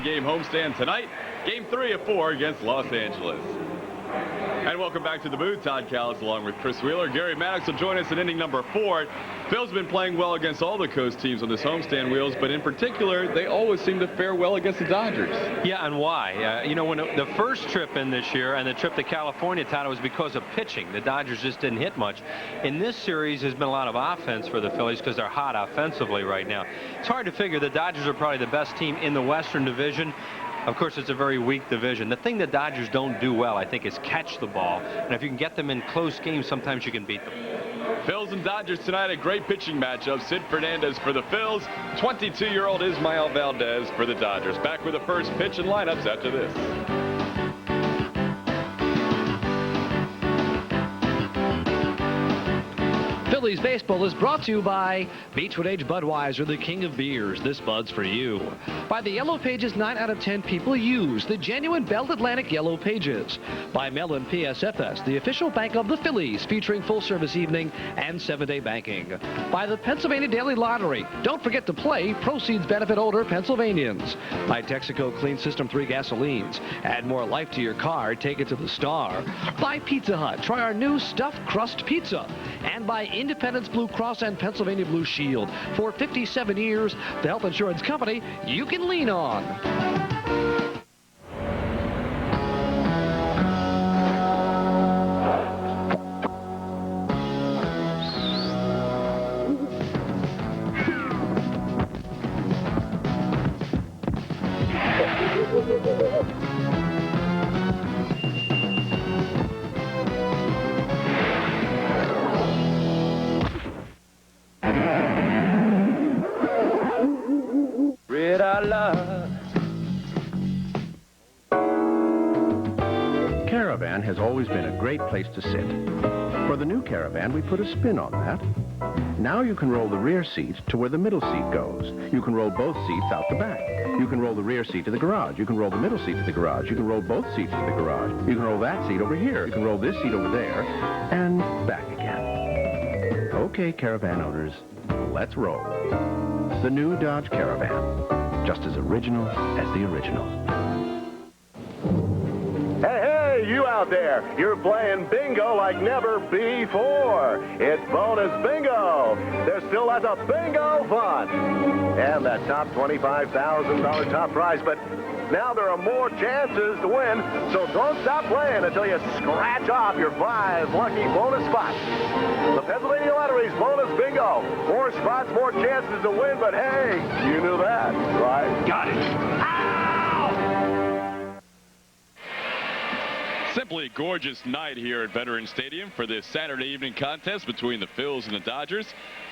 game homestand tonight. Game 3 of 4 against Los Angeles. And welcome back to the booth. Todd Callis along with Chris Wheeler. Gary Maddox will join us in inning number 4. Phil's been playing well against all the Coast teams on this homestand, Wheels, but in particular, they always seem to fare well against the Dodgers. Yeah, and why? You know, when the first trip in this year and the trip to California, Todd, it was because of pitching. The Dodgers just didn't hit much. In this series, there's been a lot of offense for the Phillies because they're hot offensively right now. It's hard to figure the Dodgers are probably the best team in the Western Division. Of course, it's a very weak division. The thing the Dodgers don't do well, I think, is catch the ball. And if you can get them in close games, sometimes you can beat them. Phils and Dodgers tonight, a great pitching matchup. Sid Fernandez for the Phils, 22-year-old Ismael Valdez for the Dodgers. Back with the first pitch and lineups after this. Phillies baseball is brought to you by Beechwood Age Budweiser, the king of beers. This Bud's for you. By the Yellow Pages, 9 out of 10 people use the genuine Bell Atlantic Yellow Pages. By Mellon PSFS, the official bank of the Phillies, featuring full-service evening and 7-day banking. By the Pennsylvania Daily Lottery. Don't forget to play. Proceeds benefit older Pennsylvanians. By Texaco Clean System 3 gasolines. Add more life to your car. Take it to the star. By Pizza Hut. Try our new stuffed crust pizza. And by Independence Blue Cross and Pennsylvania Blue Shield. For 57 years, the health insurance company you can lean on. Caravan has always been a great place to sit. For the new Caravan, we put a spin on that. Now you can roll the rear seat to where the middle seat goes. You can roll both seats out the back. You can roll the rear seat to the garage. You can roll the middle seat to the garage. You can roll both seats to the garage. You can roll that seat over here. You can roll this seat over there and back again. Okay, Caravan owners, let's roll. The new Dodge Caravan, just as original as the original. Hey, you out there, you're playing bingo like never before. It's bonus bingo. There's still lots of bingo fun. And that top $25,000 top prize, but now there are more chances to win, so don't stop playing until you scratch off your 5 lucky bonus spots. The Pennsylvania Lottery's bonus bingo. More spots, more chances to win, but hey, you knew that, right? Got it. Simply a gorgeous night here at Veterans Stadium for this Saturday evening contest between the Phils and the Dodgers.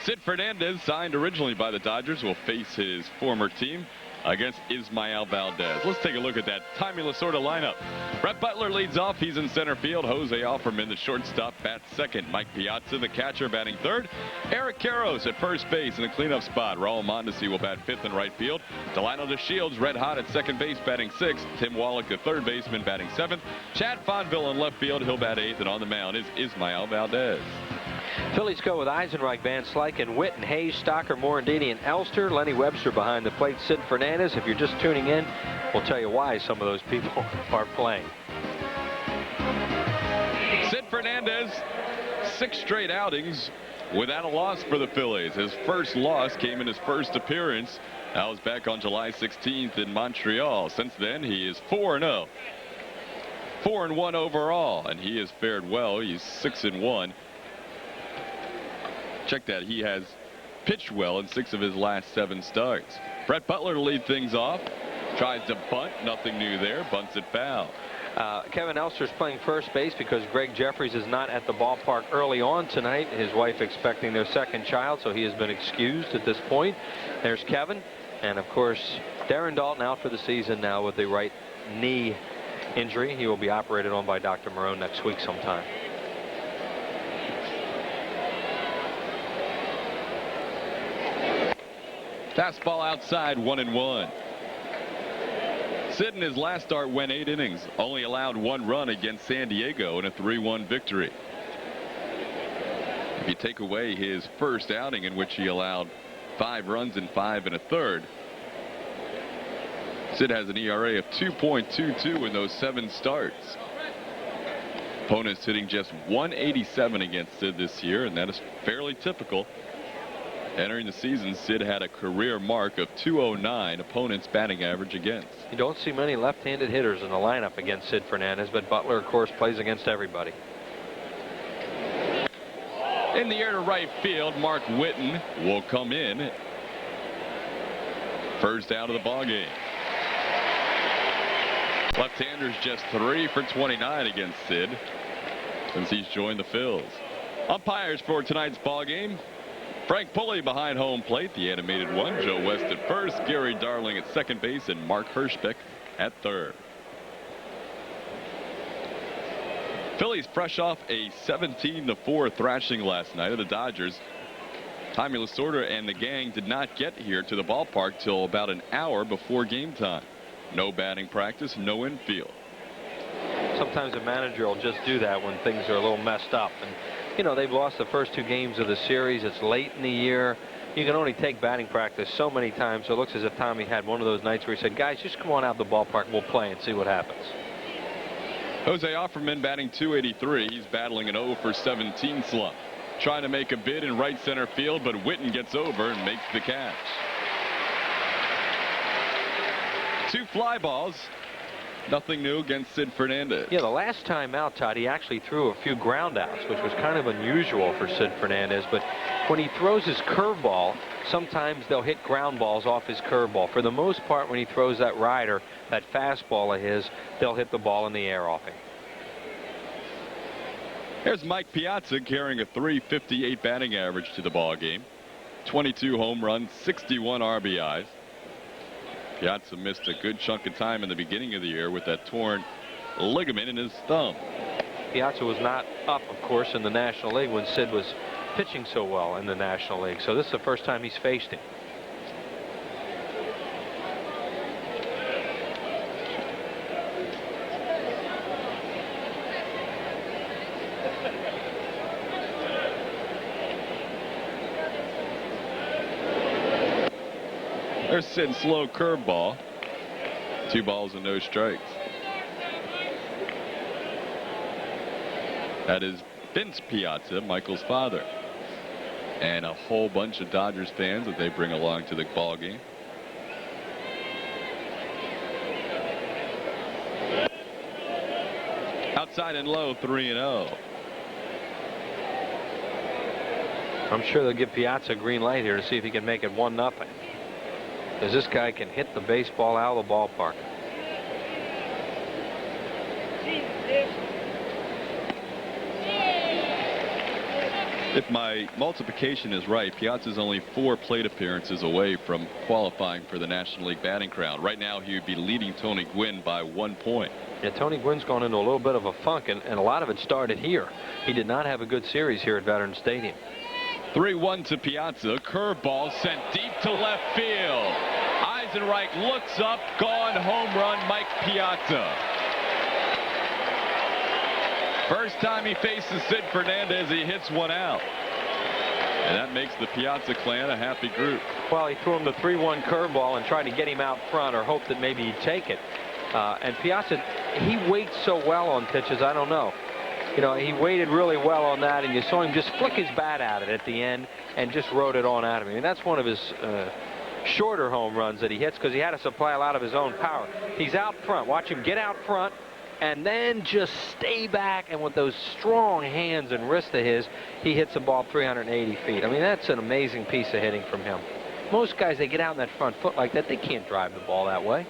Sid Fernandez, signed originally by the Dodgers, will face his former team against Ismael Valdez. Let's take a look at that Tommy Lasorda lineup. Brett Butler leads off. He's in center field. Jose Offerman, the shortstop, bats second. Mike Piazza, the catcher, batting third. Eric Karros at first base in the cleanup spot. Raul Mondesi will bat fifth in right field. Delino DeShields red hot at second base, batting sixth. Tim Wallach, the third baseman, batting seventh. Chad Fonville in left field. He'll bat eighth. And on the mound is Ismael Valdez. Phillies go with Eisenreich, Van Slyken, Witten, Hayes, Stocker, Morandini, and Elster. Lenny Webster behind the plate. Sid Fernandez. If you're just tuning in, we'll tell you why some of those people are playing. Sid Fernandez, 6 straight outings without a loss for the Phillies. His first loss came in his first appearance. That was back on July 16th in Montreal. Since then, he is 4-0. 4-1 overall, and he has fared well. He's 6-1. Check that. He has pitched well in 6 of his last 7 starts. Brett Butler to lead things off. Tries to bunt. Nothing new there. Bunts it foul. Kevin Elster's playing first base because Greg Jeffries is not at the ballpark early on tonight. His wife expecting their second child, so he has been excused at this point. There's Kevin. And, of course, Darren Dalton out for the season now with the right knee injury. He will be operated on by Dr. Marone next week sometime. Fastball outside, 1-1. Sid in his last start went 8 innings, only allowed 1 run against San Diego in a 3-1 victory. If you take away his first outing in which he allowed 5 runs in 5 1/3, Sid has an ERA of 2.22 in those 7 starts. Opponents hitting just 187 against Sid this year, and that is fairly typical. Entering the season, Sid had a career mark of 209 opponents batting average against. You don't see many left-handed hitters in the lineup against Sid Fernandez, but Butler, of course, plays against everybody. In the air to right field, Mark Whitten will come in. First out of the ballgame. Left-handers just 3 for 29 against Sid since he's joined the Phils. Umpires for tonight's ballgame: Frank Pulley behind home plate, the animated one. Joe West at first, Gary Darling at second base, and Mark Hirschbeck at third. Phillies fresh off a 17-4 thrashing last night of the Dodgers. Tommy Lasorda and the gang did not get here to the ballpark till about an hour before game time. No batting practice, no infield. Sometimes a manager will just do that when things are a little messed up. And, you know, they've lost the first 2 games of the series. It's late in the year. You can only take batting practice so many times. So it looks as if Tommy had one of those nights where he said, guys, just come on out the ballpark. We'll play and see what happens. Jose Offerman batting .283. He's battling an 0 for 17 slump. Trying to make a bid in right center field, but Whitten gets over and makes the catch. 2 fly balls. Nothing new against Sid Fernandez. Yeah, the last time out, Todd, he actually threw a few ground outs, which was kind of unusual for Sid Fernandez. But when he throws his curveball, sometimes they'll hit ground balls off his curveball. For the most part, when he throws that rider, that fastball of his, they'll hit the ball in the air off him. Here's Mike Piazza carrying a .358 batting average to the ball game. 22 home runs, 61 RBIs. Piazza missed a good chunk of time in the beginning of the year with that torn ligament in his thumb. Piazza was not up, of course, in the National League when Sid was pitching so well in the National League. So this is the first time he's faced him. There's Sid's slow curveball. 2 balls and no strikes. That is Vince Piazza, Michael's father, and a whole bunch of Dodgers fans that they bring along to the ball game. Outside and low, 3-0. I'm sure they'll give Piazza a green light here to see if he can make it 1-0. Because this guy can hit the baseball out of the ballpark. If my multiplication is right, Piazza's only 4 plate appearances away from qualifying for the National League batting crown. Right now, he would be leading Tony Gwynn by 1 point. Yeah, Tony Gwynn's gone into a little bit of a funk, and a lot of it started here. He did not have a good series here at Veterans Stadium. 3-1 to Piazza. Curveball sent deep to left field. Eisenreich looks up, gone, home run, Mike Piazza. First time he faces Sid Fernandez, he hits one out. And that makes the Piazza clan a happy group. Well, he threw him the 3-1 curveball and tried to get him out front or hope that maybe he'd take it. And Piazza, he waits so well on pitches, I don't know. You know, he waited really well on that, and you saw him just flick his bat at it at the end and just rode it on out of him. I mean, that's one of his shorter home runs that he hits because he had to supply a lot of his own power. He's out front. Watch him get out front and then just stay back, and with those strong hands and wrist of his, he hits the ball 380 feet. I mean, that's an amazing piece of hitting from him. Most guys, they get out in that front foot like that, they can't drive the ball that way.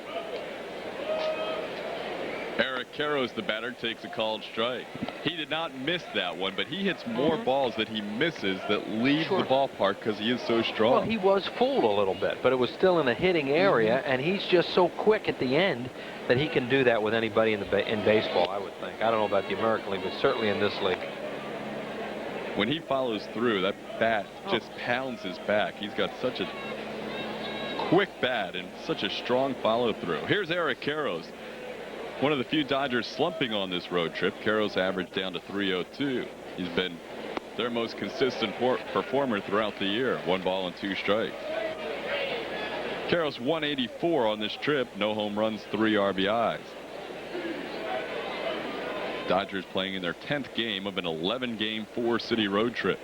Eric Karros, the batter, takes a called strike. He did not miss that one, but he hits more balls that he misses that leave the ballpark because he is so strong. Well, he was fooled a little bit, but it was still in a hitting area, and he's just so quick at the end that he can do that with anybody in baseball, I would think. I don't know about the American League, but certainly in this league. When he follows through, that bat just pounds his back. He's got such a quick bat and such a strong follow-through. Here's Eric Karros. One of the few Dodgers slumping on this road trip. Karros averaged down to 302. He's been their most consistent performer throughout the year. 1 ball and 2 strikes. Karros 184 on this trip. No home runs, 3 RBIs. Dodgers playing in their 10th game of an 11-game 4-city road trip.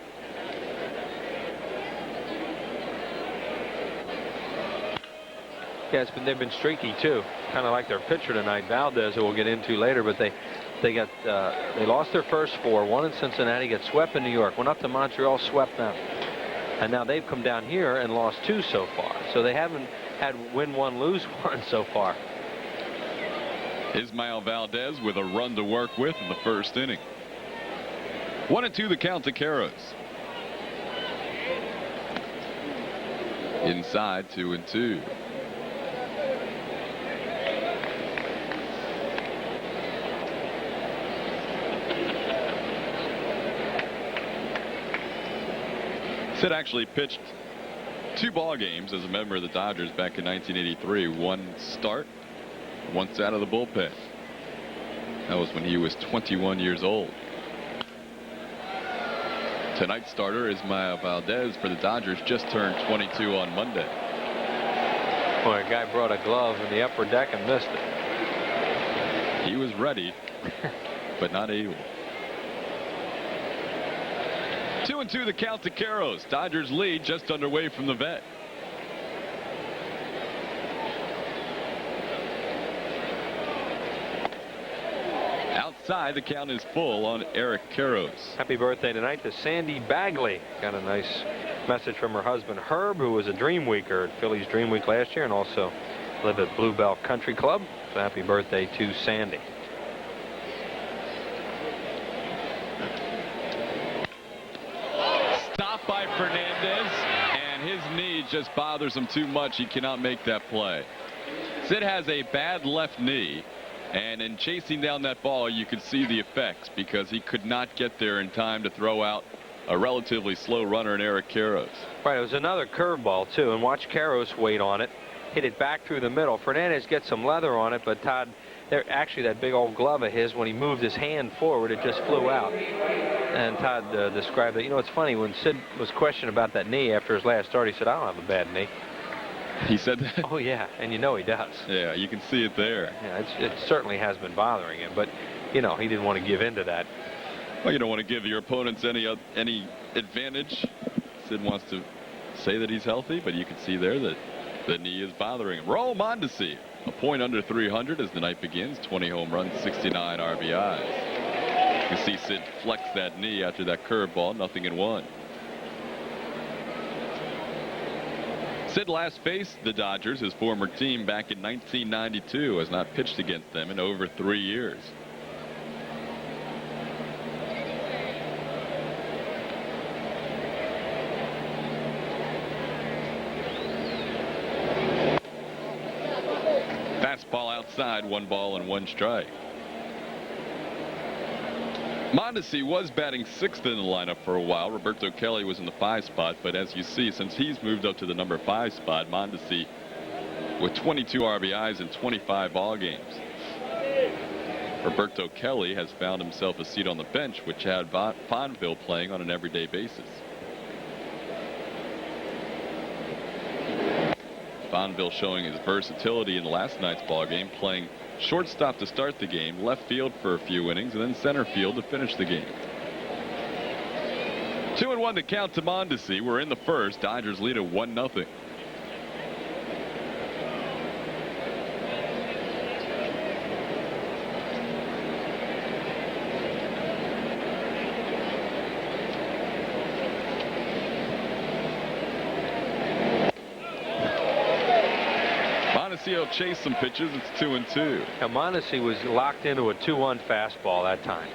Yeah, they've been streaky too, kind of like their pitcher tonight, Valdez, who we'll get into later. But they lost their first 4. One in Cincinnati, got swept in New York, went up to Montreal, swept them, and now they've come down here and lost 2 so far. So they haven't had win 1, lose 1 so far. Ismael Valdez with a run to work with in the first inning. 1-2 the count to Karros. Inside, 2-2. Sid actually pitched 2 ball games as a member of the Dodgers back in 1983. 1 start, once out of the bullpen. That was when he was 21 years old. Tonight's starter, Ismael Valdez, for the Dodgers, just turned 22 on Monday. Boy, a guy brought a glove in the upper deck and missed it. He was ready, but not able. 2-2 the count to Karros. Dodgers lead just underway from the vet. Outside, the count is full on Eric Karros. Happy birthday tonight to Sandy Bagley. Got a nice message from her husband Herb, who was a Dream Weeker at Phillies Dream Week last year and also lived at Bluebell Country Club. So happy birthday to Sandy. Stopped by Fernandez, and his knee just bothers him too much. He cannot make that play. Sid has a bad left knee, and in chasing down that ball, you could see the effects because he could not get there in time to throw out a relatively slow runner in Eric Karros. Right, it was another curveball too, and watch Karros wait on it, hit it back through the middle. Fernandez gets some leather on it, but Todd, actually that big old glove of his, when he moved his hand forward, it just flew out. And Todd described it. You know, it's funny, when Sid was questioned about that knee after his last start, he said, "I don't have a bad knee." He said that? Oh yeah, and you know he does. Yeah, you can see it there. Yeah, it certainly has been bothering him, but you know, he didn't want to give in to that. Well, you don't want to give your opponents any advantage. Sid wants to say that he's healthy, but you can see there that the knee is bothering him. Raul Mondesi, a point under 300 as the night begins. 20 home runs, 69 RBIs. You can see Sid flex that knee after that curveball. Nothing in 1. Sid last faced the Dodgers, his former team, back in 1992. Has not pitched against them in over 3 years. Fastball outside, 1 ball and 1 strike. Mondesi was batting 6th in the lineup for a while. Roberto Kelly was in the 5 spot, but as you see, since he's moved up to the number 5 spot, Mondesi with 22 RBIs in 25 ball games. Roberto Kelly has found himself a seat on the bench, which had Fonville playing on an everyday basis. Fonville showing his versatility in last night's ball game, playing shortstop to start the game, left field for a few innings, and then center field to finish the game. 2-1 to count to Mondesi. We're in the first. Dodgers lead at 1-0. He'll chase some pitches. It's 2-2. Now Mondesi was locked into a 2-1 fastball that time,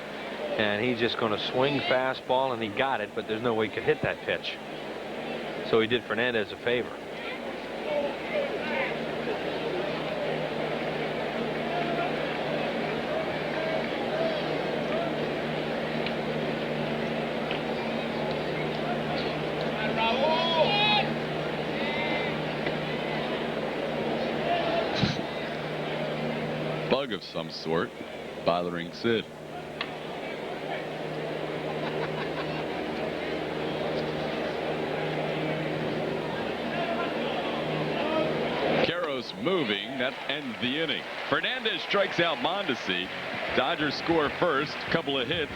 and he's just going to swing fastball, and he got it, but there's no way he could hit that pitch. So he did Fernandez a favor. Bug of some sort bothering Sid. moving. That ends the inning. Fernandez strikes out Mondesi. Dodgers score first. Couple of hits.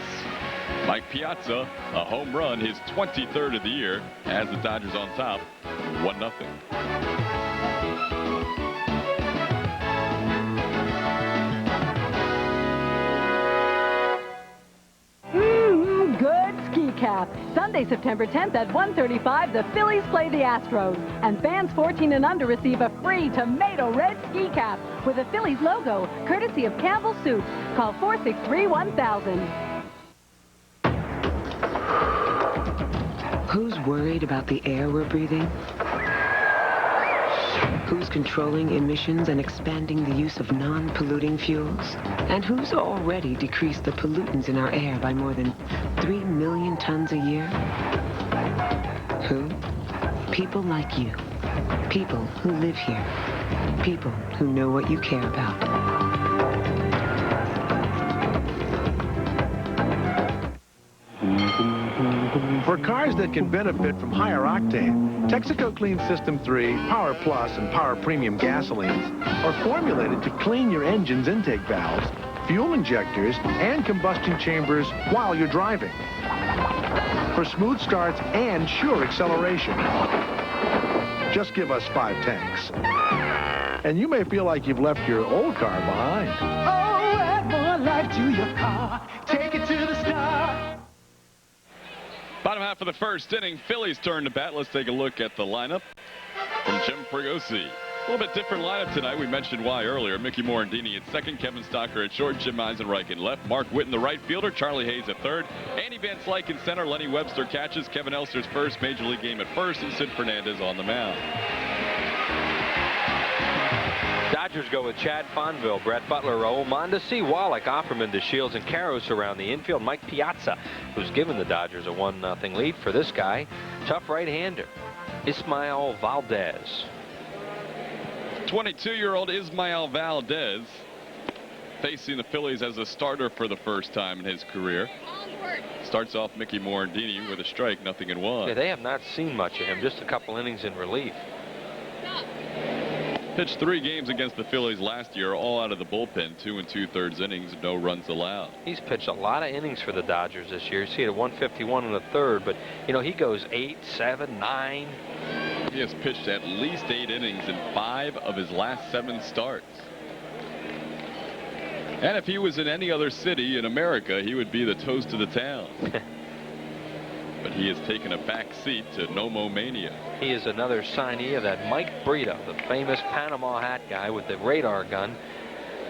Mike Piazza, a home run, his 23rd of the year, has the Dodgers on top, 1-0. Good ski cap. Sunday, September 10th at 1:35, the Phillies play the Astros. And fans 14 and under receive a free tomato red ski cap with a Phillies logo, courtesy of Campbell Soup. Call 463-1000. Who's worried about the air we're breathing? Who's controlling emissions and expanding the use of non-polluting fuels? And who's already decreased the pollutants in our air by more than 3 million tons a year? Who? People like you. People who live here. People who know what you care about. For cars that can benefit from higher octane, Texaco Clean System 3, Power Plus, and Power Premium gasolines are formulated to clean your engine's intake valves, fuel injectors, and combustion chambers while you're driving. For smooth starts and sure acceleration. Just give us 5 tanks. And you may feel like you've left your old car behind. Oh, add more life to your car. Take it to the star. Bottom half of the first inning, Phillies turn to bat. Let's take a look at the lineup from Jim Fregosi. A little bit different lineup tonight. We mentioned why earlier. Mickey Morandini at second, Kevin Stocker at short, Jim Eisenreich in left, Mark Whitten the right fielder, Charlie Hayes at third, Andy Van Slyke in center, Lenny Webster catches, Kevin Elster's first major league game at first, and Sid Fernandez on the mound. Dodgers go with Chad Fonville, Brett Butler, Raul Mondesi, Wallach, Offerman, DeShields, and Karros around the infield. Mike Piazza, who's given the Dodgers a 1-0 lead. For this guy, tough right-hander, Ismael Valdez. 22-year-old Ismael Valdez facing the Phillies as a starter for the first time in his career. Starts off Mickey Morandini with a strike, 0-1. Yeah, they have not seen much of him, just a couple innings in relief. Pitched 3 games against the Phillies last year, all out of the bullpen, 2 2/3 innings, no runs allowed. He's pitched a lot of innings for the Dodgers this year. You see it at 151 in the third, but you know he goes 8, 7, 9. He has pitched at least 8 innings in 5 of his last 7 starts. And if he was in any other city in America, he would be the toast of the town. But he has taken a back seat to Nomomania. He is another signee of that Mike Brito, the famous Panama hat guy with the radar gun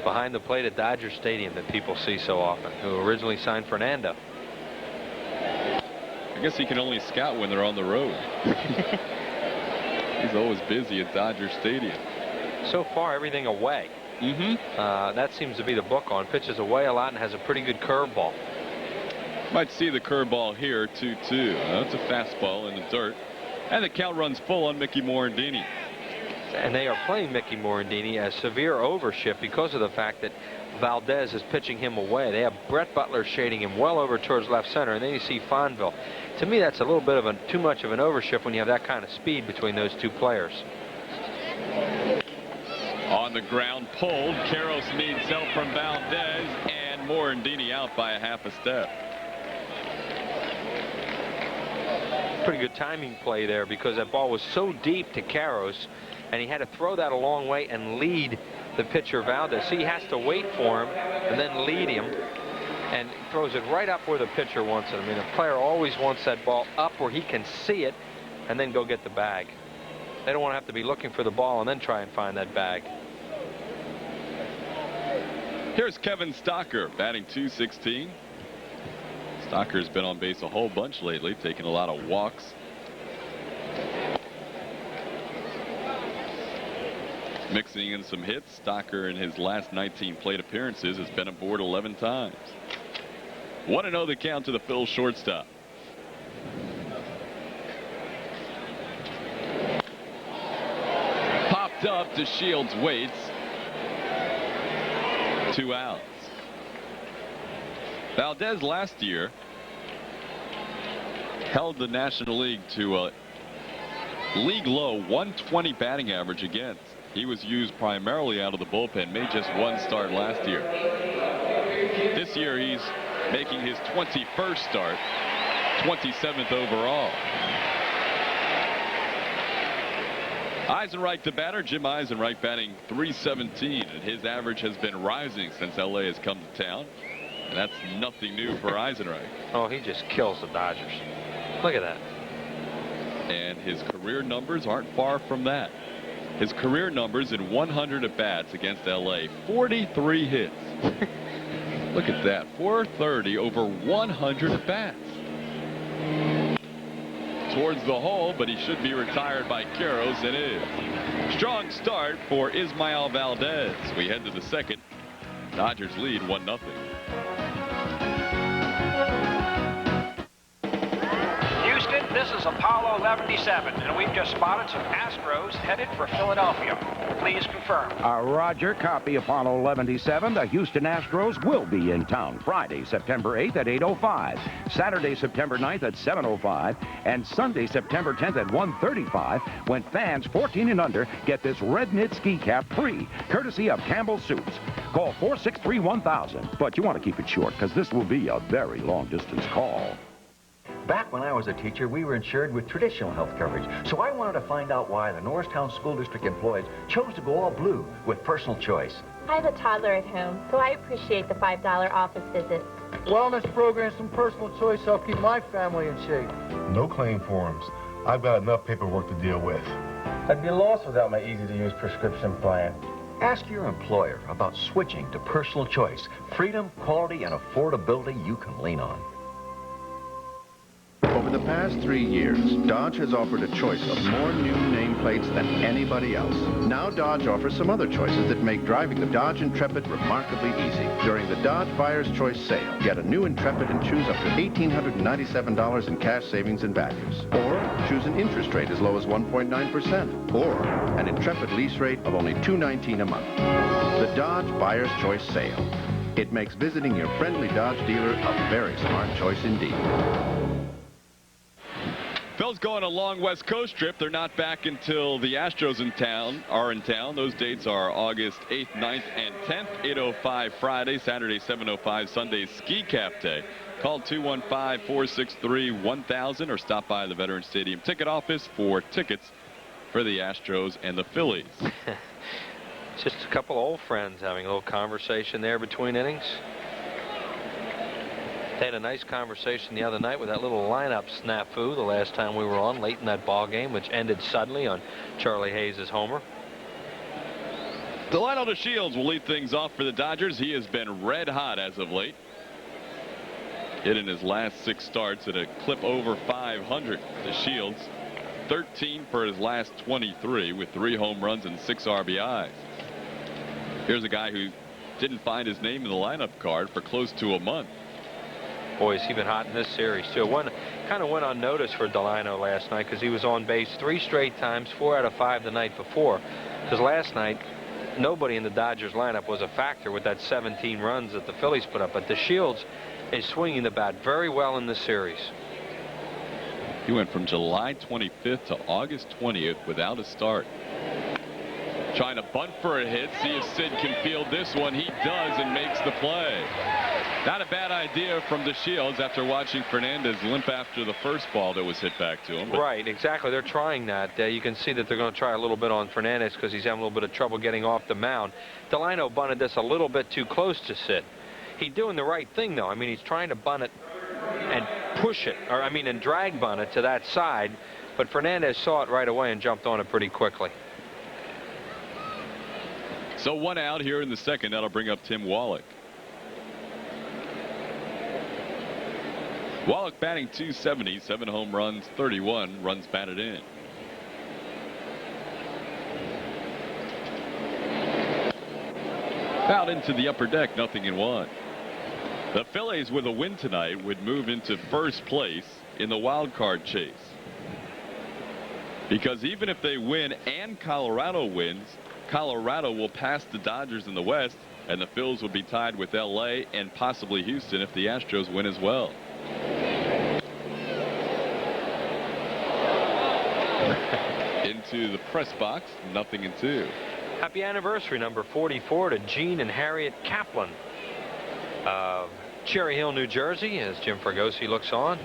behind the plate at Dodger Stadium that people see so often, who originally signed Fernando. I guess he can only scout when they're on the road. He's always busy at Dodger Stadium. So far, everything away. That seems to be the book on. Pitches away a lot and has a pretty good curveball. Might see the curveball here, 2-2. That's a fastball in the dirt. And the count runs full on Mickey Morandini. And they are playing Mickey Morandini as severe overshift because of the fact that Valdez is pitching him away. They have Brett Butler shading him well over towards left center, and then you see Fonville. To me, that's a little bit of too much of an overshift when you have that kind of speed between those two players. On the ground, pulled. Karros needs help from Valdez, and Morandini out by a half a step. Pretty good timing play there because that ball was so deep to Karros, and he had to throw that a long way and lead the pitcher Valdez. So he has to wait for him and then lead him, and throws it right up where the pitcher wants it. I mean, a player always wants that ball up where he can see it and then go get the bag. They don't want to have to be looking for the ball and then try and find that bag. Here's Kevin Stocker batting .216. Stocker's been on base a whole bunch lately, taking a lot of walks. Mixing in some hits. Stocker in his last 19 plate appearances has been aboard 11 times. 1-0 the count to the Phil shortstop. Popped up, DeShields waits. 2 outs. Valdez last year held the National League to a league low 120 batting average against. He was used primarily out of the bullpen, made just one start last year. This year he's making his 21st start, 27th overall. Eisenreich the batter. Jim Eisenreich batting .317, and his average has been rising since LA has come to town. And that's nothing new for Eisenreich. Oh, he just kills the Dodgers. Look at that. And his career numbers aren't far from that. His career numbers in 100 at-bats against LA, 43 hits. Look at that, 430 over 100 at-bats. Towards the hole, but he should be retired by Queiroz, and is. Strong start for Ismael Valdez. We head to the second. Dodgers lead 1-0. Houston, this is Apollo 1177, and we've just spotted some Astros headed for Philadelphia. Please confirm. Roger, copy Apollo 1177. The Houston Astros will be in town Friday, September 8th at 8:05, Saturday, September 9th at 7:05, and Sunday, September 10th at 1:35, when fans 14 and under get this red knit ski cap free, courtesy of Campbell Suits. Call 463-1000, but you want to keep it short because this will be a very long-distance call. Back when I was a teacher, we were insured with traditional health coverage. So I wanted to find out why the Norristown School District employees chose to go all blue with Personal Choice. I have a toddler at home, so I appreciate the $5 office visit. Wellness programs from Personal Choice help keep my family in shape. No claim forms. I've got enough paperwork to deal with. I'd be lost without my easy-to-use prescription plan. Ask your employer about switching to Personal Choice. Freedom, quality, and affordability you can lean on. Over the past 3 years, Dodge has offered a choice of more new nameplates than anybody else. Now Dodge offers some other choices that make driving the Dodge Intrepid remarkably easy. During the Dodge Buyer's Choice sale, get a new Intrepid and choose up to $1,897 in cash savings and values. Or choose an interest rate as low as 1.9%. Or an Intrepid lease rate of only $219 a month. The Dodge Buyer's Choice sale. It makes visiting your friendly Dodge dealer a very smart choice indeed. Phil's going a long West Coast trip. They're not back until the Astros are in town. Those dates are August 8th, 9th, and 10th. 8:05 Friday, Saturday 7:05, Sunday Ski Cap Day. Call 215-463-1000 or stop by the Veterans Stadium ticket office for tickets for the Astros and the Phillies. Just a couple old friends having a little conversation there between innings. They had a nice conversation the other night with that little lineup snafu the last time we were on late in that ball game, which ended suddenly on Charlie Hayes' homer. Delino DeShields will lead things off for the Dodgers. He has been red hot as of late. Hit in his last 6 starts at a clip over 500. DeShields 13 for his last 23 with 3 home runs and 6 RBIs. Here's a guy who didn't find his name in the lineup card for close to a month. Boy, has he been hot in this series, too. One kind of went unnoticed for Delino last night because he was on base 3 straight times, 4 out of 5 the night before. Because last night, nobody in the Dodgers lineup was a factor with that 17 runs that the Phillies put up. But DeShields is swinging the bat very well in this series. He went from July 25th to August 20th without a start. Trying to bunt for a hit. See if Sid can field this one. He does and makes the play. Not a bad idea from DeShields after watching Fernandez limp after the first ball that was hit back to him. Right, exactly. They're trying that. You can see that they're going to try a little bit on Fernandez because he's having a little bit of trouble getting off the mound. Delino bunted this a little bit too close to Sid. He's doing the right thing, though. I mean, he's trying to bunt it and push it, and drag bunt it to that side. But Fernandez saw it right away and jumped on it pretty quickly. So 1 out here in the second. That'll bring up Tim Wallach. Wallach batting .270, 7 home runs, 31 runs batted in. Out into the upper deck, 0-1. The Phillies with a win tonight would move into first place in the wild card chase. Because even if they win and Colorado wins, Colorado will pass the Dodgers in the West, and the Phils will be tied with LA and possibly Houston if the Astros win as well. Into the press box, 0-2. Happy anniversary, number 44, to Gene and Harriet Kaplan of Cherry Hill, New Jersey, as Jim Fregosi looks on.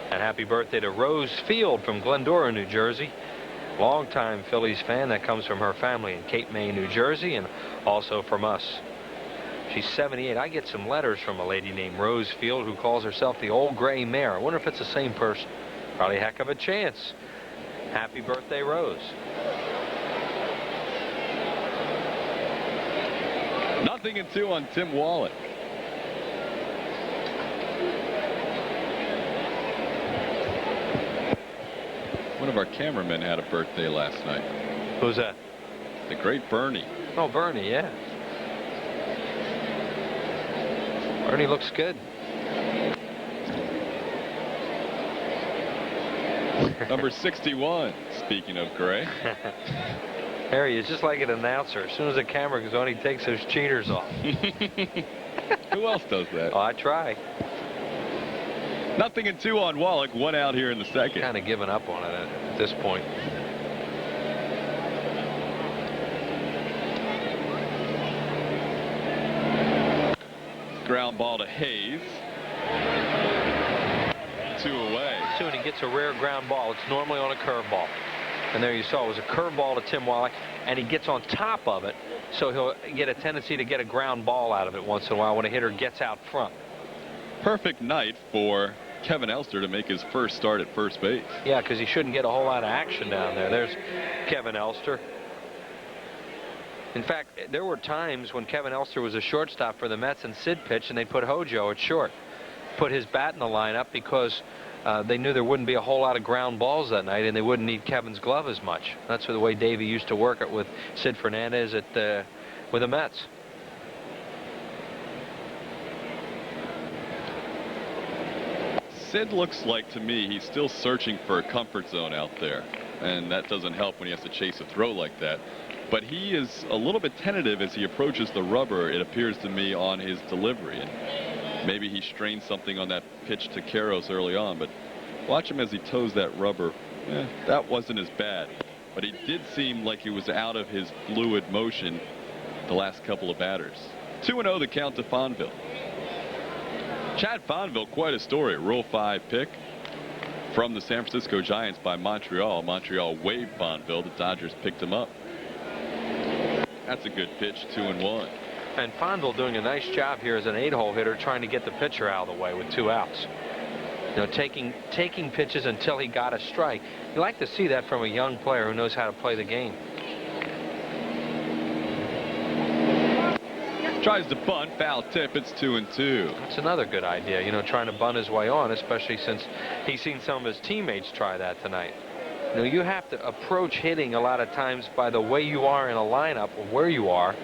And happy birthday to Rose Field from Glendora, New Jersey. Longtime Phillies fan. That comes from her family in Cape May, New Jersey, and also from us. She's 78. I get some letters from a lady named Rose Field who calls herself the Old Gray Mare. I wonder if it's the same person. Probably a heck of a chance. Happy birthday, Rose. Nothing and 2 on Tim Wallach. One of our cameramen had a birthday last night. Who's that? The great Bernie. Oh, Bernie, yeah. Bernie looks good. Number 61, speaking of Gray. Harry is just like an announcer. As soon as the camera goes on, he takes those cheaters off. Who else does that? Oh, I try. Nothing and 2 on Wallach. 1 out here in the second. Kind of giving up on it at this point. Ground ball to Hayes. 2 away. Soon he gets a rare ground ball. It's normally on a curveball. And there you saw it was a curveball to Tim Wallach, and he gets on top of it, so he'll get a tendency to get a ground ball out of it once in a while when a hitter gets out front. Perfect night for Kevin Elster to make his first start at first base. Yeah, because he shouldn't get a whole lot of action down there. There's Kevin Elster. In fact, there were times when Kevin Elster was a shortstop for the Mets and Sid pitched, and they put Hojo at short. Put his bat in the lineup because they knew there wouldn't be a whole lot of ground balls that night, and they wouldn't need Kevin's glove as much. That's the way Davey used to work it with Sid Fernandez with the Mets. Sid looks like, to me, he's still searching for a comfort zone out there, and that doesn't help when he has to chase a throw like that. But he is a little bit tentative as he approaches the rubber, it appears to me, on his delivery. And maybe he strained something on that pitch to Karros early on, but watch him as he toes that rubber. That wasn't as bad. But he did seem like he was out of his fluid motion the last couple of batters. 2-0 the count to Fonville. Chad Fonville, quite a story. Rule 5 pick from the San Francisco Giants by Montreal. Montreal waived Fonville. The Dodgers picked him up. That's a good pitch, 2-1. And Fonville doing a nice job here as an 8-hole hitter, trying to get the pitcher out of the way with 2 outs. You know, taking pitches until he got a strike. You like to see that from a young player who knows how to play the game. Tries to bunt, foul tip, it's 2-2. That's another good idea, you know, trying to bunt his way on, especially since he's seen some of his teammates try that tonight. You know, you have to approach hitting a lot of times by the way you are in a lineup, or where you are,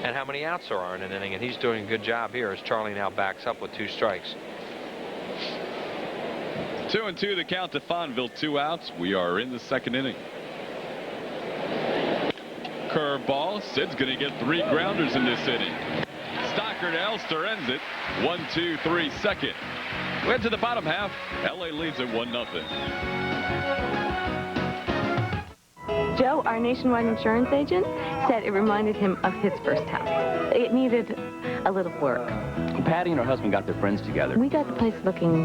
and how many outs there are in an inning, and he's doing a good job here as Charlie now backs up with 2 strikes. 2-2 the count to Fonville, 2 outs. We are in the second inning. Curveball. Sid's going to get 3 grounders in this inning. Stocker to Elster ends it. 1-2-3 second. Went to the bottom half. LA leads at 1-0. Joe, our Nationwide insurance agent, said it reminded him of his first house. It needed a little work. Patty and her husband got their friends together. We got the place looking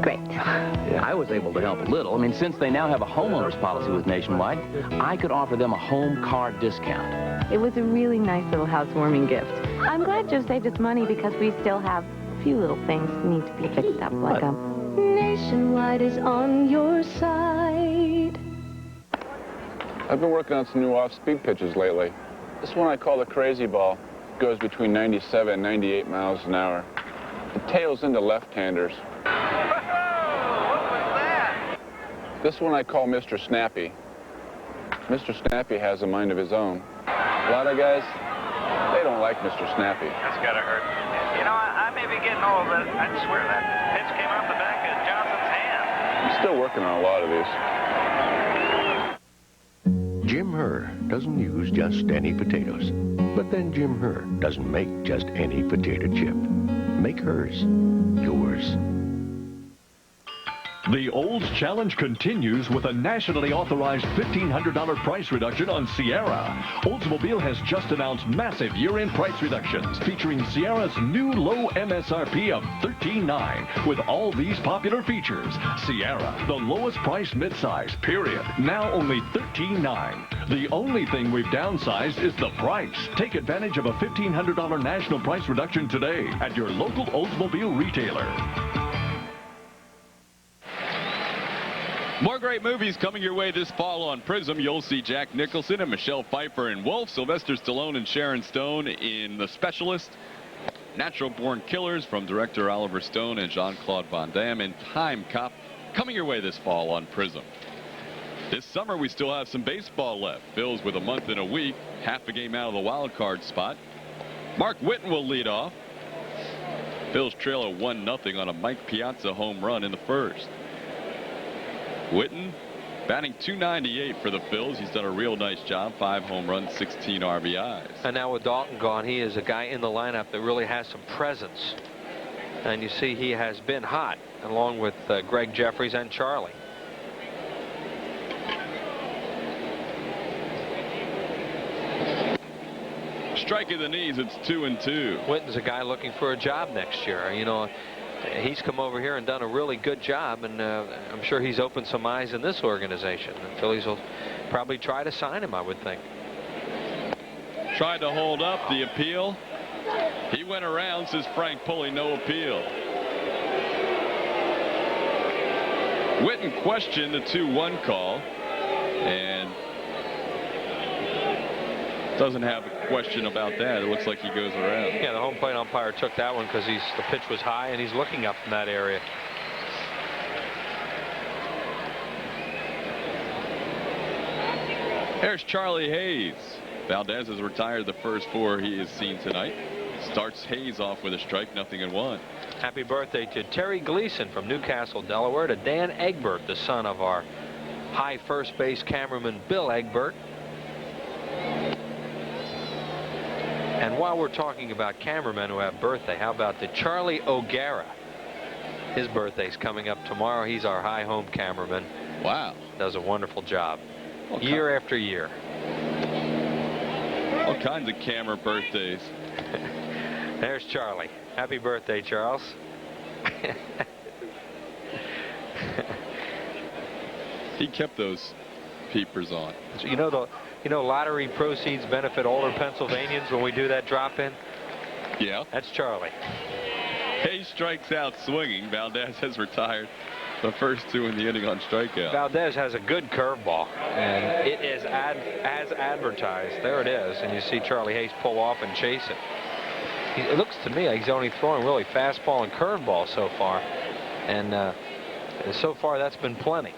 great. Yeah, I was able to help a little. I mean, since they now have a homeowner's policy with Nationwide, I could offer them a home car discount. It was a really nice little housewarming gift. I'm glad Joe saved us money because we still have a few little things that need to be fixed up, like Nationwide is on your side. I've been working on some new off-speed pitches lately. This one I call the crazy ball. It goes between 97 and 98 miles an hour. It tails into left-handers. This one I call Mr. Snappy. Mr. Snappy has a mind of his own. A lot of guys, they don't like Mr. Snappy. That's gotta hurt. You know, I may be getting old, but I swear that pitch came off the back of Johnson's hand. I'm still working on a lot of these. Jim Herr doesn't use just any potatoes. But then Jim Herr doesn't make just any potato chip. Make hers yours. The Olds Challenge continues with a nationally authorized $1,500 price reduction on Sierra. Oldsmobile has just announced massive year-end price reductions featuring Sierra's new low MSRP of $13,900 with all these popular features. Sierra, the lowest priced midsize, period. Now only $13,900. The only thing we've downsized is the price. Take advantage of a $1,500 national price reduction today at your local Oldsmobile retailer. More great movies coming your way this fall on Prism. You'll see Jack Nicholson and Michelle Pfeiffer in Wolf, Sylvester Stallone and Sharon Stone in The Specialist, Natural Born Killers from director Oliver Stone and Jean-Claude Van Damme, and Time Cop coming your way this fall on Prism. This summer we still have some baseball left. Phils with a month and a week, half a game out of the wild card spot. Mark Whitten will lead off. Phils trail a 1-0 on a Mike Piazza home run in the first. Whitten batting .298 for the Phils. He's done a real nice job. 5 home runs, 16 RBIs. And now with Dalton gone, he is a guy in the lineup that really has some presence. And you see he has been hot, along with Greg Jeffries and Charlie. Strike in the knees, it's 2-2. Whitten's a guy looking for a job next year. You know, he's come over here and done a really good job, and I'm sure he's opened some eyes in this organization. The Phillies will probably try to sign him, I would think. Tried to hold up the appeal. He went around, says Frank Pulley, no appeal. Whitten questioned the 2-1 call and doesn't have a question about that. It looks like he goes around. Yeah, the home plate umpire took that one because the pitch was high and he's looking up in that area. There's Charlie Hayes. Valdez has retired the first 4 he has seen tonight. Starts Hayes off with a strike, 0-1. Happy birthday to Terry Gleason from Newcastle, Delaware, to Dan Egbert, the son of our high first base cameraman Bill Egbert. And while we're talking about cameramen who have birthday, how about the Charlie O'Gara? His birthday's coming up tomorrow. He's our high home cameraman. Wow. Does a wonderful job. Year after year. All kinds of camera birthdays. There's Charlie. Happy birthday, Charles. He kept those peepers on. So you know lottery proceeds benefit older Pennsylvanians when we do that drop in? Yeah. That's Charlie. Hayes strikes out swinging. Valdez has retired the first 2 in the inning on strikeout. Valdez has a good curveball, and it is as advertised. There it is, and you see Charlie Hayes pull off and chase it. It looks to me like he's only throwing really fastball and curveball so far, and so far that's been plenty.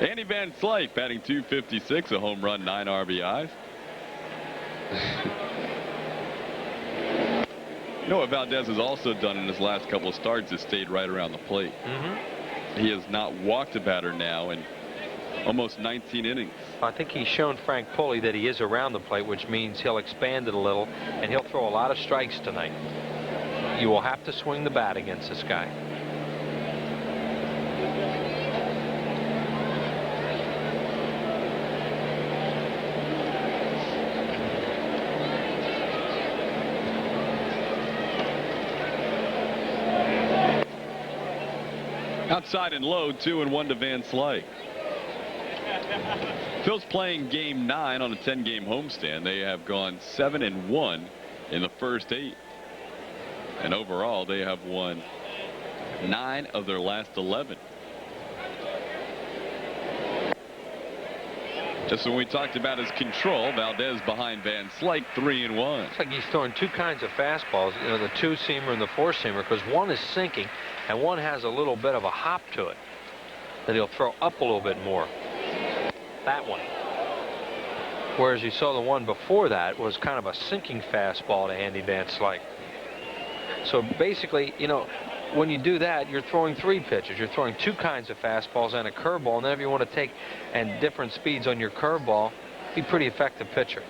Andy Van Slyke batting .256, a home run, 9 RBIs. You know what Valdez has also done in his last couple of starts is stayed right around the plate. He has not walked a batter now in almost 19 innings. I think he's shown Frank Pulley that he is around the plate, which means he'll expand it a little, and he'll throw a lot of strikes tonight. You will have to swing the bat against this guy. Outside and low, 2-1 to Van Slyke. Phil's playing game 9 on a 10-game homestand. They have gone 7-1 in the first 8. And overall, they have won 9 of their last 11. Just when we talked about his control, Valdez behind Van Slyke, 3-1. It's like he's throwing 2 kinds of fastballs, you know, the 2-seamer and the 4-seamer, because one is sinking and one has a little bit of a hop to it that he'll throw up a little bit more. That one. Whereas you saw the one before that was kind of a sinking fastball to Andy Van Slyke. So basically, you know, when you do that, you're throwing 3 pitches. You're throwing 2 kinds of fastballs and a curveball, and then if you want to take and different speeds on your curveball, be a pretty effective pitcher.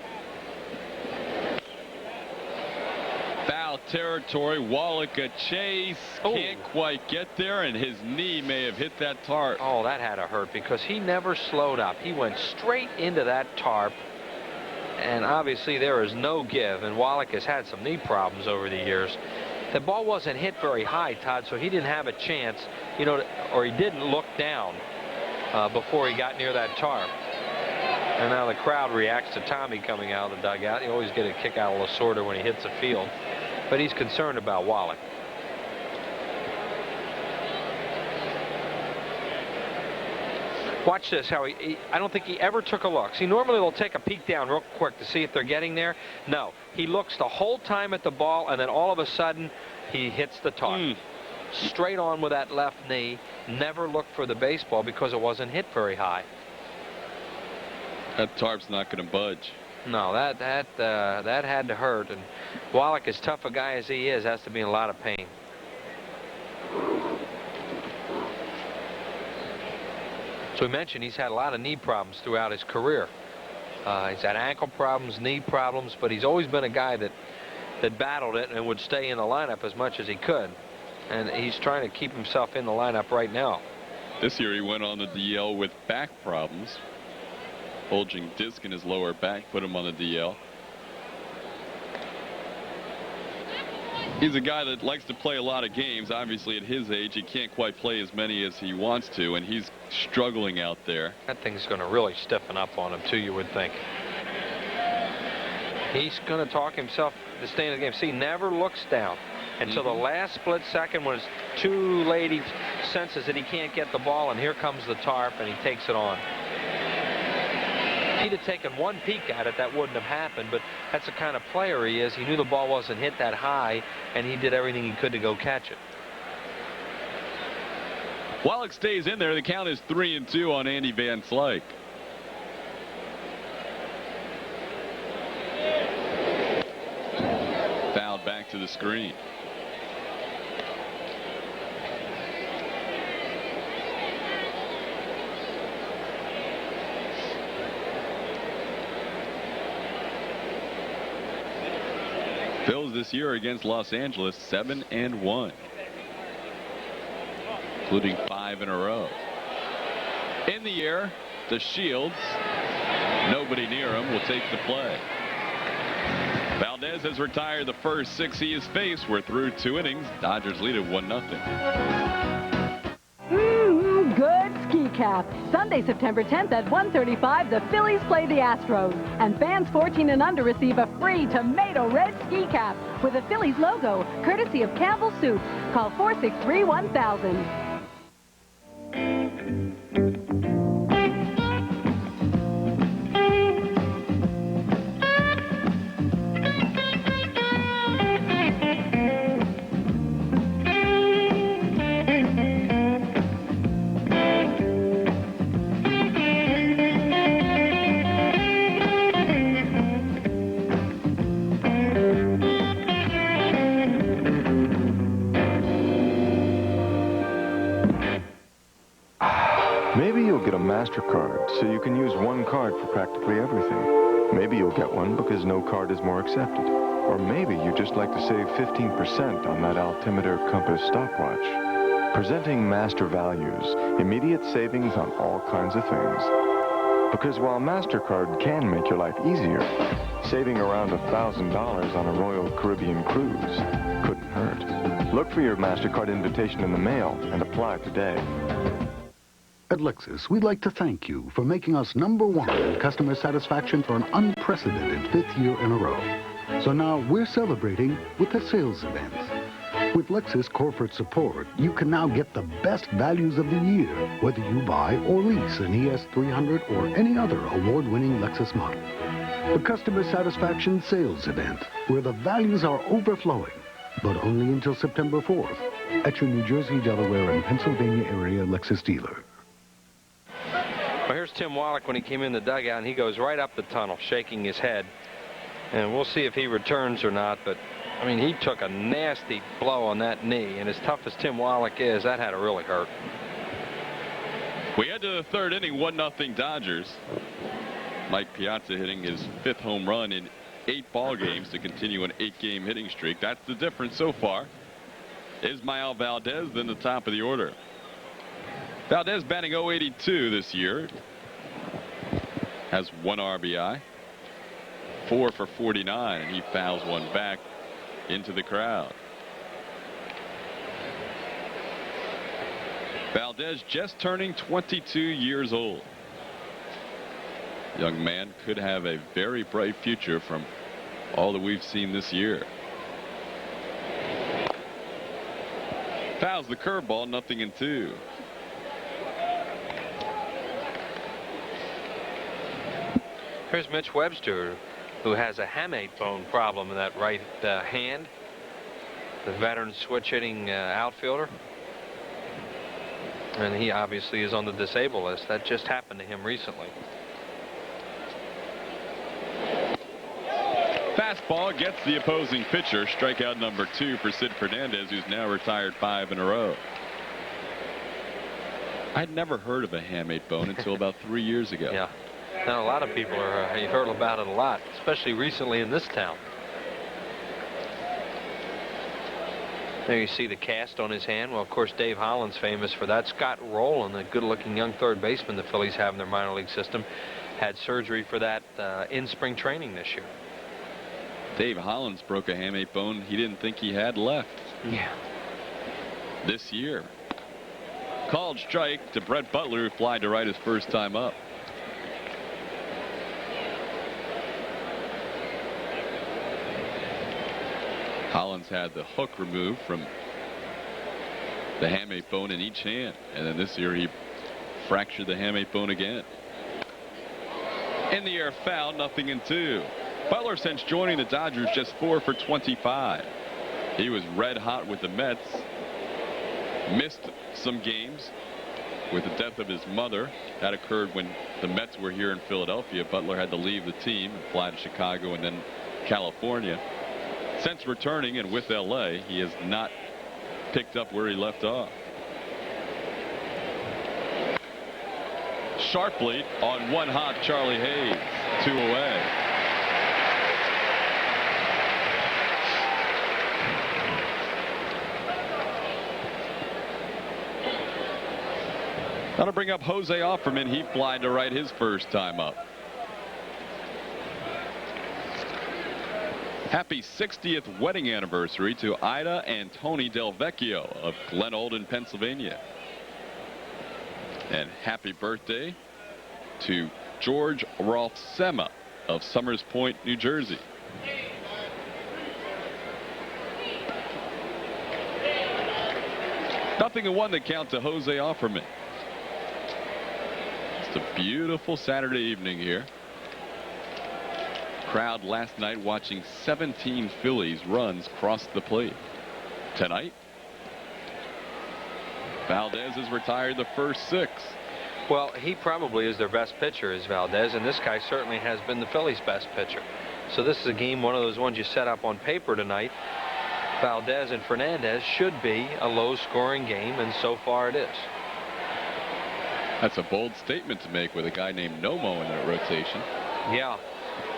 Foul territory. Wallach a chase. Can't quite get there, and his knee may have hit that tarp. Oh, that had to hurt because he never slowed up. He went straight into that tarp, and obviously there is no give, and Wallach has had some knee problems over the years. The ball wasn't hit very high, Todd, so he didn't have a chance, you know, or he didn't look down before he got near that tarp. And now the crowd reacts to Tommy coming out of the dugout. You always get a kick out of Lasorda when he hits the field, but he's concerned about Wallach. Watch this, how I don't think he ever took a look. See, normally they'll take a peek down real quick to see if they're getting there. No, he looks the whole time at the ball, and then all of a sudden he hits the tarp. Straight on with that left knee. Never looked for the baseball because it wasn't hit very high. That tarp's not going to budge. No, that had to hurt, and Wallach, as tough a guy as he is, has to be in a lot of pain. So we mentioned he's had a lot of knee problems throughout his career. He's had ankle problems, knee problems, but he's always been a guy that battled it and would stay in the lineup as much as he could. And he's trying to keep himself in the lineup right now. This year he went on the DL with back problems. Bulging disc in his lower back put him on the DL. He's a guy that likes to play a lot of games. Obviously, at his age, he can't quite play as many as he wants to, and he's struggling out there. That thing's going to really stiffen up on him, too, you would think. He's going to talk himself to stay in the game. See, never looks down until the last split second when it's too late. He senses that he can't get the ball, and here comes the tarp, and he takes it on. If he'd have taken one peek at it, that wouldn't have happened, but that's the kind of player he is. He knew the ball wasn't hit that high, and he did everything he could to go catch it. Wallach stays in there. The count is 3-2 on Andy Van Slyke. Fouled back to the screen. Phils this year against Los Angeles 7-1, including 5 in a row. In the air, the Shields. Nobody near him will take the play. Valdez has retired the first 6 he has faced. We're through 2 innings. Dodgers lead at 1-0. Good ski cap. Sunday, September 10th at 1:35, the Phillies play the Astros. And fans 14 and under receive a free tomato red ski cap with a Phillies logo, courtesy of Campbell Soup. Call 463-1000. MasterCard, so you can use one card for practically everything. Maybe you'll get one because no card is more accepted. Or maybe you just like to save 15% on that altimeter compass stopwatch. Presenting Master Values, immediate savings on all kinds of things. Because while MasterCard can make your life easier, saving around $1,000 on a Royal Caribbean cruise couldn't hurt. Look for your MasterCard invitation in the mail and apply today. At Lexus, we'd like to thank you for making us #1 in customer satisfaction for an unprecedented 5th year in a row. So now we're celebrating with a sales event. With Lexus corporate support, you can now get the best values of the year, whether you buy or lease an ES300 or any other award-winning Lexus model. The customer satisfaction sales event, where the values are overflowing, but only until September 4th at your New Jersey, Delaware, and Pennsylvania area Lexus dealer. Well, here's Tim Wallach when he came in the dugout, and he goes right up the tunnel, shaking his head. And we'll see if he returns or not, but, I mean, he took a nasty blow on that knee, and as tough as Tim Wallach is, that had to really hurt. We head to the 3rd inning, 1-0 Dodgers. Mike Piazza hitting his 5th home run in 8 ball games to continue an 8-game hitting streak. That's the difference so far. Ismael Valdez then the top of the order. Valdez batting .082 this year. Has 1 RBI. 4 for 49, and he fouls one back into the crowd. Valdez just turning 22 years old. Young man could have a very bright future from all that we've seen this year. Fouls the curveball, 0-2. Here's Mitch Webster, who has a hamate bone problem in that right hand. The veteran switch hitting outfielder. And he obviously is on the disabled list. That just happened to him recently. Fastball gets the opposing pitcher. Strikeout number 2 for Sid Fernandez, who's now retired 5 in a row. I'd never heard of a hamate bone until about 3 years ago. Yeah. Now a lot of people are, you've heard about it a lot, especially recently in this town. There you see the cast on his hand. Well, of course, Dave Holland's famous for that. Scott Rowland, the good-looking young third baseman the Phillies have in their minor league system, had surgery for that in spring training this year. Dave Hollins broke a hamate bone he didn't think he had left. Yeah. This year. Called strike to Brett Butler, who flied to right his first time up. Hollins had the hook removed from the hamate bone in each hand, and then this year he fractured the hamate bone again. In the air, foul, 0-2. Butler, since joining the Dodgers, just 4 for 25. He was red hot with the Mets. Missed some games with the death of his mother. That occurred when the Mets were here in Philadelphia. Butler had to leave the team and fly to Chicago and then California. Since returning and with LA, he has not picked up where he left off. Sharply on one hot Charlie Hayes, 2 away. That'll bring up Jose Offerman. He flied to right his first time up. Happy 60th wedding anniversary to Ida and Tony Del Vecchio of Glen Olden, Pennsylvania. And happy birthday to George Rolf Sema of Summers Point, New Jersey. Nothing in 1 to count to Jose Offerman. It's a beautiful Saturday evening here. Crowd last night watching 17 Phillies runs cross the plate. Tonight, Valdez has retired the first 6. Well, he probably is their best pitcher, is Valdez, and this guy certainly has been the Phillies' best pitcher. So this is a game, one of those ones you set up on paper tonight. Valdez and Fernandez should be a low-scoring game, and so far it is. That's a bold statement to make with a guy named Nomo in that rotation. Yeah.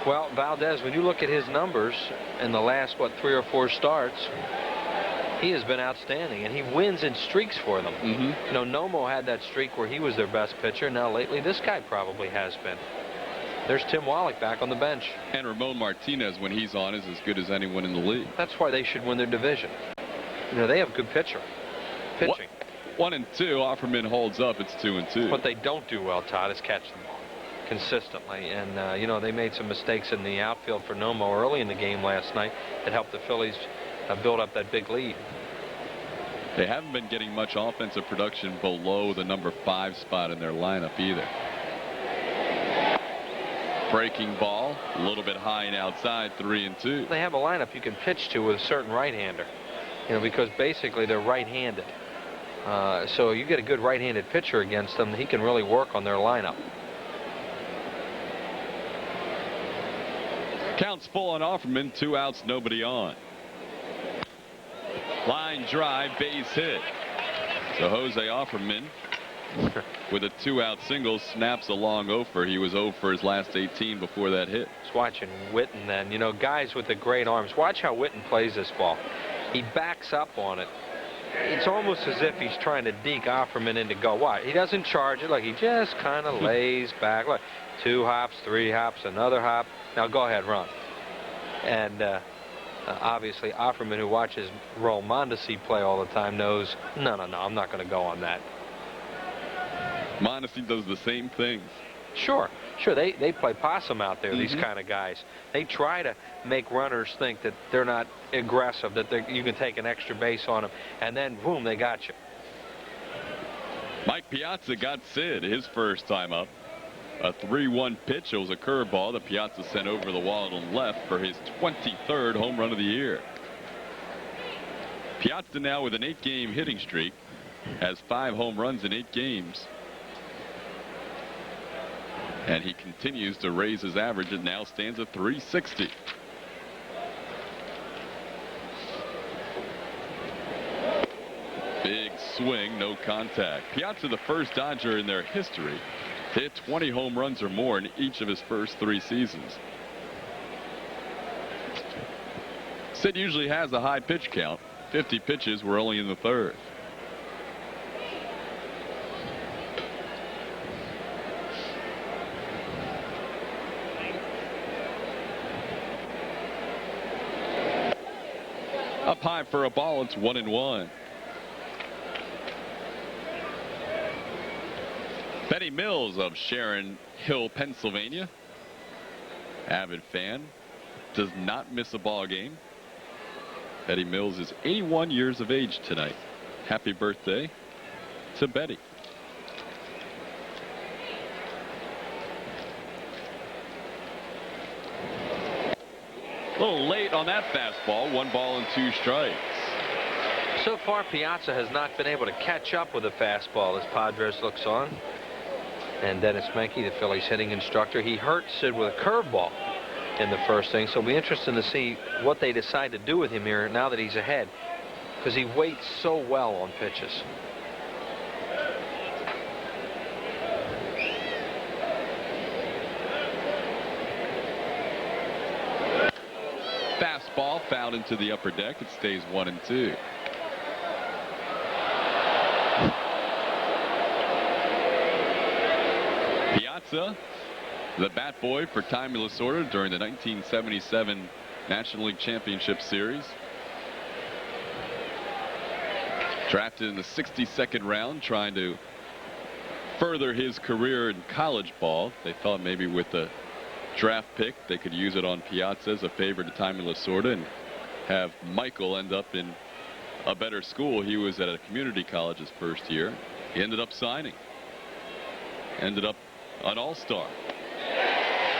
Well, Valdez, when you look at his numbers in the last, 3 or 4 starts, he has been outstanding, and he wins in streaks for them. You know, Nomo had that streak where he was their best pitcher. Now, lately, this guy probably has been. There's Tim Wallach back on the bench. And Ramon Martinez, when he's on, is as good as anyone in the league. That's why they should win their division. You know, they have good pitching. 1 and 2, Offerman holds up. It's 2 and 2. What they don't do well, Todd, is catch the ball consistently. And, you know, they made some mistakes in the outfield for Nomo early in the game last night that helped the Phillies build up that big lead. They haven't been getting much offensive production below the number 5 spot in their lineup either. Breaking ball, a little bit high and outside, 3 and 2. They have a lineup you can pitch to with a certain right-hander, you know, because basically they're right-handed. So you get a good right-handed pitcher against them, he can really work on their lineup. Counts full on Offerman, 2 outs, nobody on. Line drive, base hit. So Jose Offerman with a 2-out single, snaps a long offer. He was 0 for his last 18 before that hit. Just watching Witten then. You know, guys with the great arms. Watch how Witten plays this ball. He backs up on it. It's almost as if he's trying to deke Offerman in to go. Why? He doesn't charge it. Like, he just kind of lays back. Look, 2 hops, 3 hops, another hop. Now go ahead, run. And obviously, Offerman, who watches Roel Mondesi play all the time, knows, no, I'm not going to go on that. Mondesi does the same things. Sure. They play possum out there, these kind of guys. They try to make runners think that they're not aggressive, that you can take an extra base on them, and then, boom, they got you. Mike Piazza got Sid his first time up. A 3-1 pitch. It was a curveball that Piazza sent over the wall on the left for his 23rd home run of the year. Piazza now with an 8-game hitting streak, has 5 home runs in 8 games. And he continues to raise his average. It now stands at 360. Big swing, no contact. Piazza, the first Dodger in their history, hit 20 home runs or more in each of his first 3 seasons. Sid usually has a high pitch count. 50 pitches were only in the 3rd. Up high for a ball. It's 1-1. Benny Mills of Sharon Hill, Pennsylvania. Avid fan. Does not miss a ball game. Betty Mills is 81 years of age tonight. Happy birthday to Betty. A little late on that fastball. 1 ball and 2 strikes. So far, Piazza has not been able to catch up with the fastball as Padres looks on. And Dennis Menke, the Phillies hitting instructor, he hurt Sid with a curveball in the first inning. So it'll be interesting to see what they decide to do with him here now that he's ahead, because he waits so well on pitches. Fastball fouled into the upper deck. It stays 1-2. Piazza, the bat boy for Tommy Lasorda during the 1977 National League Championship Series. Drafted in the 62nd round, trying to further his career in college ball. They thought maybe with the draft pick they could use it on Piazza as a favor to Tommy Lasorda and have Michael end up in a better school. He was at a community college his first year. He ended up signing. Ended up an all-star.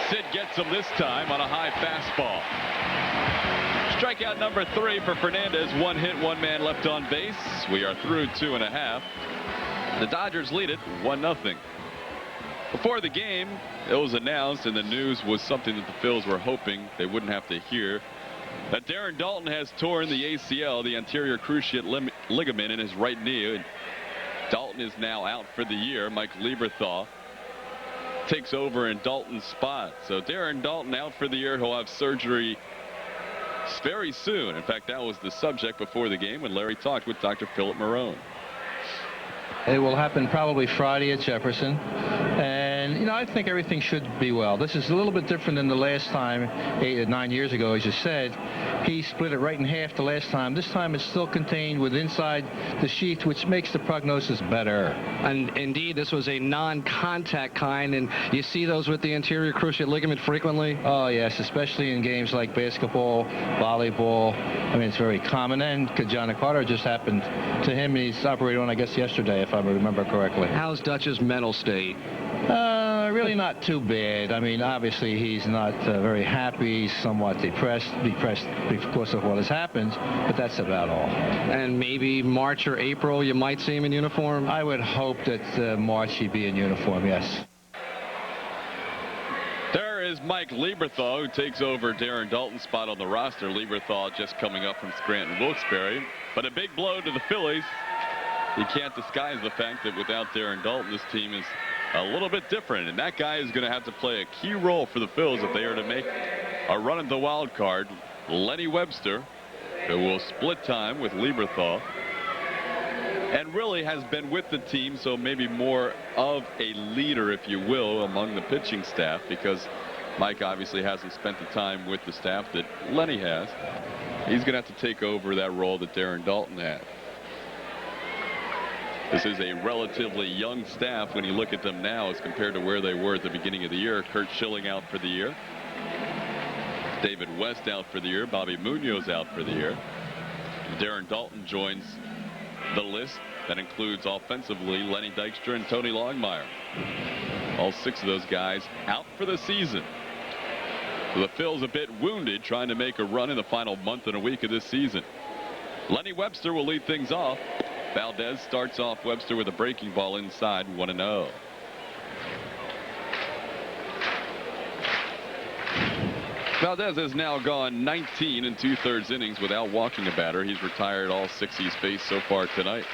Sid gets him this time on a high fastball. Strikeout number 3 for Fernandez. 1 hit, 1 man left on base. We are through 2.5. The Dodgers lead it 1-0. Before the game, it was announced, and the news was something that the Phils were hoping they wouldn't have to hear, that Darren Daulton has torn the ACL, the anterior cruciate ligament in his right knee. And Daulton is now out for the year. Mike Lieberthal takes over in Daulton's spot. So Darren Daulton out for the year. He'll have surgery very soon. In fact, that was the subject before the game when Larry talked with Dr. Philip Marone. It will happen probably Friday at Jefferson. And, you know, I think everything should be well. This is a little bit different than the last time, 8 or 9 years ago, as you said. He split it right in half the last time. This time it's still contained with inside the sheath, which makes the prognosis better. And indeed, this was a non-contact kind, and you see those with the anterior cruciate ligament frequently? Oh, yes, especially in games like basketball, volleyball. I mean, it's very common. And John Carter just happened to him. He's operated on, I guess, yesterday, if I remember correctly. How's Dutch's mental state? Really not too bad. I mean, obviously he's not very happy. He's somewhat depressed because of what has happened, but that's about all. And maybe March or April you might see him in uniform? I would hope that March he'd be in uniform, yes. There is Mike Lieberthal, who takes over Darren Daulton's spot on the roster. Lieberthal just coming up from Scranton Wilkes-Barre. But a big blow to the Phillies. you can't disguise the fact that without Darren Daulton, this team is a little bit different, and that guy is going to have to play a key role for the Phils if they are to make a run at the wild card. Lenny Webster, who will split time with Lieberthal, and really has been with the team, so maybe more of a leader, if you will, among the pitching staff, because Mike obviously hasn't spent the time with the staff that Lenny has. He's going to have to take over that role that Darren Daulton had. This is a relatively young staff when you look at them now as compared to where they were at the beginning of the year. Curt Schilling out for the year. David West out for the year. Bobby Munoz out for the year. Darren Daulton joins the list that includes offensively Lenny Dykstra and Tony Longmire. All 6 of those guys out for the season. So the Phils a bit wounded trying to make a run in the final month and a week of this season. Lenny Webster will lead things off. Valdez starts off Webster with a breaking ball inside, 1-0. Valdez has now gone 19 2/3 innings without walking a batter. He's retired all 6 he's faced so far tonight.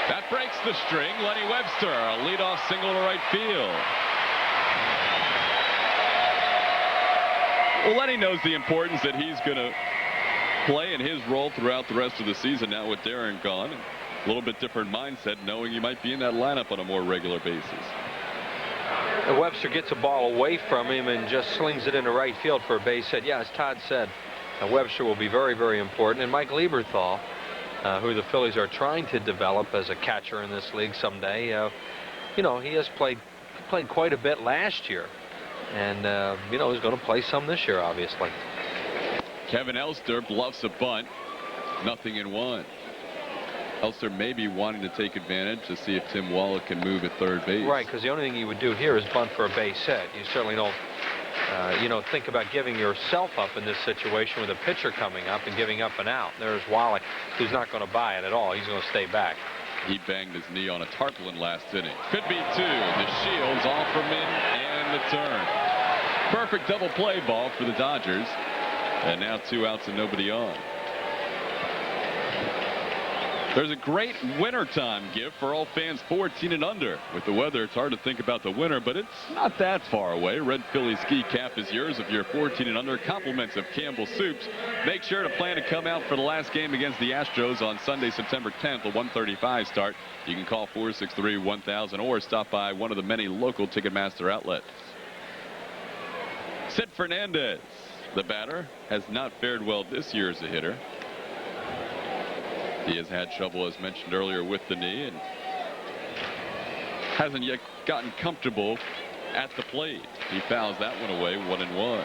That breaks the string. Lenny Webster, a leadoff single to right field. Well, Lenny knows the importance that he's going to play in his role throughout the rest of the season now with Darren gone. A little bit different mindset, knowing he might be in that lineup on a more regular basis. And Webster gets a ball away from him and just slings it into right field for a base hit. Yeah, as Todd said, Webster will be very, very important. And Mike Lieberthal, who the Phillies are trying to develop as a catcher in this league someday, you know, he has played quite a bit last year. And, you know, he's going to play some this year, obviously. Kevin Elster bluffs a bunt. 0-1. Elster may be wanting to take advantage to see if Tim Wallach can move at third base. Right, because the only thing you would do here is bunt for a base hit. You certainly don't, you know, think about giving yourself up in this situation with a pitcher coming up and giving up an out. There's Wallach, who's not going to buy it at all. He's going to stay back. He banged his knee on a tarpaulin last inning. Could be 2. The Shields off from in and the turn. Perfect double play ball for the Dodgers. And now 2 outs and nobody on. There's a great wintertime gift for all fans 14 and under. With the weather, it's hard to think about the winter, but it's not that far away. Red Philly ski cap is yours if you're 14 and under. Compliments of Campbell Soups. Make sure to plan to come out for the last game against the Astros on Sunday, September 10th, a 1:35 start. You can call 463-1000 or stop by one of the many local Ticketmaster outlets. Sid Fernandez, the batter, has not fared well this year as a hitter. He has had trouble, as mentioned earlier, with the knee and hasn't yet gotten comfortable at the plate. He fouls that one away, 1-1.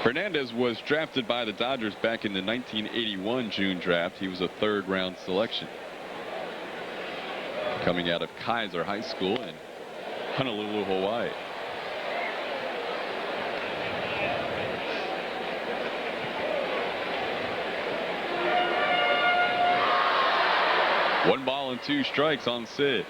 Fernandez was drafted by the Dodgers back in the 1981 June draft. He was a 3rd-round selection. Coming out of Kaiser High School in Honolulu, Hawaii. One ball and 2 strikes on Sid.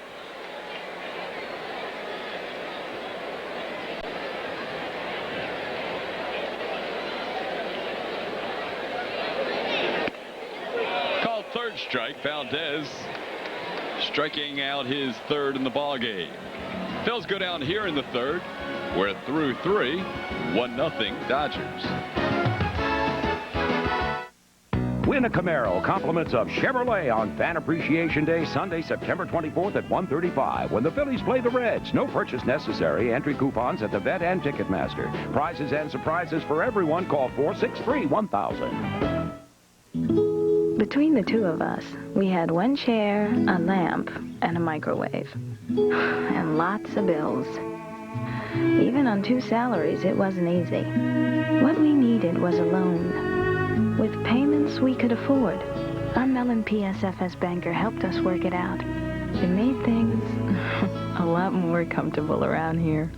Called 3rd strike. Valdez striking out his 3rd in the ballgame. Phils go down here in the 3rd. We're through 3. 1-0 Dodgers. Win a Camaro. Compliments of Chevrolet on Fan Appreciation Day, Sunday, September 24th at 1:35 when the Phillies play the Reds. No purchase necessary. Entry coupons at the Vet and Ticketmaster. Prizes and surprises for everyone. Call 463-1000. Between the 2 of us, we had 1 chair, a lamp, and a microwave. And lots of bills. Even on 2 salaries, it wasn't easy. What we needed was a loan. With payments we could afford. Our Mellon PSFS banker helped us work it out. It made things a lot more comfortable around here.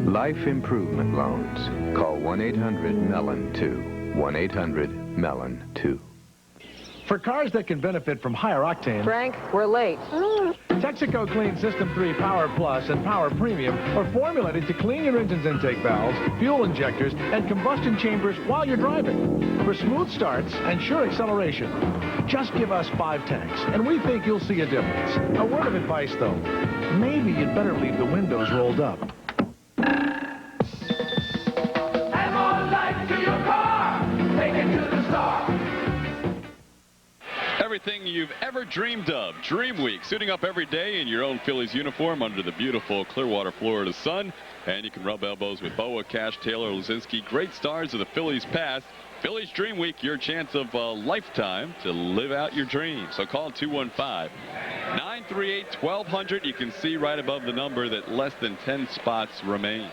Life Improvement Loans. Call 1-800-MELON-2. 1-800-MELON-2. For cars that can benefit from higher octane, Frank, we're late. Texaco Clean System 3 Power Plus and Power Premium are formulated to clean your engine's intake valves, fuel injectors, and combustion chambers while you're driving. For smooth starts and sure acceleration, just give us 5 tanks, and we think you'll see a difference. A word of advice, though. Maybe you'd better leave the windows rolled up. Add more life to your car. Take it to the star. Everything you've ever dreamed of. Dream Week, suiting up every day in your own Phillies uniform under the beautiful Clearwater, Florida sun. And you can rub elbows with Boa, Cash, Taylor, Luzinski, great stars of the Phillies past. Phillies Dream Week, your chance of a lifetime to live out your dreams. So call 215-938-1200. You can see right above the number that less than 10 spots remain.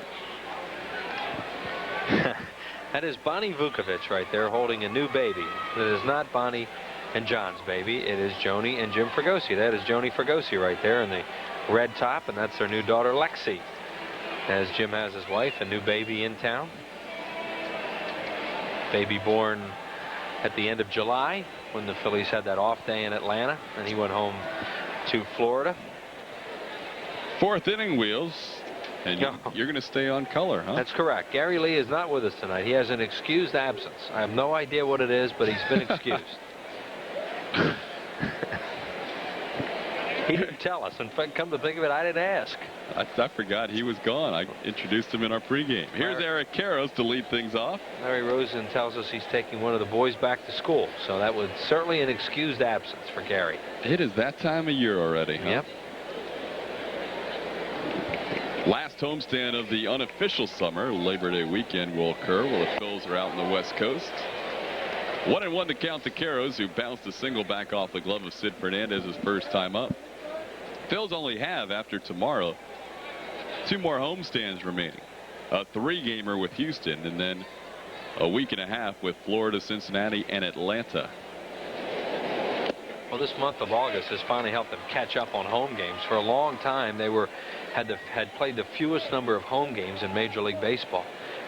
That is Bonnie Vukovic right there holding a new baby. It is not Bonnie and John's baby. It is Joni and Jim Fregosi. That is Joni Fregosi right there in the red top, and that's their new daughter Lexi. As Jim has his wife, a new baby in town. Baby born at the end of July when the Phillies had that off day in Atlanta, and he went home to Florida. 4th inning, Wheels. And you're going to stay on color, huh? That's correct. Gary Lee is not with us tonight. He has an excused absence. I have no idea what it is, but he's been excused. He didn't tell us. In fact, come to think of it, I didn't ask. I forgot he was gone. I introduced him in our pregame. Here's Eric Karros to lead things off. Larry Rosen tells us he's taking one of the boys back to school, so that was certainly an excused absence for Gary. It is that time of year already, huh? Yep. Last homestand of the unofficial summer, Labor Day weekend, will occur while the Phils are out on the West Coast. 1-1 to count to Karros, who bounced a single back off the glove of Sid Fernandez his first time up. Phils only have, after tomorrow, 2 more homestands remaining. A 3-gamer with Houston, and then a week and a half with Florida, Cincinnati, and Atlanta. Well, this month of August has finally helped them catch up on home games. For a long time, they had played the fewest number of home games in Major League Baseball,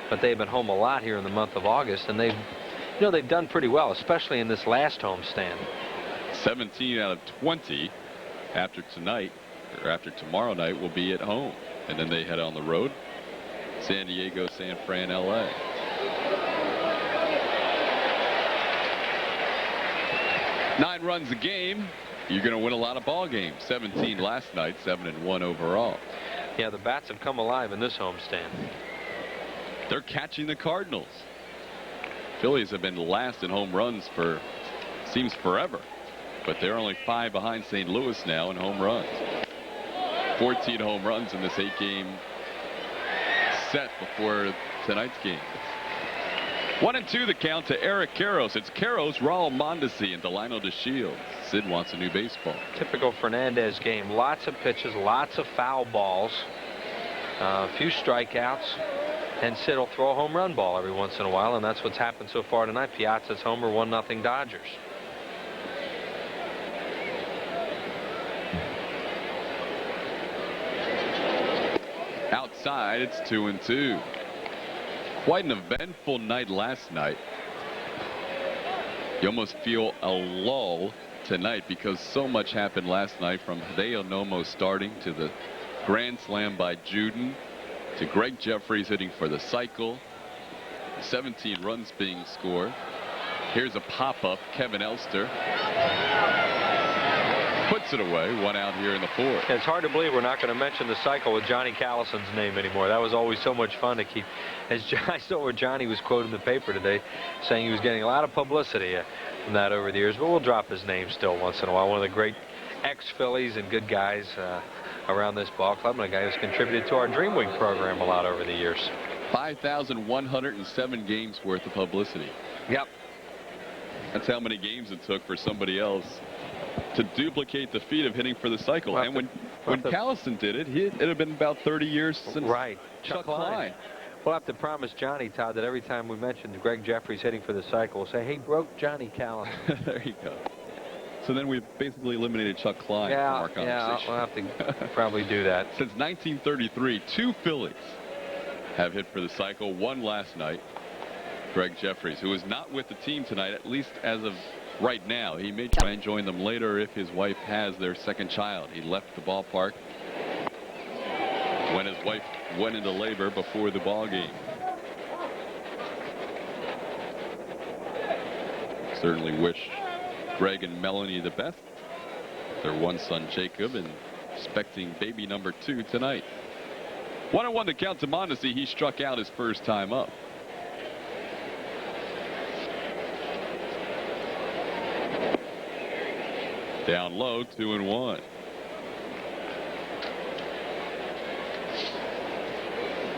but they've been home a lot here in the month of August, and they've done pretty well, especially in this last homestand. 17 out of 20 after tonight, or after tomorrow night, will be at home, and then they head on the road. San Diego, San Fran, LA. Nine runs a game. You're going to win a lot of ball games. 17 last night, 7-1 overall. Yeah, the bats have come alive in this homestand. They're catching the Cardinals. Phillies have been last in home runs for seems forever, but they're only 5 behind St. Louis now in home runs. 14 home runs in this 8-game set before tonight's game. 1-2 the count to Eric Karros. It's Karros, Raul Mondesi, and Delino DeShields. Sid wants a new baseball. Typical Fernandez game. Lots of pitches, lots of foul balls, a few strikeouts, and Sid will throw a home run ball every once in a while, and that's what's happened so far tonight. Piazza's homer, 1-0 Dodgers. Outside, it's 2-2. Quite an eventful night last night. You almost feel a lull tonight because so much happened last night, from Hideo Nomo starting to the grand slam by Juden to Greg Jeffries hitting for the cycle. 17 runs being scored. Here's a pop-up. Kevin Elster puts it away. 1 out here in the 4th. It's hard to believe we're not going to mention the cycle with Johnny Callison's name anymore. That was always so much fun to keep. I saw where Johnny was quoted in the paper today saying he was getting a lot of publicity from that over the years, but we'll drop his name still once in a while. One of the great ex-Phillies and good guys around this ball club, and a guy who's contributed to our Dream Week program a lot over the years. 5,107 games worth of publicity. Yep. That's how many games it took for somebody else to duplicate the feat of hitting for the cycle. And when Callison did it, it had been about 30 years since Chuck Klein. We'll have to promise Johnny, Todd, that every time we mention Greg Jeffries hitting for the cycle, we'll say, hey, broke Johnny Callison. There you go. So then we've basically eliminated Chuck Klein from our conversation. Yeah, we'll have to probably do that. Since 1933, 2 Phillies have hit for the cycle. 1 last night. Greg Jeffries, who is not with the team tonight, at least as of right now. He may try and join them later if his wife has their second child. He left the ballpark when his wife went into labor before the ball game. Certainly wish Greg and Melanie the best. Their one son Jacob, and expecting baby number 2 tonight. 1-1 to count to Mondesi. He struck out his first time up. Down low, 2-1.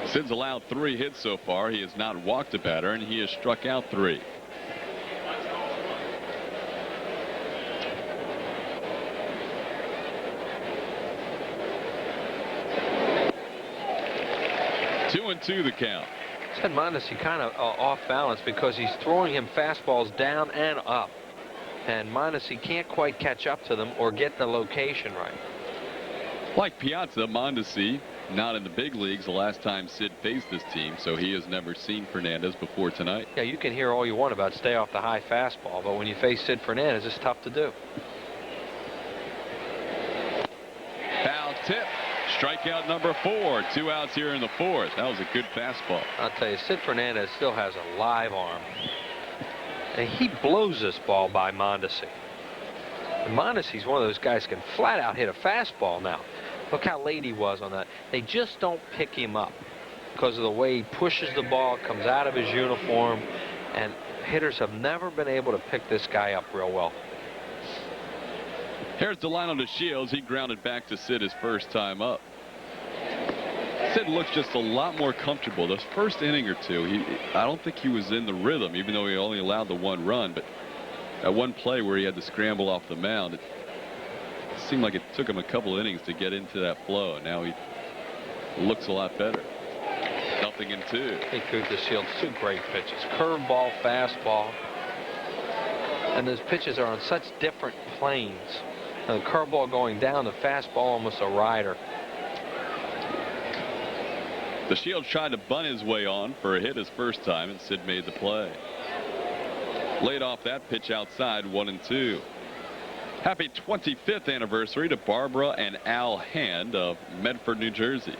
Sid's allowed 3 hits so far. He has not walked a batter, and he has struck out 3. Two the count. Sid Mondesi kind of off balance because he's throwing him fastballs down and up, and Mondesi can't quite catch up to them or get the location right. Like Piazza, Mondesi not in the big leagues the last time Sid faced this team, so he has never seen Fernandez before tonight. Yeah, you can hear all you want about stay off the high fastball, but when you face Sid Fernandez, it's tough to do. Foul tip. Strikeout number 4. 2 outs here in the 4th. That was a good fastball. I'll tell you, Sid Fernandez still has a live arm. And he blows this ball by Mondesi. And Mondesi's one of those guys who can flat out hit a fastball now. Look how late he was on that. They just don't pick him up because of the way he pushes the ball, comes out of his uniform, and hitters have never been able to pick this guy up real well. Here's Delino DeShields. He grounded back to Sid his first time up. Sid looks just a lot more comfortable. This first inning or two, I don't think he was in the rhythm, even though he only allowed the 1 run. But that one play where he had to scramble off the mound, it seemed like it took him a couple innings to get into that flow. Now he looks a lot better. 0-2. He threw DeShields 2 great pitches. Curveball, fastball. And those pitches are on such different planes. The curveball going down, the fastball almost a rider. DeShields tried to bunt his way on for a hit his first time, and Sid made the play. Laid off that pitch outside, 1-2. Happy 25th anniversary to Barbara and Al Hand of Medford, New Jersey.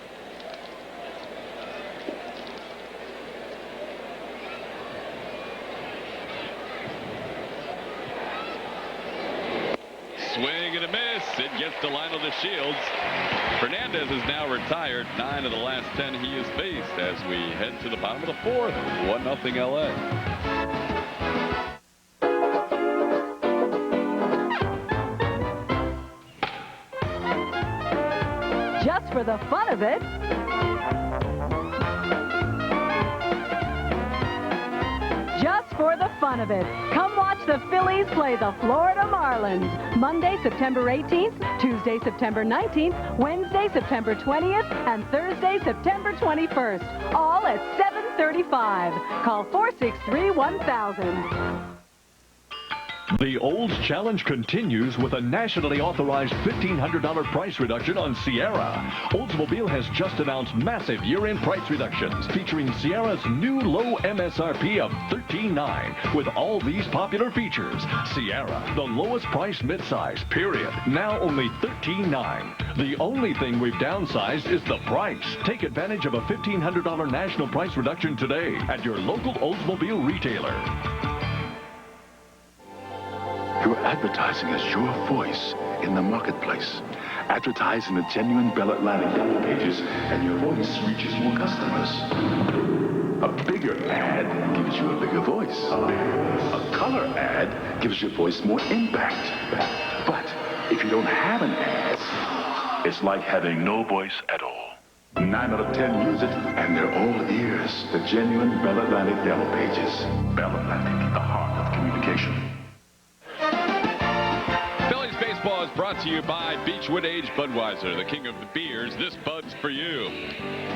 Swing and a miss. It gets Delino DeShields. Fernandez is now retired. 9 of the last 10 he has faced as we head to the bottom of the 4th. 1-0 LA. Just for the fun of it. Just for the fun of it. Come watch the Phillies play the Florida Marlins. Monday, September 18th, Tuesday, September 19th, Wednesday, September 20th, and Thursday, September 21st. All at 7:35. Call 463-1000. The Olds Challenge continues with a nationally authorized $1,500 price reduction on Sierra. Oldsmobile has just announced massive year-end price reductions featuring Sierra's new low MSRP of $13,900 with all these popular features. Sierra, the lowest price midsize, period. Now only $13,900. The only thing we've downsized is the price. Take advantage of a $1,500 national price reduction today at your local Oldsmobile retailer. Your advertising is your voice in the marketplace. Advertise in the genuine Bell Atlantic Yellow Pages, and your voice reaches more customers. A bigger ad gives you a bigger voice. A color ad gives your voice more impact. But if you don't have an ad, it's like having no voice at all. 9 out of 10 use it, and they're all ears. The genuine Bell Atlantic Yellow Pages. Bell Atlantic, the heart of communication. Baseball is brought to you by Beechwood Aged Budweiser, the king of the beers. This Bud's for you.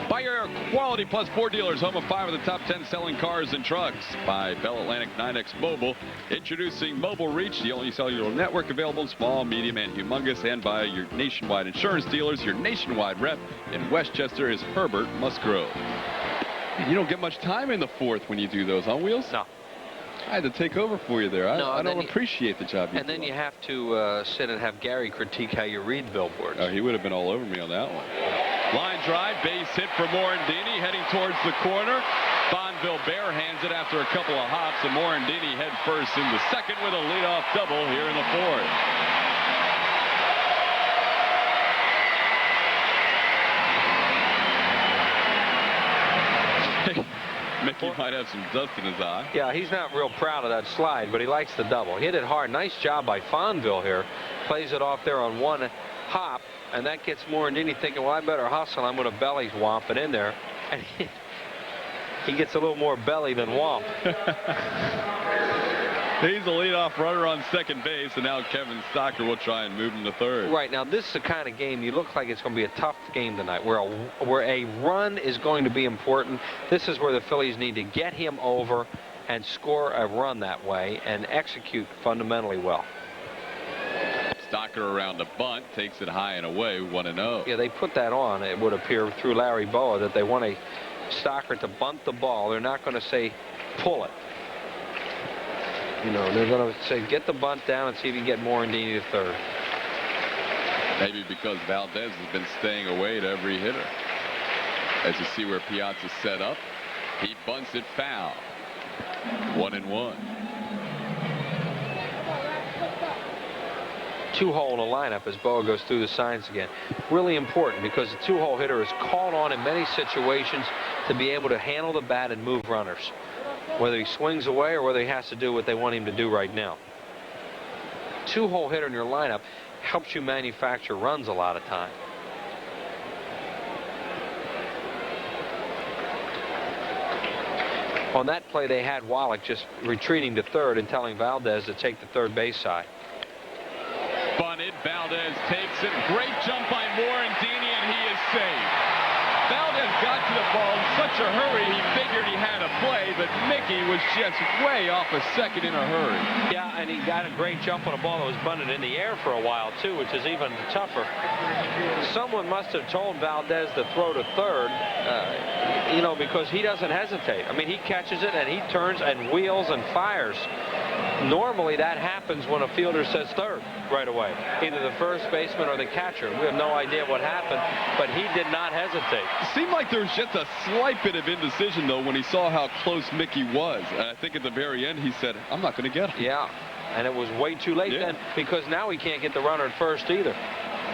By your Quality Plus Ford dealers, home of 5 of the top 10 selling cars and trucks. By Bell Atlantic 9X Mobile, introducing Mobile Reach, the only cellular network available in small, medium, and humongous. And by your nationwide insurance dealers, your nationwide rep in Westchester is Herbert Musgrove. You don't get much time in the 4th when you do those, huh, Wheels? No. I had to take over for you there. No, I don't appreciate the job you And then you have to sit and have Gary critique how you read billboards. Oh, he would have been all over me on that one. Line drive, base hit for Morandini, heading towards the corner. Bonneville barehands it after a couple of hops, and Morandini head first into second with a leadoff double here in the fourth. Mickey might have some dust in his eye. Yeah, he's not real proud of that slide, but he likes the double. Hit it hard. Nice job by Fonville here. Plays it off there on one hop, and that gets Morandini thinking, well, I better hustle. I'm going to belly whomp it in there. And he gets a little more belly than whomp. He's a leadoff runner on second base, and now Kevin Stocker will try and move him to third. Right, now this is the kind of game you look like it's going to be a tough game tonight, where a run is going to be important. This is where the Phillies need to get him over and score a run that way and execute fundamentally well. Stocker around the bunt, takes it high and away, 1-0. Yeah, they put that on, it would appear, through Larry Boa, that they want a Stocker to bunt the ball. They're not going to say pull it. You know, they're going to say get the bunt down and see if you can get Morandini to third. Maybe because Valdez has been staying away to every hitter. As you see where Piazza's set up, he bunts it foul. 1-1. Two-hole in the lineup as Boa goes through the signs again. Really important because the two-hole hitter is called on in many situations to be able to handle the bat and move runners, whether he swings away or whether he has to do what they want him to do right now. Two-hole hitter in your lineup helps you manufacture runs a lot of time. On that play, they had Wallach just retreating to third and telling Valdez to take the third base side. Bunted, Valdez takes it. Great jump by Morandini, and he is safe. Valdez got to the ball in such a hurry he figured he had a play, but Mickey was just way off a second in a hurry. Yeah, and he got a great jump on a ball that was bunted in the air for a while, too, which is even tougher. Someone must have told Valdez to throw to third, you know, because he doesn't hesitate. I mean, he catches it, and he turns and wheels and fires. Normally, that happens when a fielder says third right away, either the first baseman or the catcher. We have no idea what happened, but he did not hesitate. It seemed like there was just a slight bit of indecision, though, when he saw how close Mickey was. And I think at the very end, he said, I'm not going to get him. Yeah, and it was way too late then, because now he can't get the runner at first either.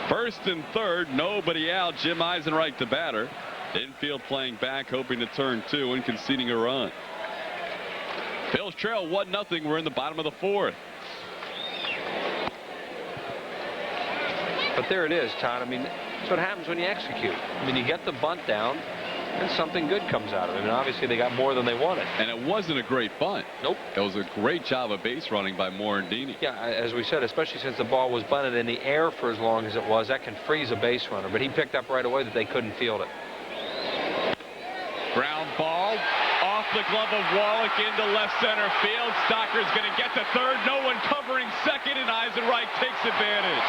First and third, nobody out. Jim Eisenreich, the batter. Infield playing back, hoping to turn two and conceding a run. Phil's trail 1-0. We're in the bottom of the fourth. But there it is, Todd. I mean, that's what happens when you execute. I mean, you get the bunt down, and something good comes out of it. And obviously, they got more than they wanted. And it wasn't a great bunt. Nope. It was a great job of base running by Morandini. Yeah, as we said, especially since the ball was bunted in the air for as long as it was, that can freeze a base runner. But he picked up right away that they couldn't field it. Ground ball off the glove of Wallach into left center field. Stocker's going to get to third. No one covering second, and Eisenreich takes advantage.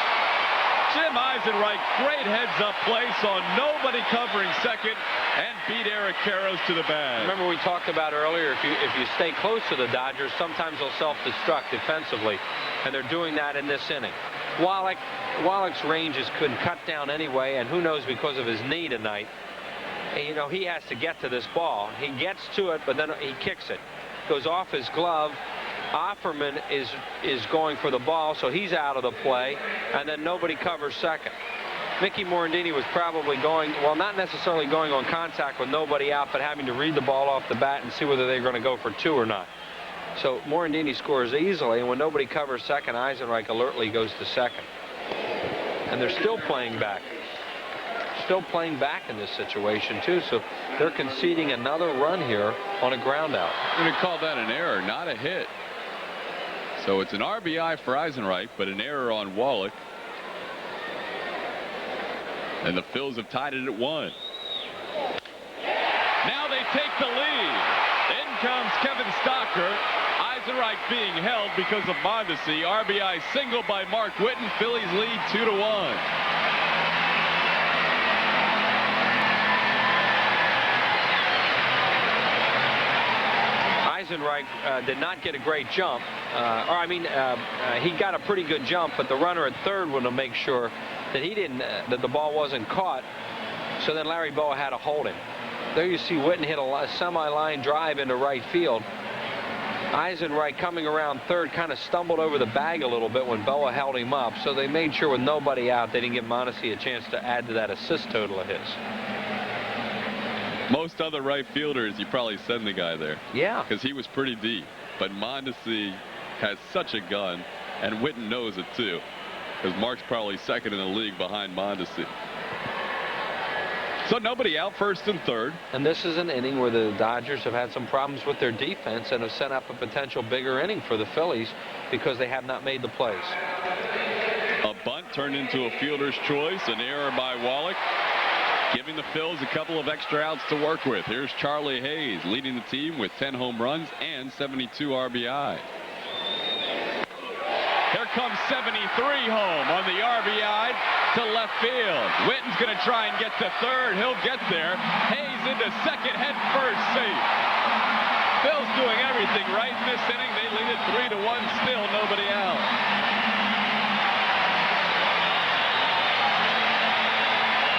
Jim Eisenreich, great heads-up play, saw nobody covering second, and beat Eric Karros to the bag. Remember we talked about earlier, if you stay close to the Dodgers, sometimes they'll self-destruct defensively, and they're doing that in this inning. Wallach's ranges couldn't cut down anyway, and who knows, because of his knee tonight, you know, he has to get to this ball. He gets to it, but then he kicks it. Goes off his glove. Offerman is going for the ball, so he's out of the play, and then nobody covers second. Mickey Morandini was probably going, well, not necessarily going on contact with nobody out, but having to read the ball off the bat and see whether they're going to go for two or not. So Morandini scores easily, and when nobody covers second, Eisenreich alertly goes to second. And they're still playing back. Still playing back in this situation, too, so they're conceding another run here on a ground out. I'm going to call that an error, not a hit. So it's an RBI for Eisenreich, but an error on Wallach. And the Phils have tied it at 1. Now they take the lead. In comes Kevin Stocker. Eisenreich being held because of Mondesi. RBI single by Mark Whitten. Phillies lead 2-1. Eisenreich did not get a great jump. He got a pretty good jump, but the runner at third wanted to make sure that that the ball wasn't caught. So then Larry Boa had to hold him. There you see Witten hit a semi-line drive into right field. Eisenreich coming around third kind of stumbled over the bag a little bit when Boa held him up. So they made sure with nobody out, they didn't give Mondesi a chance to add to that assist total of his. Most other right fielders, you probably send the guy there. Yeah. Because he was pretty deep. But Mondesi has such a gun, and Witten knows it too. Because Mark's probably second in the league behind Mondesi. So nobody out, first and third. And this is an inning where the Dodgers have had some problems with their defense and have set up a potential bigger inning for the Phillies because they have not made the plays. A bunt turned into a fielder's choice, an error by Wallach, giving the Phils a couple of extra outs to work with. Here's Charlie Hayes leading the team with 10 home runs and 72 RBI. Here comes 73 home on the RBI to left field. Witten's going to try and get to third. He'll get there. Hayes into second, head first, safe. Phil's doing everything right in this inning. They lead it 3-1, still nobody out.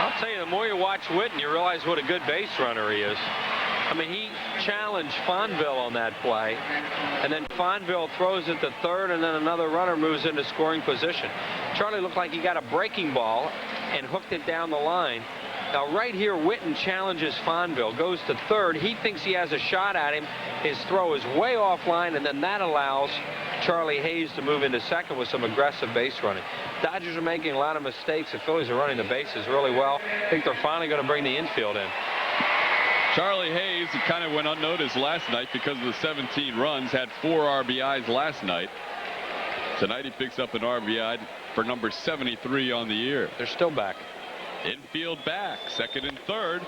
I'll tell you, the more you watch Witten, you realize what a good base runner he is. I mean, he challenged Fonville on that play, and then Fonville throws it to third, and then another runner moves into scoring position. Charlie looked like he got a breaking ball and hooked it down the line. Now, right here, Witten challenges Fonville, goes to third. He thinks he has a shot at him. His throw is way offline, and then that allows Charlie Hayes to move into second with some aggressive base running. Dodgers are making a lot of mistakes. The Phillies are running the bases really well. I think they're finally going to bring the infield in. Charlie Hayes kind of went unnoticed last night because of the 17 runs, had 4 RBIs last night. Tonight he picks up an RBI for number 73 on the year. They're still back. Infield back, second and third.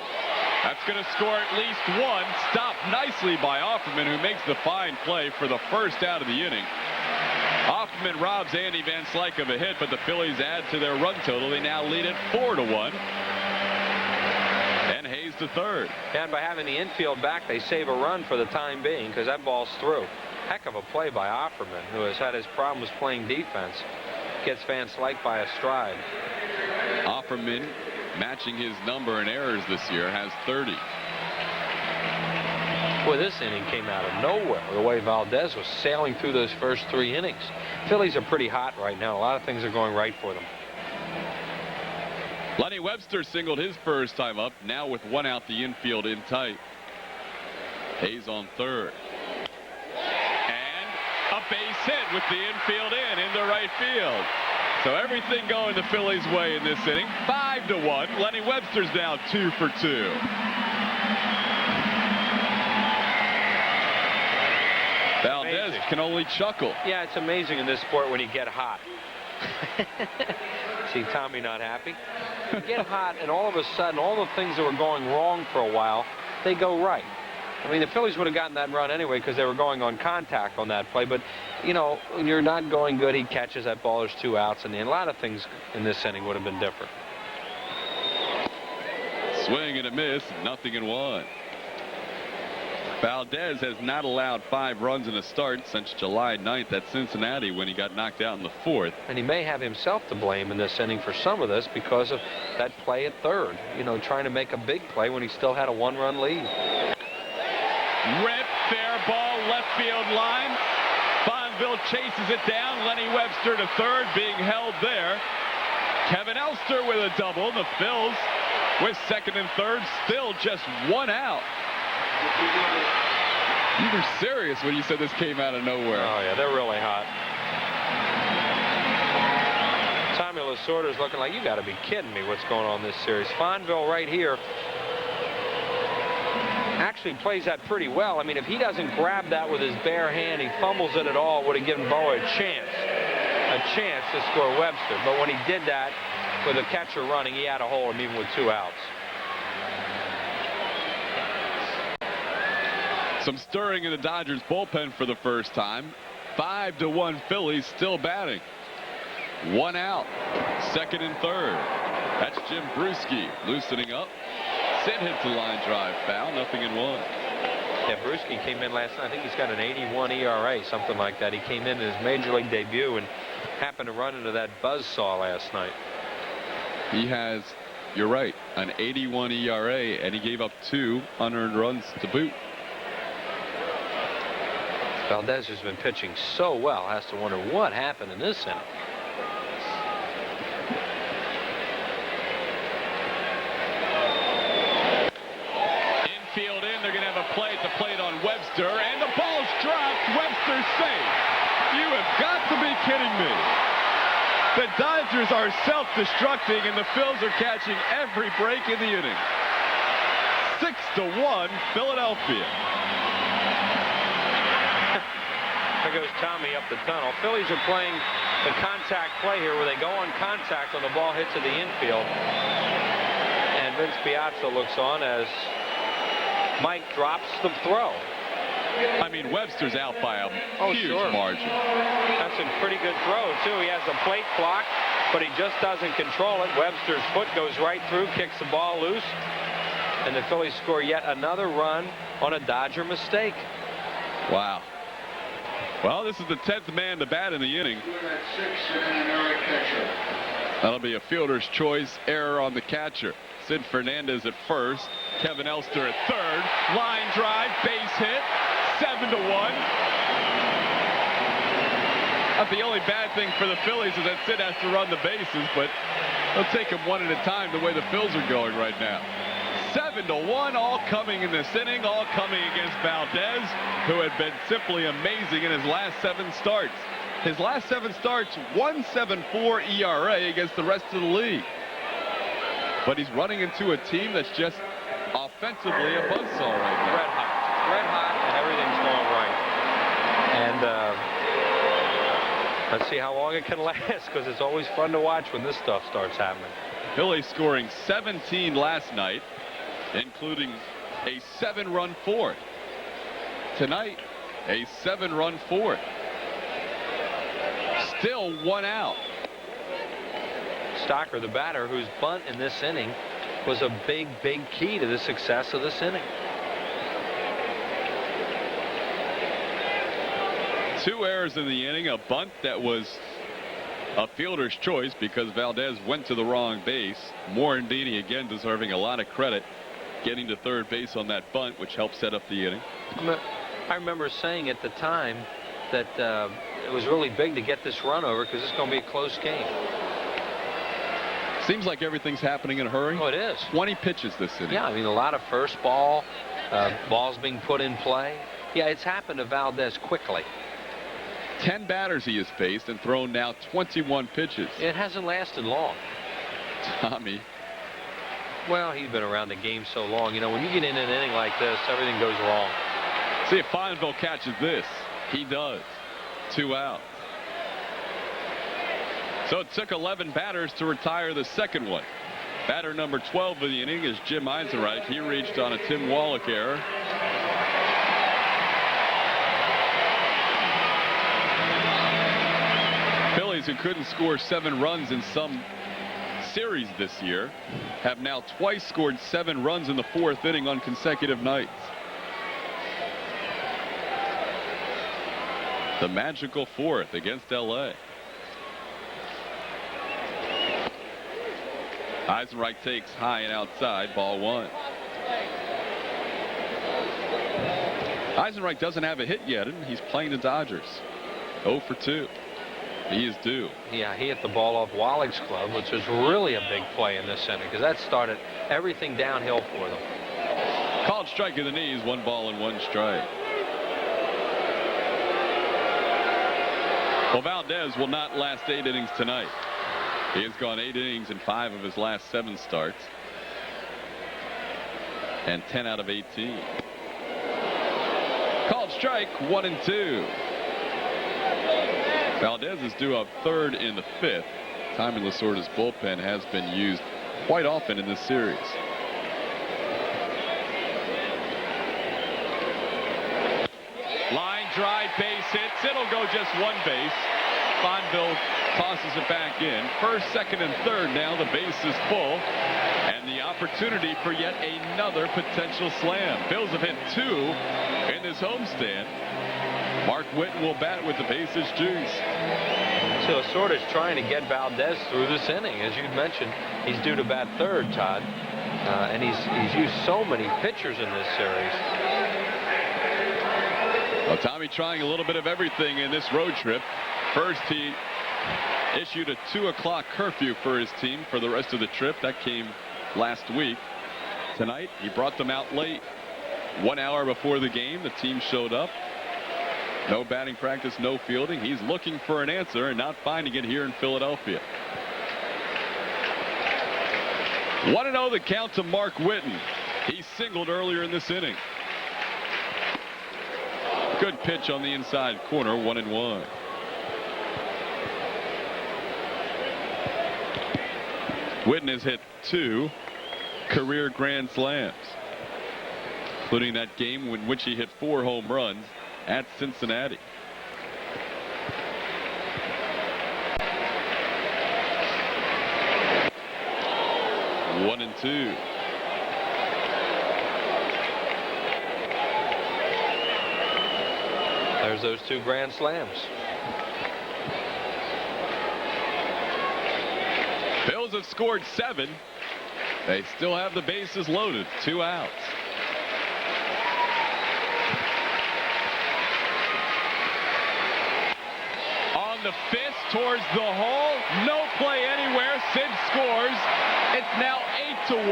That's going to score at least one. Stopped nicely by Offerman, who makes the fine play for the first out of the inning. Offerman robs Andy Van Slyke of a hit, but the Phillies add to their run total. They now lead it 4-1. And Hayes to third. And by having the infield back, they save a run for the time being because that ball's through. Heck of a play by Offerman, who has had his problems playing defense. Gets Van Slyke by a stride. Offerman, matching his number in errors this year, has 30. Boy, this inning came out of nowhere. The way Valdez was sailing through those first 3 innings. Phillies are pretty hot right now. A lot of things are going right for them. Lenny Webster singled his first time up, now with 1 out, the infield in tight. Hayes on third. And a base hit with the infield into right field. So everything going the Phillies' way in this inning. 5-1. Lenny Webster's now 2 for 2. Valdez can only chuckle. Yeah, it's amazing in this sport when you get hot. See Tommy not happy. You get hot, and all of a sudden, all the things that were going wrong for a while, they go right. I mean, the Phillies would have gotten that run anyway because they were going on contact on that play. But, you know, when you're not going good, he catches that ball. There's 2 outs, and a lot of things in this inning would have been different. Swing and a miss, 0-1. Valdez has not allowed 5 runs in a start since July 9th at Cincinnati when he got knocked out in the 4th. And he may have himself to blame in this inning for some of this because of that play at third. You know, trying to make a big play when he still had a 1-run lead. Rip, fair ball, left field line. Fonville chases it down. Lenny Webster to third, being held there. Kevin Elster with a double. The Phils with second and third, still just 1 out. You were serious when you said this came out of nowhere. Oh, yeah, they're really hot. Tommy Lasorda's looking like, you got to be kidding me what's going on in this series. Fonville right here actually plays that pretty well. I mean, if he doesn't grab that with his bare hand, he fumbles it at all, would have given Boa a chance to score Webster. But when he did that with a catcher running, he had to hold him even with 2 outs. Some stirring in the Dodgers bullpen for the first time. 5-1 Phillies still batting. 1 out, second and third. That's Jim Bruschi loosening up. Sid hits a line drive foul, 0-1. Yeah, Bruschi came in last night. I think he's got an 81 ERA, something like that. He came in his major league debut and happened to run into that buzzsaw last night. He has, you're right, an 81 ERA, and he gave up 2 unearned runs to boot. Valdez has been pitching so well, has to wonder what happened in this inning. Infield in, they're going to have a play at the plate on Webster, and the ball's dropped. Webster safe. You have got to be kidding me. The Dodgers are self-destructing, and the Phils are catching every break in the inning. 6-1, Philadelphia. There goes Tommy up the tunnel. Phillies are playing the contact play here where they go on contact when the ball hits to the infield. And Vince Piazza looks on as Mike drops the throw. I mean, Webster's out by a huge margin. That's a pretty good throw, too. He has the plate block, but he just doesn't control it. Webster's foot goes right through, kicks the ball loose, and the Phillies score yet another run on a Dodger mistake. Wow. Well, this is the 10th man to bat in the inning. That'll be a fielder's choice error on the catcher. Sid Fernandez at first. Kevin Elster at third. Line drive, base hit. 7-1. Not the only bad thing for the Phillies is that Sid has to run the bases, but they'll take them one at a time the way the Phils are going right now. 7-1, all coming in this inning, all coming against Valdez, who had been simply amazing in his last 7 starts. His last 7 starts, 1.74 ERA against the rest of the league. But he's running into a team that's just offensively a buzzsaw right now. Red hot, and everything's going right. And let's see how long it can last, because it's always fun to watch when this stuff starts happening. Phillies scoring 17 last night, including a 7-run fourth. Tonight, a 7-run fourth. Still 1 out. Stocker, the batter, whose bunt in this inning was a big key to the success of this inning. 2 errors in the inning, a bunt that was a fielder's choice because Valdez went to the wrong base. Morandini again deserving a lot of credit, getting to third base on that bunt, which helped set up the inning. I remember saying at the time that it was really big to get this run over because it's going to be a close game. Seems like everything's happening in a hurry. Oh, it is. 20 pitches this inning. Yeah, I mean, a lot of first ball, balls being put in play. Yeah, it's happened to Valdez quickly. 10 batters he has faced and thrown now 21 pitches. It hasn't lasted long. Tommy. Well, he's been around the game so long. You know, when you get in an inning like this, everything goes wrong. See if Fonville catches this. He does. 2 out. So it took 11 batters to retire the second one. Batter number 12 of the inning is Jim Eisenreich. He reached on a Tim Wallach error. Phillies, who couldn't score 7 runs in some series this year, have now twice scored 7 runs in the 4th inning on consecutive nights. The magical 4th against LA. Eisenreich takes high and outside, ball 1. Eisenreich doesn't have a hit yet, and he's playing the Dodgers. 0 for 2. He is due. Yeah, he hit the ball off Wallach's glove, which was really a big play in this inning because that started everything downhill for them. Called strike in the knees, 1 ball and 1 strike. Well, Valdez will not last 8 innings tonight. He has gone 8 innings in 5 of his last 7 starts. And 10 out of 18. Called strike, 1 and 2. Valdez is due up 3rd in the 5th. Tommy Lasorda's bullpen has been used quite often in this series. Line drive, base hits. It'll go just 1 base. Fonville tosses it back in. First, second, and third now. The base is full. And the opportunity for yet another potential slam. Phils have hit 2 in this homestand. Mark Whitten will bat with the bases juice. So sort of trying to get Valdez through this inning. As you mentioned, he's due to bat third, Todd. And he's used so many pitchers in this series. Well, Tommy trying a little bit of everything in this road trip. First, he issued a 2 o'clock curfew for his team for the rest of the trip. That came last week. Tonight, he brought them out late. 1 hour before the game, the team showed up. No batting practice, no fielding. He's looking for an answer and not finding it here in Philadelphia. 1-0 the count to Mark Whitten. He singled earlier in this inning. Good pitch on the inside corner, 1-1. Whitten has hit 2 career grand slams, including that game in which he hit 4 home runs at Cincinnati. One and 2. There's those 2 grand slams. Phils have scored 7. They still have the bases loaded. 2 outs. On the fist towards the hole. No play anywhere. Sid scores. It's now 8-1.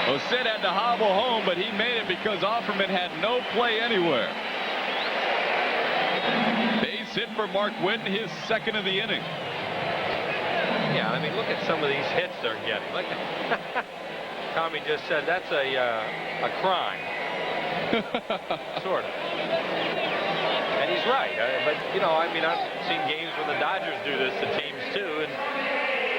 Well, Sid had to hobble home, but he made it because Offerman had no play anywhere. Base hit for Mark Whitten, his second of the inning. Yeah, I mean, look at some of these hits they're getting. Look at Tommy just said that's a crime. Sort of. And he's right. But, you know, I mean, I've seen games when the Dodgers do this to teams, too. And,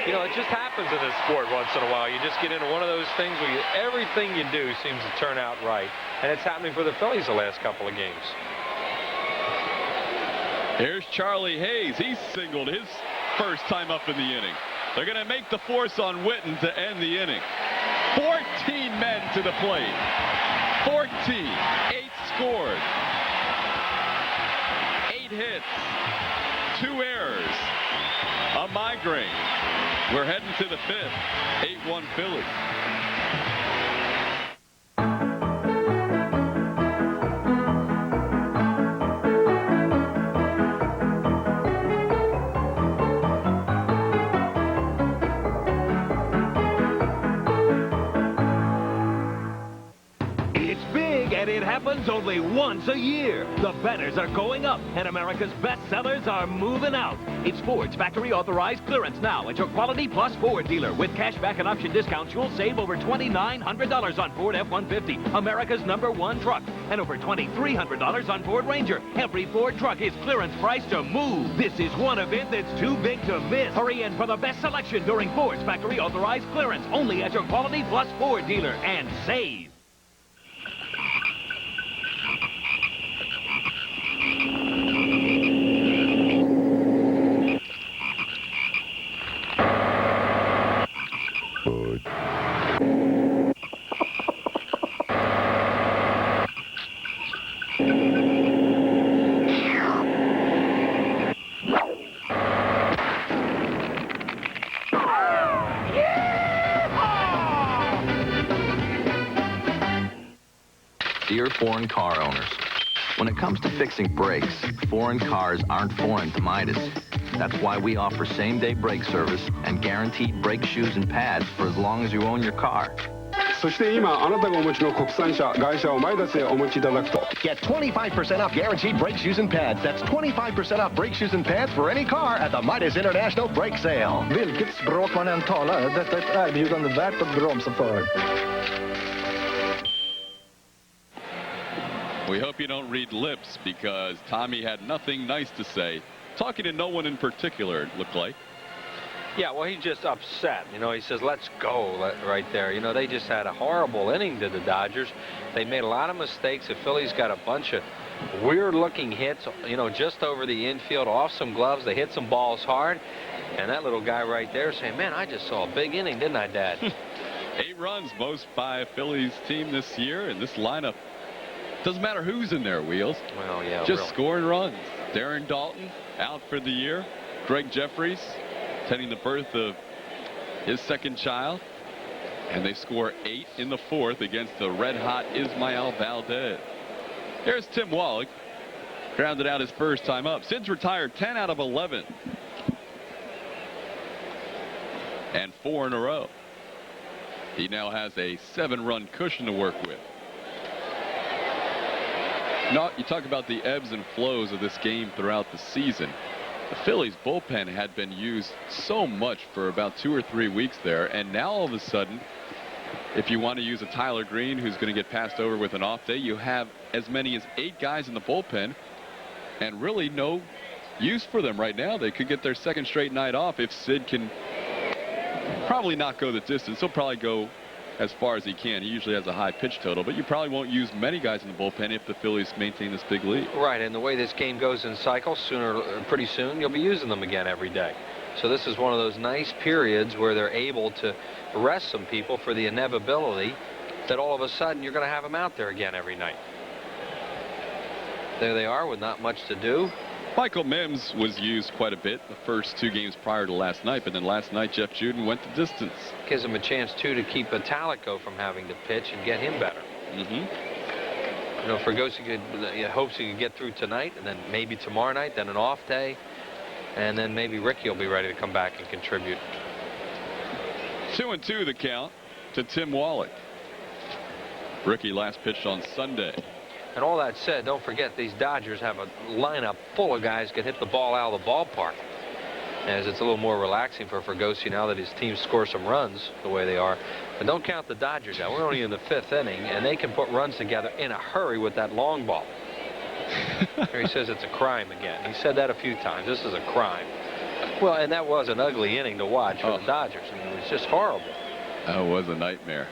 you know, it just happens in this sport once in a while. You just get into one of those things where everything you do seems to turn out right. And it's happening for the Phillies the last couple of games. Here's Charlie Hayes. He singled his first time up in the inning. They're going to make the force on Whitten to end the inning. 14 men to the plate. 14. 8 scored. 8 hits. 2 errors. A migraine. We're heading to the 5th. 8-1 Phillies. And it happens only once a year. The betters are going up, and America's best sellers are moving out. It's Ford's factory authorized clearance now at your Quality Plus Ford dealer. With cashback and option discounts, you'll save over $2,900 on Ford F-150, America's #1 truck, and over $2,300 on Ford Ranger. Every Ford truck is clearance price to move. This is one event that's too big to miss. Hurry in for the best selection during Ford's factory authorized clearance, only at your Quality Plus Ford dealer, and save. Dear foreign car owners, when it comes to fixing brakes, foreign cars aren't foreign to Midas. That's why we offer same-day brake service and guaranteed brake shoes and pads for as long as you own your car. そして今あなたがお持ちの国産車外車をマイダスへお持ちいただくと Get 25% off guaranteed brake shoes and pads. That's 25% off brake shoes and pads for any car at the Midas International Brake Sale. Vilket språk man än talar, detta är ett erbjudande värt att bromsa för. We hope you don't read lips, because Tommy had nothing nice to say. Talking to no one in particular, it looked like. Yeah, well, he's just upset. You know, he says, let's go right there. You know, they just had a horrible inning to the Dodgers. They made a lot of mistakes. The Phillies got a bunch of weird-looking hits, you know, just over the infield, off some gloves. They hit some balls hard. And that little guy right there saying, man, I just saw a big inning, didn't I, Dad? 8 runs, most by a Phillies team this year. And this lineup, doesn't matter who's in there, Wheels. Well, yeah, just really. scoring runs. Darren Dalton out for the year. Greg Jeffries attending the birth of his second child. And they score 8 in the 4th against the red-hot Ismael Valdez. Here's Tim Wallach. Grounded out his first time up. Sid's retired 10 out of 11. And 4 in a row. He now has a 7-run cushion to work with. Now, you talk about the ebbs and flows of this game throughout the season. The Phillies bullpen had been used so much for about 2 or 3 weeks there, and now all of a sudden, if you want to use a Tyler Green who's going to get passed over with an off day, you have as many as 8 guys in the bullpen and really no use for them right now. They could get their second straight night off if Sid can probably not go the distance. He'll probably go as far as he can. He usually has a high pitch total, but you probably won't use many guys in the bullpen if the Phillies maintain this big lead. Right, and the way this game goes in cycles, pretty soon you'll be using them again every day. So this is one of those nice periods where they're able to rest some people for the inevitability that all of a sudden you're going to have them out there again every night. There they are with not much to do. Michael Mims was used quite a bit the first 2 games prior to last night, but then last night Jeff Juden went the distance. Gives him a chance too to keep Italico from having to pitch and get him better. You know, Ferguson hopes he could get through tonight, and then maybe tomorrow night, then an off day, and then maybe Ricky will be ready to come back and contribute. 2-2 the count to Tim Wallach. Ricky last pitched on Sunday. And all that said, don't forget these Dodgers have a lineup full of guys can hit the ball out of the ballpark. As it's a little more relaxing for Fergosi now that his team scores some runs the way they are. But don't count the Dodgers out. We're only in the 5th inning, and they can put runs together in a hurry with that long ball. Here he says it's a crime again. He said that a few times. This is a crime. Well, and that was an ugly inning to watch for the Dodgers. I mean, it was just horrible. That was a nightmare.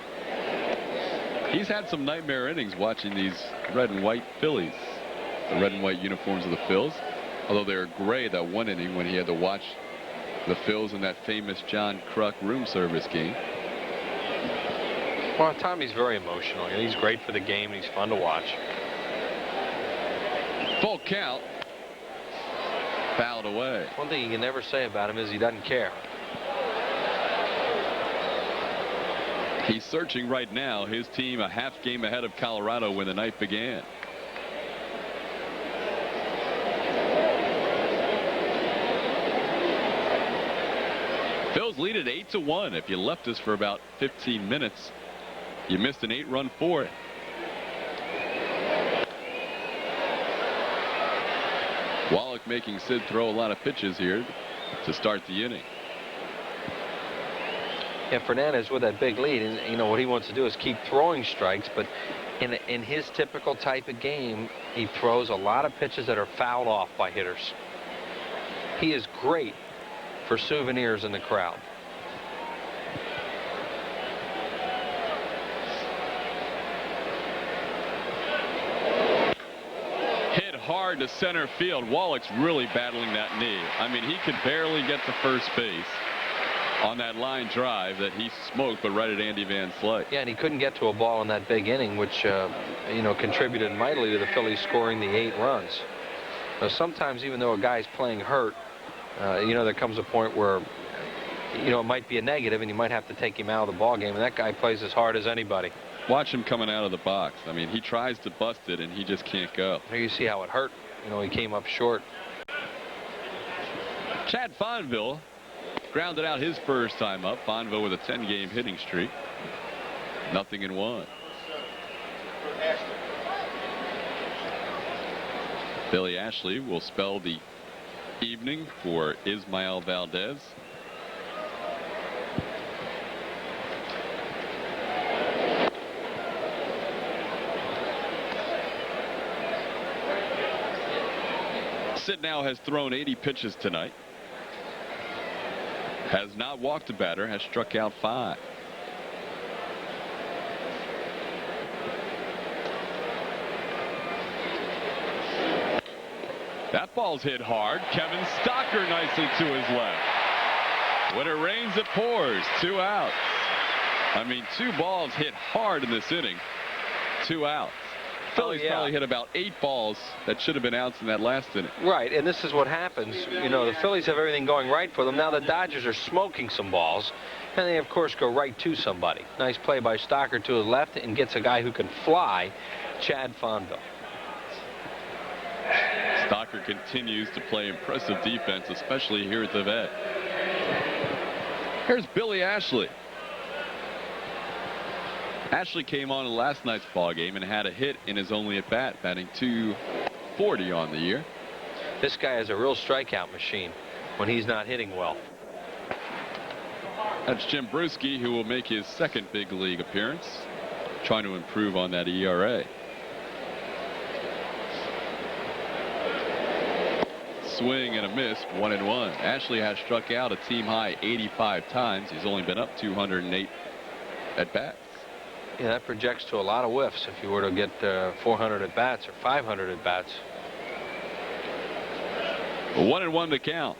He's had some nightmare innings watching these red and white Phillies. The red and white uniforms of the Phils. Although they were gray that one inning when he had to watch the Phils in that famous John Kruk room service game. Well, Tommy's very emotional. He's great for the game. He's fun to watch. Full count. Fouled away. One thing you can never say about him is he doesn't care. He's searching right now. His team a half game ahead of Colorado when the night began. Phil's lead at 8-1. If you left us for about 15 minutes, you missed an 8-run fourth. Wallach making Sid throw a lot of pitches here to start the inning. Yeah, Fernandez with that big lead, and you know what he wants to do is keep throwing strikes, but in his typical type of game, he throws a lot of pitches that are fouled off by hitters. He is great for souvenirs in the crowd. Hit hard to center field. Wallach's really battling that knee. I mean, he could barely get to first base on that line drive that he smoked, but right at Andy Van Slyke. Yeah, and he couldn't get to a ball in that big inning, which you know, contributed mightily to the Phillies scoring the 8 runs. Now, sometimes, even though a guy's playing hurt, you know, there comes a point where, you know, it might be a negative, and you might have to take him out of the ball game. And that guy plays as hard as anybody. Watch him coming out of the box. I mean, he tries to bust it, and he just can't go. Here you see how it hurt. You know, he came up short. Chad Fonville grounded out his first time up. Fonville with a 10-game hitting streak. 0-1. Billy Ashley will spell the evening for Ismael Valdez. Sid now has thrown 80 pitches tonight. Has not walked a batter, has struck out 5. That ball's hit hard. Kevin Stocker nicely to his left. When it rains, it pours. 2 outs. I mean, 2 balls hit hard in this inning. 2 outs. Phillies probably hit about 8 balls that should have been outs in that last inning. Right, and this is what happens. You know, the Phillies have everything going right for them. Now the Dodgers are smoking some balls, and they, of course, go right to somebody. Nice play by Stocker to his left and gets a guy who can fly, Chad Fonville. Stocker continues to play impressive defense, especially here at the vet. Here's Billy Ashley. Ashley came on in last night's ball game and had a hit in his only at bat, batting .240 on the year. This guy is a real strikeout machine when he's not hitting well. That's Jim Bruschi, who will make his second big league appearance, trying to improve on that ERA. Swing and a miss, 1-1. Ashley has struck out a team high 85 times. He's only been up 208 at bats. Yeah, that projects to a lot of whiffs if you were to get 400 at bats or 500 at bats. 1-1 to count.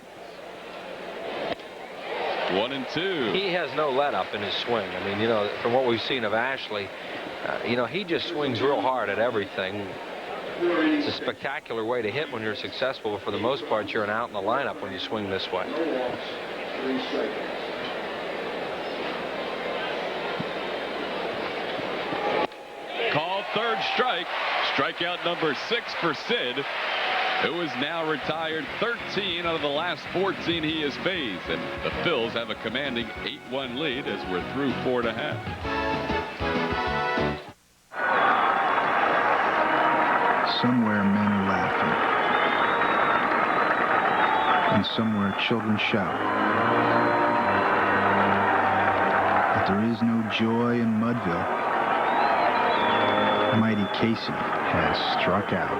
1-2. He has no let up in his swing. I mean, you know, from what we've seen of Ashley, you know, he just swings real hard at everything. It's a spectacular way to hit when you're successful, but for the most part, you're an out in the lineup when you swing this way. Called third strike. Strikeout number 6 for Sid, who is now retired 13 out of the last 14 he has faced. And the Phils have a commanding 8-1 lead as we're through 4 1/2. Somewhere men are laughing, and somewhere children shout. But there is no joy in Mudville. Mighty Casey has struck out.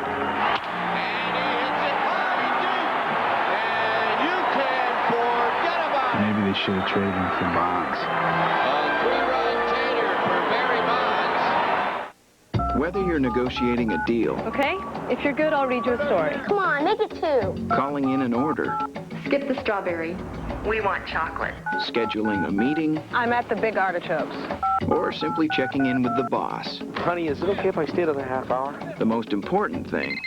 Maybe they should have traded him for Bonds. Whether you're negotiating a deal, Okay, if you're good, I'll read you a story. Come on, make it 2. calling in an order, Skip the strawberry. We want chocolate. scheduling a meeting, I'm at the Big Artichokes. or simply checking in with the boss, Honey, is it okay if I stay another half hour? the most important thing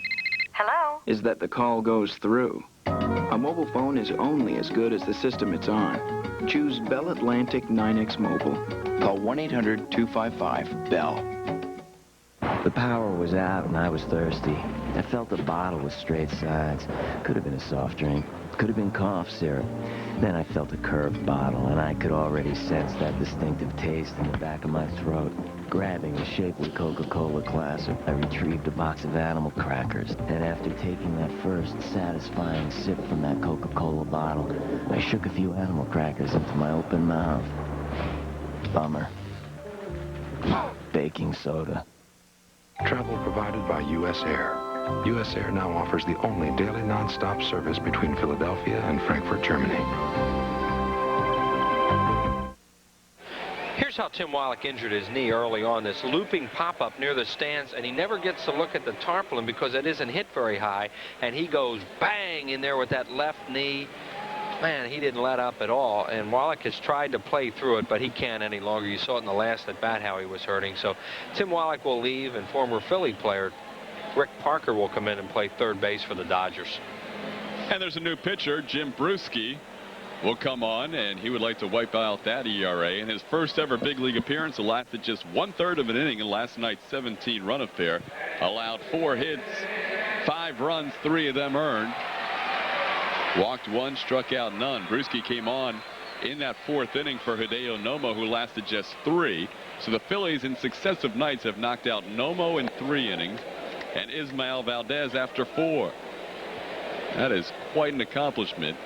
Hello? is that the call goes through. A mobile phone is only as good as the system it's on. Choose Bell Atlantic 9X Mobile. Call 1-800-255-BELL. The power was out and I was thirsty. I felt the bottle with straight sides. Could have been a soft drink. Could have been cough syrup. Then I felt a curved bottle and I could already sense that distinctive taste in the back of my throat. Grabbing a shapely Coca-Cola Classic, I retrieved a box of animal crackers. And after taking that first satisfying sip from that Coca-Cola bottle, I shook a few animal crackers into my open mouth. Bummer. Baking soda. Travel provided by U.S. Air. U.S. Air now offers the only daily non-stop service between Philadelphia and Frankfurt, Germany. Here's how Tim Wallach injured his knee early on. This looping pop-up near the stands, and he never gets to look at the tarpaulin because it isn't hit very high, and he goes bang in there with that left knee. Man, he didn't let up at all, and Wallach has tried to play through it, but he can't any longer. You saw it in the last at bat how he was hurting. So Tim Wallach will leave, and former Philly player Rick Parker will come in and play third base for the Dodgers. And there's a new pitcher, Jim Bruschi, will come on, and he would like to wipe out that ERA. In his first ever big league appearance, it lasted just 1/3 of an inning in last night's 17-run affair. Allowed 4 hits, 5 runs, 3 of them earned. Walked 1, struck out none. Bruschi came on in that 4th inning for Hideo Nomo, who lasted just 3. So the Phillies in successive nights have knocked out Nomo in 3 innings and Ismael Valdez after 4. That is quite an accomplishment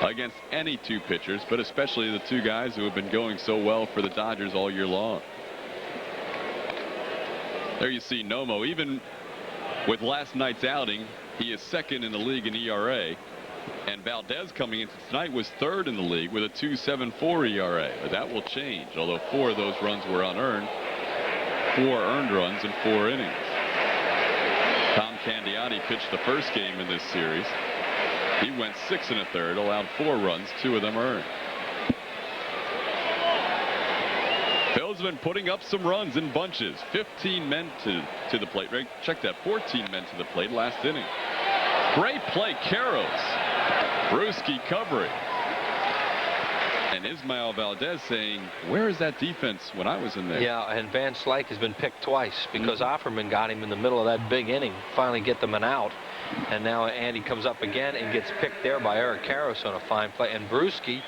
against any 2 pitchers, but especially the 2 guys who have been going so well for the Dodgers all year long. There you see Nomo. Even with last night's outing, he is 2nd in the league in ERA, and Valdez coming into tonight was 3rd in the league with a 2.74 ERA. But that will change, although 4 of those runs were unearned, 4 earned runs in 4 innings. Tom Candiani pitched the first game in this series. He went 6 1/3, allowed 4 runs, 2 of them earned. Phil's been putting up some runs in bunches. 15 men to the plate. Right? Check that. 14 men to the plate last inning. Great play, Karros. Bruschi covering. And Ismael Valdez saying, where is that defense when I was in there? Yeah, and Van Slyke has been picked twice because Offerman got him in the middle of that big inning, finally get them an out. And now Andy comes up again and gets picked there by Eric Karros on a fine play. And Bruschi,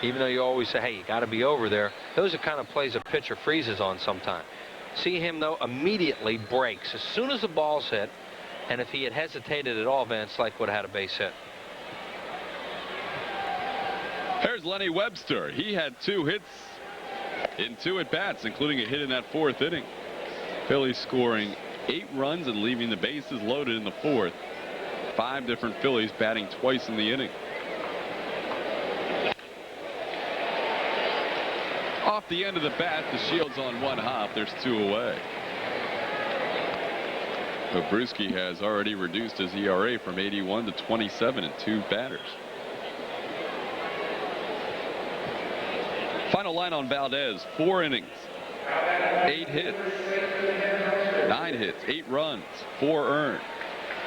even though you always say, hey, you got to be over there, those are kind of plays a pitcher freezes on sometime. See him, though, immediately breaks as soon as the ball's hit. And if he had hesitated at all, Van Slyke would have had a base hit. Here's Lenny Webster. He had 2 hits in 2 at-bats, including a hit in that 4th inning. Phillies scoring 8 runs and leaving the bases loaded in the 4th. 5 different Phillies batting twice in the inning. Off the end of the bat, the Shield's on 1 hop. There's 2 away. But Bruschi has already reduced his ERA from 81 to 27 in 2 batters. Final line on Valdez, 4 innings, 8 hits, 9 hits, 8 runs, 4 earned.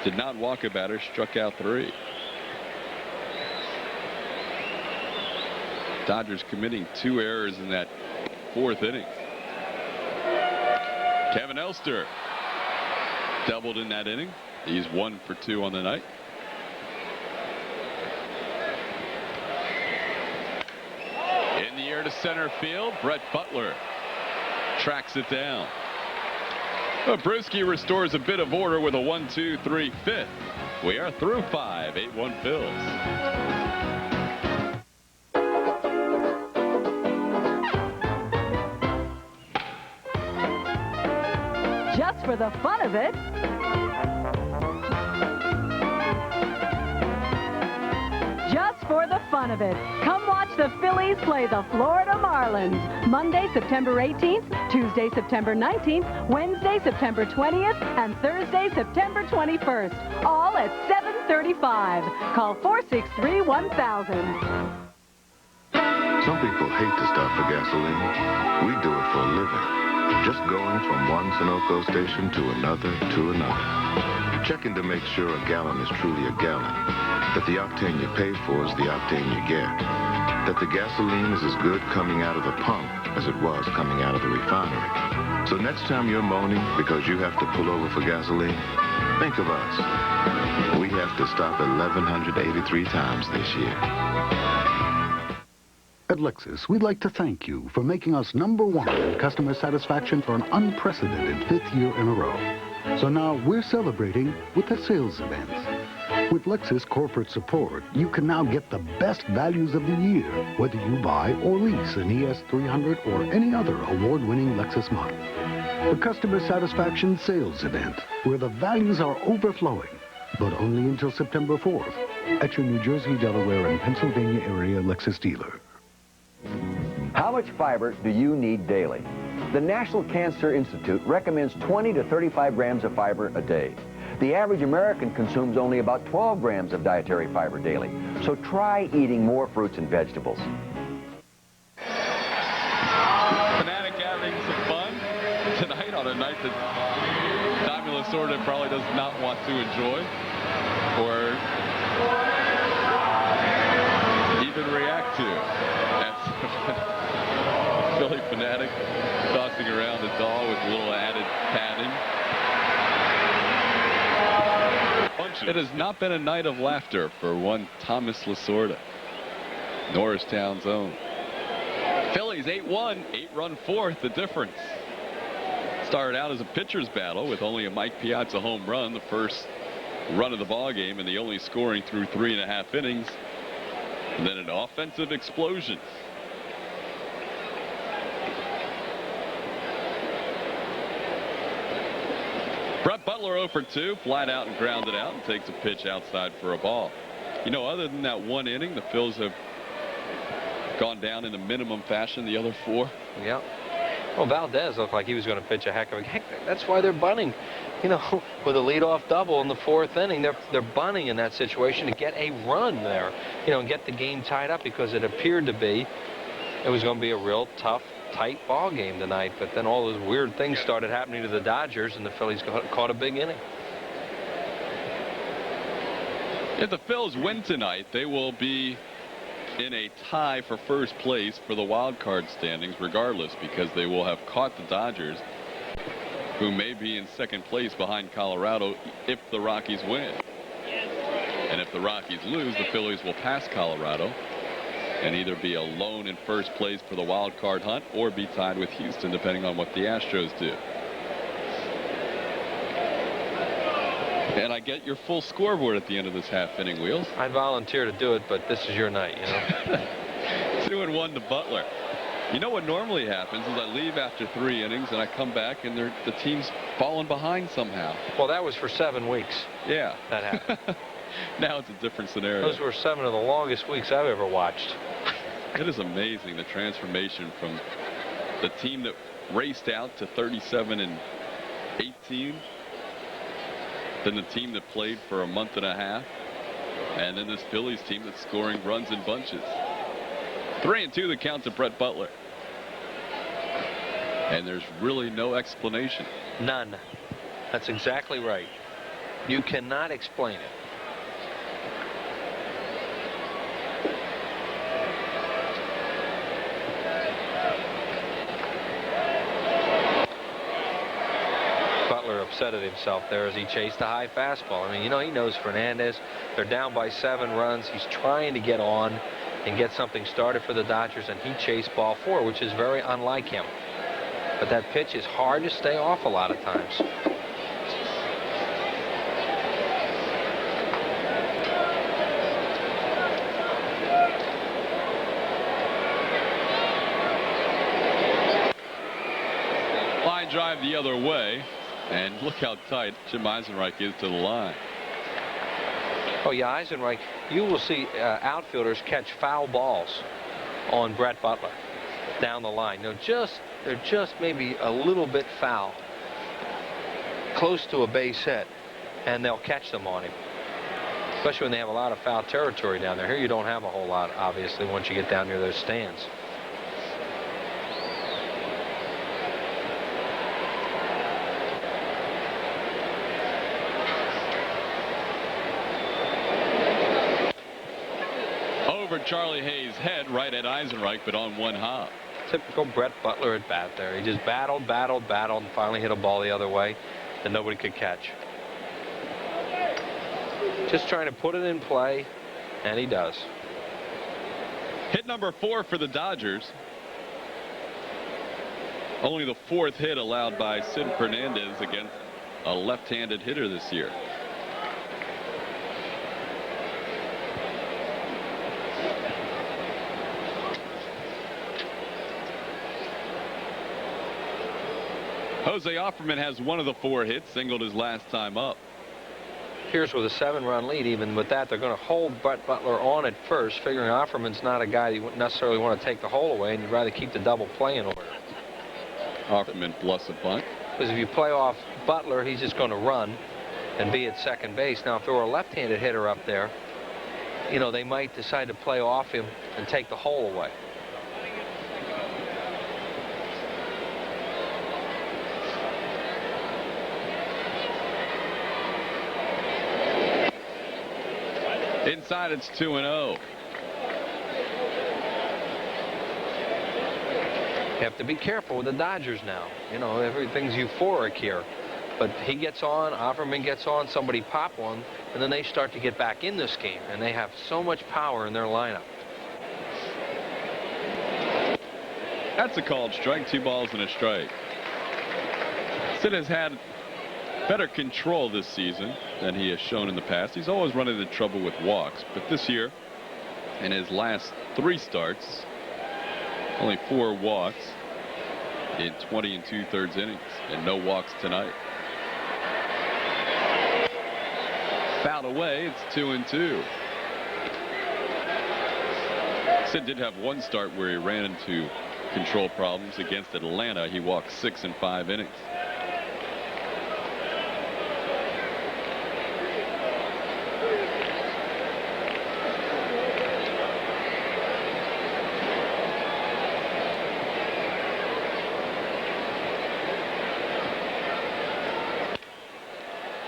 Did not walk a batter, struck out 3. Dodgers committing 2 errors in that 4th inning. Kevin Elster doubled in that inning. He's 1 for 2 on the night. In the air to center field, Brett Butler tracks it down. But Bruschi restores a bit of order with a 1-2-3 fifth. We are through 5, 8-1 Phils. Just for the fun of it. Just for the fun of it. Come watch the Phillies play the Florida Marlins. Monday, September 18th, Tuesday, September 19th, Wednesday, September 20th, and Thursday, September 21st. All at 7:35. Call 463-1000. Some people hate to stop for gasoline. We do it for a living. Just going from one Sunoco station to another. Checking to make sure a gallon is truly a gallon. That the octane you pay for is the octane you get. That the gasoline is as good coming out of the pump as it was coming out of the refinery. So next time you're moaning because you have to pull over for gasoline, think of us. We have to stop 1,183 times this year. At Lexus, we'd like to thank you for making us #1 in customer satisfaction for an unprecedented 5th year in a row. So now we're celebrating with a sales event. With Lexus corporate support, you can now get the best values of the year, whether you buy or lease an ES300 or any other award-winning Lexus model. The customer satisfaction sales event, where the values are overflowing, but only until September 4th at your New Jersey, Delaware, and Pennsylvania area Lexus dealer. How much fiber do you need daily? The National Cancer Institute recommends 20 to 35 grams of fiber a day. The average American consumes only about 12 grams of dietary fiber daily. So try eating more fruits and vegetables. Fanatic having some fun tonight on a night that Tommy Lasorda probably does not want to enjoy or even react to. Philly Fanatic tossing around the doll with a little added padding. It has not been a night of laughter for one Thomas Lasorda. Norristown's own. Phillies 8-1, 8-run 4th, the difference. Started out as a pitcher's battle with only a Mike Piazza home run, the first run of the ball game, and the only scoring through 3.5 innings. And then an offensive explosion. Brett Butler 0 for 2, flat out and grounded out, and takes a pitch outside for a ball. You know, other than that 1 inning, the Phils have gone down in a minimum fashion the other 4. Yeah. Well, Valdez looked like he was going to pitch a heck of a game. That's why they're bunting. You know, with a leadoff double in the 4th inning, they're bunting in that situation to get a run there, you know, and get the game tied up, because it appeared to be it was going to be a real tough, tight ball game tonight. But then all those weird things started happening to the Dodgers, and the Phillies caught a big inning. If the Phils win tonight, they will be in a tie for first place for the wild card standings regardless, because they will have caught the Dodgers, who may be in second place behind Colorado if the Rockies win. And if the Rockies lose, the Phillies will pass Colorado and either be alone in first place for the wild card hunt or be tied with Houston, depending on what the Astros do. And I get your full scoreboard at the end of this half inning, Wheels. I'd volunteer to do it, but this is your night, you know. 2-1 to Butler. You know what normally happens is I leave after 3 innings and I come back and the team's fallen behind somehow. Well, that was for 7 weeks. Yeah. That happened. Now it's a different scenario. Those were 7 of the longest weeks I've ever watched. It is amazing, the transformation from the team that raced out to 37-18, then the team that played for a month and a half, and then this Phillies team that's scoring runs in bunches. 3-2 the count to Brett Butler. And there's really no explanation. None. That's exactly right. You cannot explain it. Butler upset at himself there as he chased a high fastball. I mean, you know, he knows Fernandez. They're down by 7 runs. He's trying to get on and get something started for the Dodgers, and he chased ball 4, which is very unlike him. But that pitch is hard to stay off a lot of times. Line drive the other way, and look how tight Jim Eisenreich is to the line. Oh, yeah, Eisenreich, you will see outfielders catch foul balls on Brett Butler down the line. They're just maybe a little bit foul, close to a base hit, and they'll catch them on him, especially when they have a lot of foul territory down there. Here you don't have a whole lot, obviously, once you get down near those stands. Charlie Hayes' head right at Eisenreich, but on one hop. Typical Brett Butler at bat there. He just battled, and finally hit a ball the other way that nobody could catch. Just trying to put it in play, and he does. Hit number 4 for the Dodgers. Only the 4th hit allowed by Sid Fernandez against a left-handed hitter this year. Jose Offerman has one of the 4 hits, singled his last time up. Here's with a 7-run lead. Even with that, they're going to hold Brett Butler on at first, figuring Offerman's not a guy you wouldn't necessarily want to take the hole away, and you'd rather keep the double play in order. Offerman plus a bunt. Because if you play off Butler, he's just going to run and be at second base. Now, if there were a left-handed hitter up there, you know, they might decide to play off him and take the hole away. Inside, it's 2-0. You have to be careful with the Dodgers now. You know, everything's euphoric here. But he gets on, Offerman gets on, somebody pop one, and then they start to get back in this game. And they have so much power in their lineup. That's a called strike. 2 balls and a strike. Sid has had better control this season than he has shown in the past. He's always run into trouble with walks, but this year, in his last 3 starts, only 4 walks in 20 2/3 innings, and no walks tonight. Fouled away, it's 2-2. Sid did have one start where he ran into control problems against Atlanta. He walked 6 in 5 innings.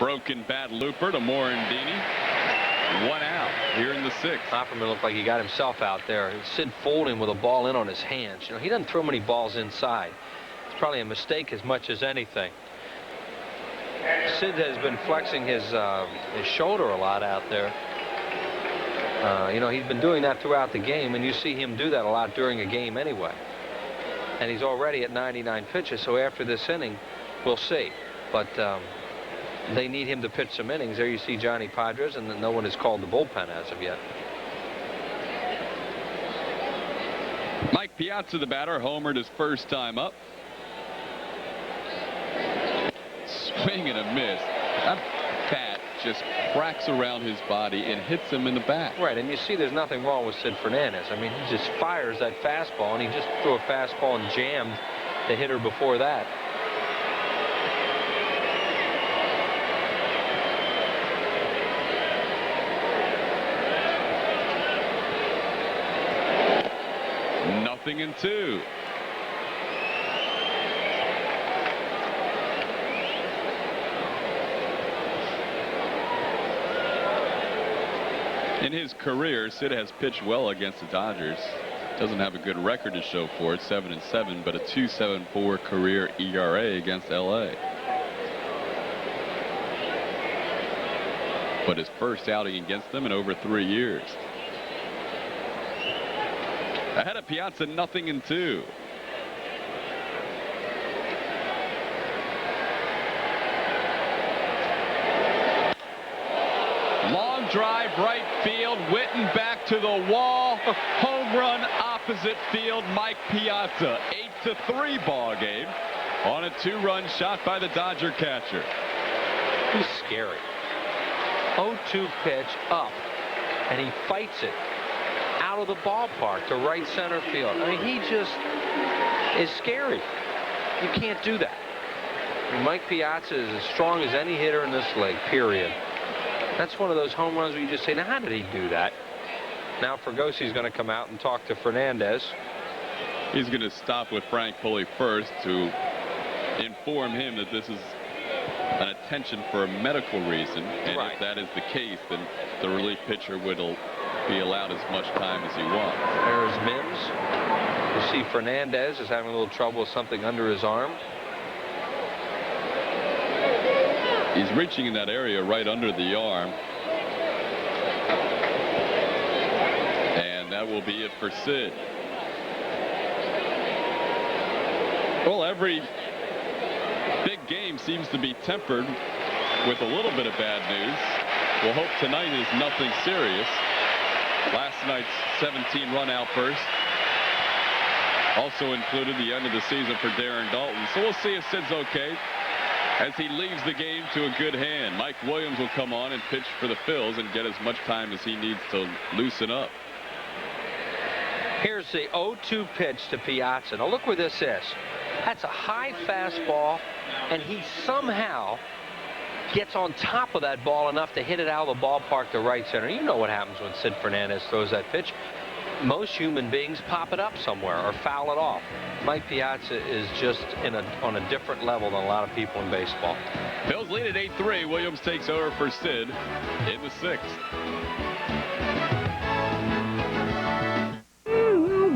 Broken bat looper to Morandini. 1 out here in the 6th. Offerman looked like he got himself out there. Sid fooled him with a ball in on his hands. You know, he doesn't throw many balls inside. It's probably a mistake as much as anything. Sid has been flexing his shoulder a lot out there. You know, he's been doing that throughout the game, and you see him do that a lot during a game anyway. And he's already at 99 pitches, so after this inning, we'll see. But they need him to pitch some innings. There you see Johnny Podres, and no one has called the bullpen as of yet. Mike Piazza, the batter, homered his first time up. Swing and a miss. That bat just cracks around his body and hits him in the back. Right, and you see there's nothing wrong with Sid Fernandez. I mean, he just fires that fastball, and he just threw a fastball and jammed the hitter before that. Nothing in 2. In his career, Sid has pitched well against the Dodgers. Doesn't have a good record to show for it, 7-7, but a 2.74 career ERA against LA. But his first outing against them in over 3 years. Ahead of Piazza, nothing in 2. Long drive, right field. Witten back to the wall. Home run, opposite field. Mike Piazza. 8-3 ball game on a 2-run shot by the Dodger catcher. He's scary. 0-2 pitch up, and he fights it out of the ballpark to right center field. I mean, he just is scary. You can't do that. I mean, Mike Piazza is as strong as any hitter in this league, period. That's one of those home runs where you just say, now how did he do that? Now Fergosi's going to come out and talk to Fernandez. He's going to stop with Frank Pulley first to inform him that this is an attention for a medical reason, and if that is the case, then the relief pitcher will be allowed as much time as he wants. There's Mims. You see Fernandez is having a little trouble with something under his arm. He's reaching in that area right under the arm. And that will be it for Sid. Well, every big game seems to be tempered with a little bit of bad news. We'll hope tonight is nothing serious. Last night's 17-run outburst also included the end of the season for Darren Daulton. So we'll see if Sid's okay as he leaves the game to a good hand. Mike Williams will come on and pitch for the Phils and get as much time as he needs to loosen up. Here's the 0-2 pitch to Piazza. Now look where this is. That's a high fastball, and he somehow gets on top of that ball enough to hit it out of the ballpark to right center. You know what happens when Sid Fernandez throws that pitch. Most human beings pop it up somewhere or foul it off. Mike Piazza is just on a different level than a lot of people in baseball. Phils lead at 8-3. Williams takes over for Sid in the 6th.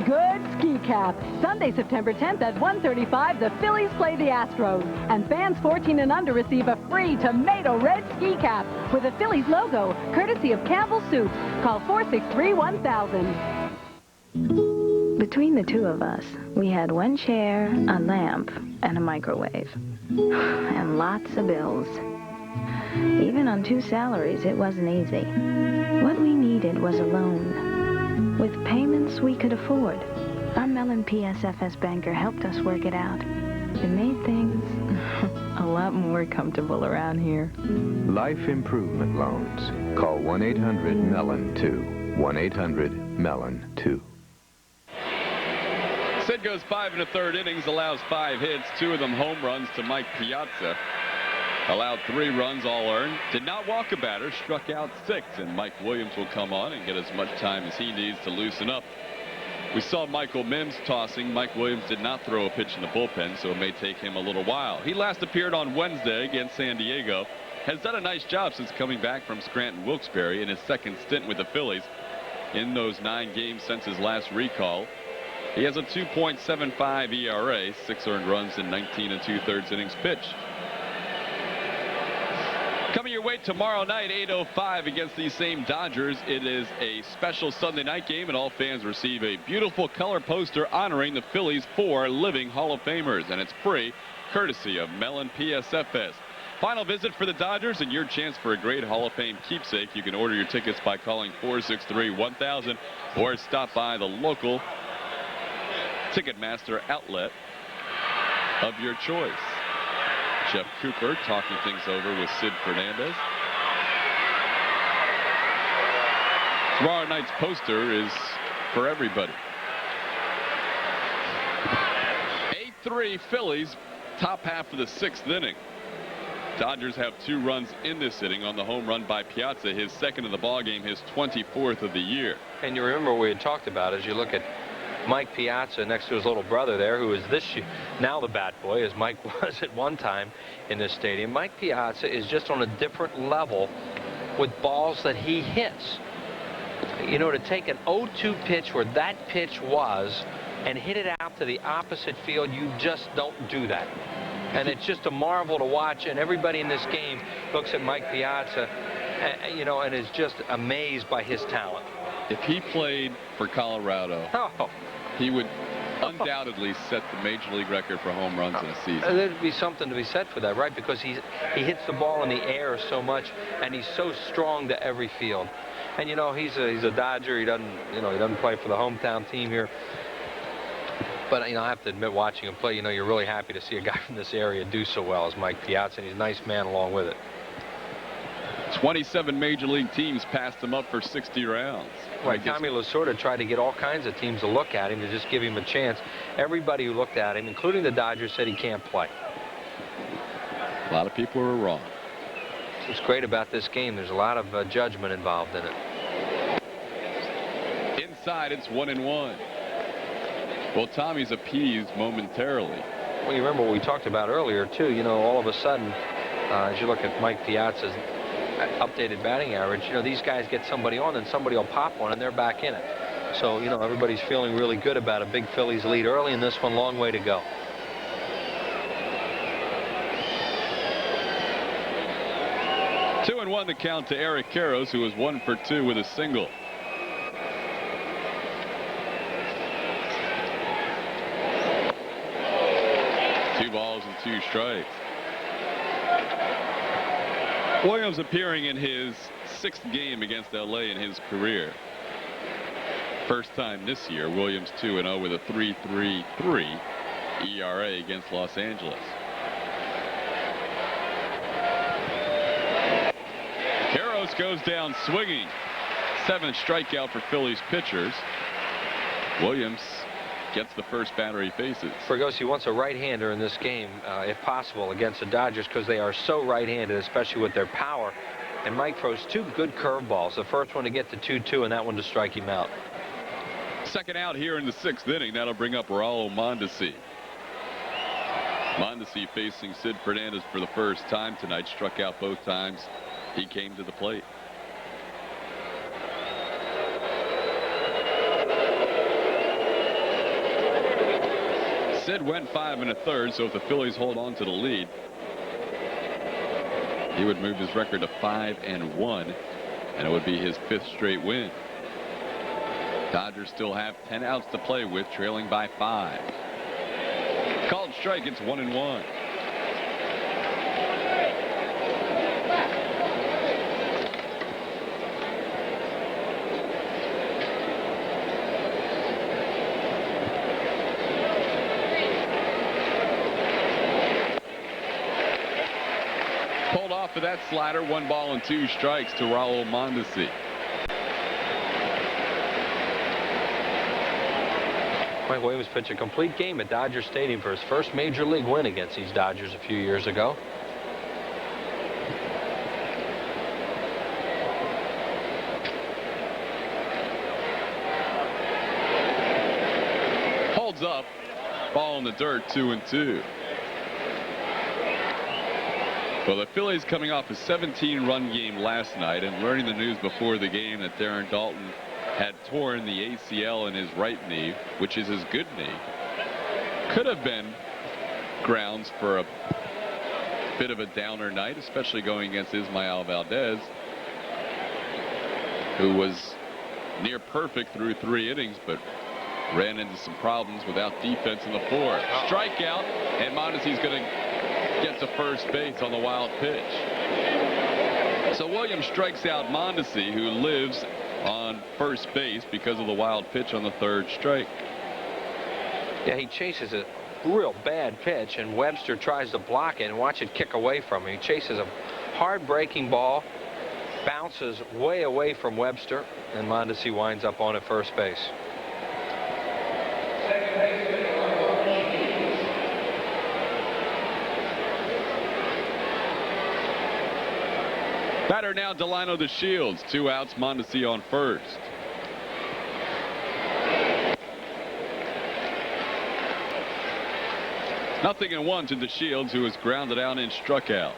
Good ski cap. Sunday, September 10th at 1:35, the Phillies play the Astros. And fans 14 and under receive a free tomato red ski cap with a Phillies logo, courtesy of Campbell Soup. Call 463-1000. Between the two of us, we had one chair, a lamp, and a microwave. And lots of bills. Even on 2 salaries, it wasn't easy. What we needed was a loan. With payments we could afford. Our Mellon PSFS banker helped us work it out. It made things a lot more comfortable around here. Life Improvement Loans. Call 1-800-MELON-2. 1-800-MELON-2. Sid goes 5 1/3 innings, allows 5 hits, 2 of them home runs to Mike Piazza. Allowed 3 runs, all earned. Did not walk a batter, struck out 6, and Mike Williams will come on and get as much time as he needs to loosen up. We saw Michael Mims tossing. Mike Williams did not throw a pitch in the bullpen, so it may take him a little while. He last appeared on Wednesday against San Diego. Has done a nice job since coming back from Scranton Wilkes-Barre in his second stint with the Phillies in those 9 games since his last recall. He has a 2.75 ERA, 6 earned runs in 19 2/3 innings pitched. Coming your way tomorrow night, 8:05 against these same Dodgers. It is a special Sunday night game, and all fans receive a beautiful color poster honoring the Phillies' 4 living Hall of Famers, and it's free, courtesy of Mellon PSFS. Final visit for the Dodgers and your chance for a great Hall of Fame keepsake. You can order your tickets by calling 463-1000 or stop by the local Ticketmaster outlet of your choice. Jeff Cooper talking things over with Sid Fernandez. Tomorrow night's poster is for everybody. 8-3 Phillies, top half of the 6th inning. Dodgers have 2 runs in this inning on the home run by Piazza, his 2nd of the ball game, his 24th of the year. And you remember what we had talked about as you look at Mike Piazza next to his little brother there, who is now the bat boy, as Mike was at one time in this stadium. Mike Piazza is just on a different level with balls that he hits. You know, to take an 0-2 pitch where that pitch was and hit it out to the opposite field, you just don't do that. And it's just a marvel to watch, and everybody in this game looks at Mike Piazza, you know, and is just amazed by his talent. If he played for Colorado, he would undoubtedly set the major league record for home runs in a season. There'd be something to be said for that, right? Because he hits the ball in the air so much, and he's so strong to every field. And you know, he's a Dodger. He doesn't play for the hometown team here. But you know, I have to admit, watching him play, you know, you're really happy to see a guy from this area do so well as Mike Piazza, and he's a nice man along with it. 27 major league teams passed him up for 60 rounds. Right, Tommy Lasorda tried to get all kinds of teams to look at him to just give him a chance. Everybody who looked at him, including the Dodgers, said he can't play. A lot of people were wrong. What's great about this game, there's a lot of judgment involved in it. Inside, it's 1-1. Well, Tommy's appeased momentarily. Well, you remember what we talked about earlier, too. You know, all of a sudden, as you look at Mike Piazza's updated batting average, you know, these guys get somebody on and somebody will pop one and they're back in it. So, you know, everybody's feeling really good about a big Phillies lead early, in this one, long way to go. Two and 1 the count to Eric Karros, who was 1 for 2 with a single. Two balls and 2 strikes. Williams appearing in his 6th game against LA in his career. First time this year. Williams 2-0 with a 3.33 ERA against Los Angeles. Karros goes down swinging. 7th strikeout for Phillies pitchers. Williams gets the first batter he faces. Fregosi wants a right-hander in this game, if possible, against the Dodgers, because they are so right-handed, especially with their power. And Mike throws 2 good curveballs. The first one to get to 2-2, and that one to strike him out. Second out here in the 6th inning. That'll bring up Raul Mondesi. Mondesi facing Sid Fernandez for the first time tonight. Struck out both times he came to the plate. Sid went 5 1/3, so if the Phillies hold on to the lead, he would move his record to 5-1, and it would be his 5th straight win. Dodgers still have 10 outs to play with, trailing by 5. Called strike, it's 1-1. Pulled off of that slider, 1 ball and 2 strikes to Raul Mondesi. Mike Williams pitched a complete game at Dodger Stadium for his first major league win against these Dodgers a few years ago. Holds up. Ball in the dirt, 2-2. Well, the Phillies coming off a 17-run game last night and learning the news before the game that Darren Daulton had torn the ACL in his right knee, which is his good knee. Could have been grounds for a bit of a downer night, especially going against Ismael Valdez, who was near perfect through 3 innings, but ran into some problems without defense in the 4th. Strikeout, and Mondesi's going to get to first base on the wild pitch. So Williams strikes out Mondesi, who lives on first base because of the wild pitch on the 3rd strike. Yeah, he chases a real bad pitch, and Webster tries to block it and watch it kick away from him. He chases a hard breaking ball, bounces way away from Webster, and Mondesi winds up on at first base. Batter now Delino DeShields. 2 outs, Mondesi on first. Nothing in 1 to DeShields, who was grounded out and struck out.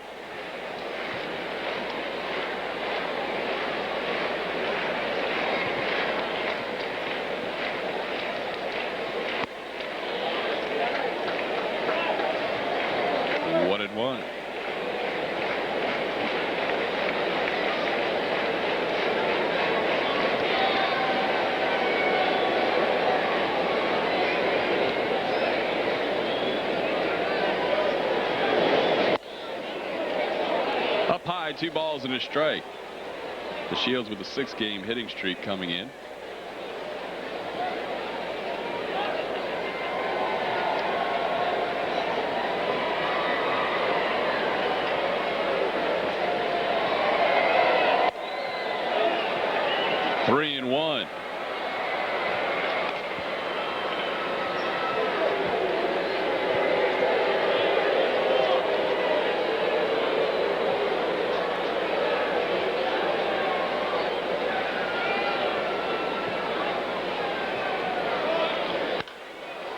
One and one. Up high, 2 balls and a strike. DeShields with a 6-game hitting streak coming in. Three and one.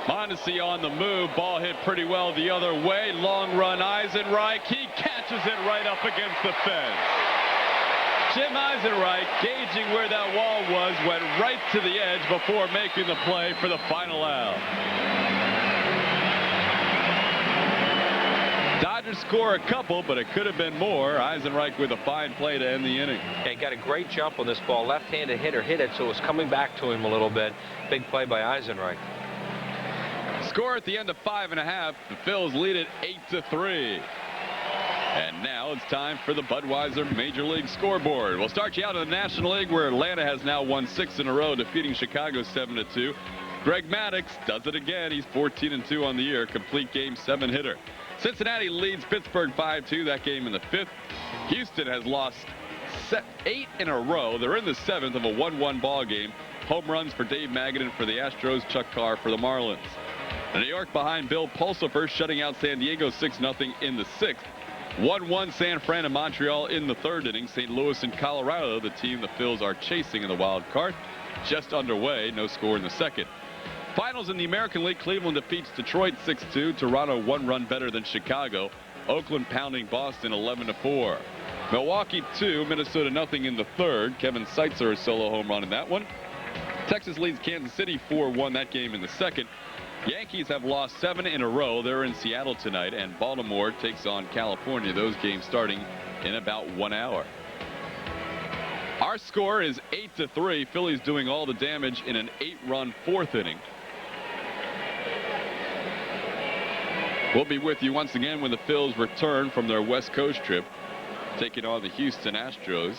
Mondesi on the move. Ball hit pretty well the other way. Long run, Eisenreich. He catches it right up against the fence. Jim Eisenreich, gauging where that wall was, went right to the edge before making the play for the final out. Dodgers score a couple, but it could have been more. Eisenreich with a fine play to end the inning. Yeah, he got a great jump on this ball. Left-handed hitter hit it, so it was coming back to him a little bit. Big play by Eisenreich. Score at the end of 5.5. The Phils lead it 8-3. And now it's time for the Budweiser Major League Scoreboard. We'll start you out in the National League, where Atlanta has now won 6 in a row, defeating Chicago 7-2. Greg Maddux does it again. He's 14-2 on the year, complete game 7 hitter. Cincinnati leads Pittsburgh 5-2, that game in the 5th. Houston has lost 8 in a row. They're in the 7th of a 1-1 ball game. Home runs for Dave Magadan for the Astros, Chuck Carr for the Marlins. New York behind Bill Pulsipher, shutting out San Diego 6-0 in the 6th. 1-1 San Fran and Montreal in the 3rd inning. St. Louis and Colorado, the team the Phils are chasing in the wild card, just underway. No score in the 2nd. Finals in the American League. Cleveland defeats Detroit 6-2. Toronto 1 run better than Chicago. Oakland pounding Boston 11-4. Milwaukee 2, Minnesota nothing in the 3rd. Kevin Seitzer a solo home run in that one. Texas leads Kansas City 4-1, that game in the 2nd. Yankees have lost 7 in a row. They're in Seattle tonight, and Baltimore takes on California. Those games starting in about 1 hour. Our score is 8-3. Phillies doing all the damage in an 8-run 4th inning. We'll be with you once again when the Phils return from their West Coast trip, taking on the Houston Astros.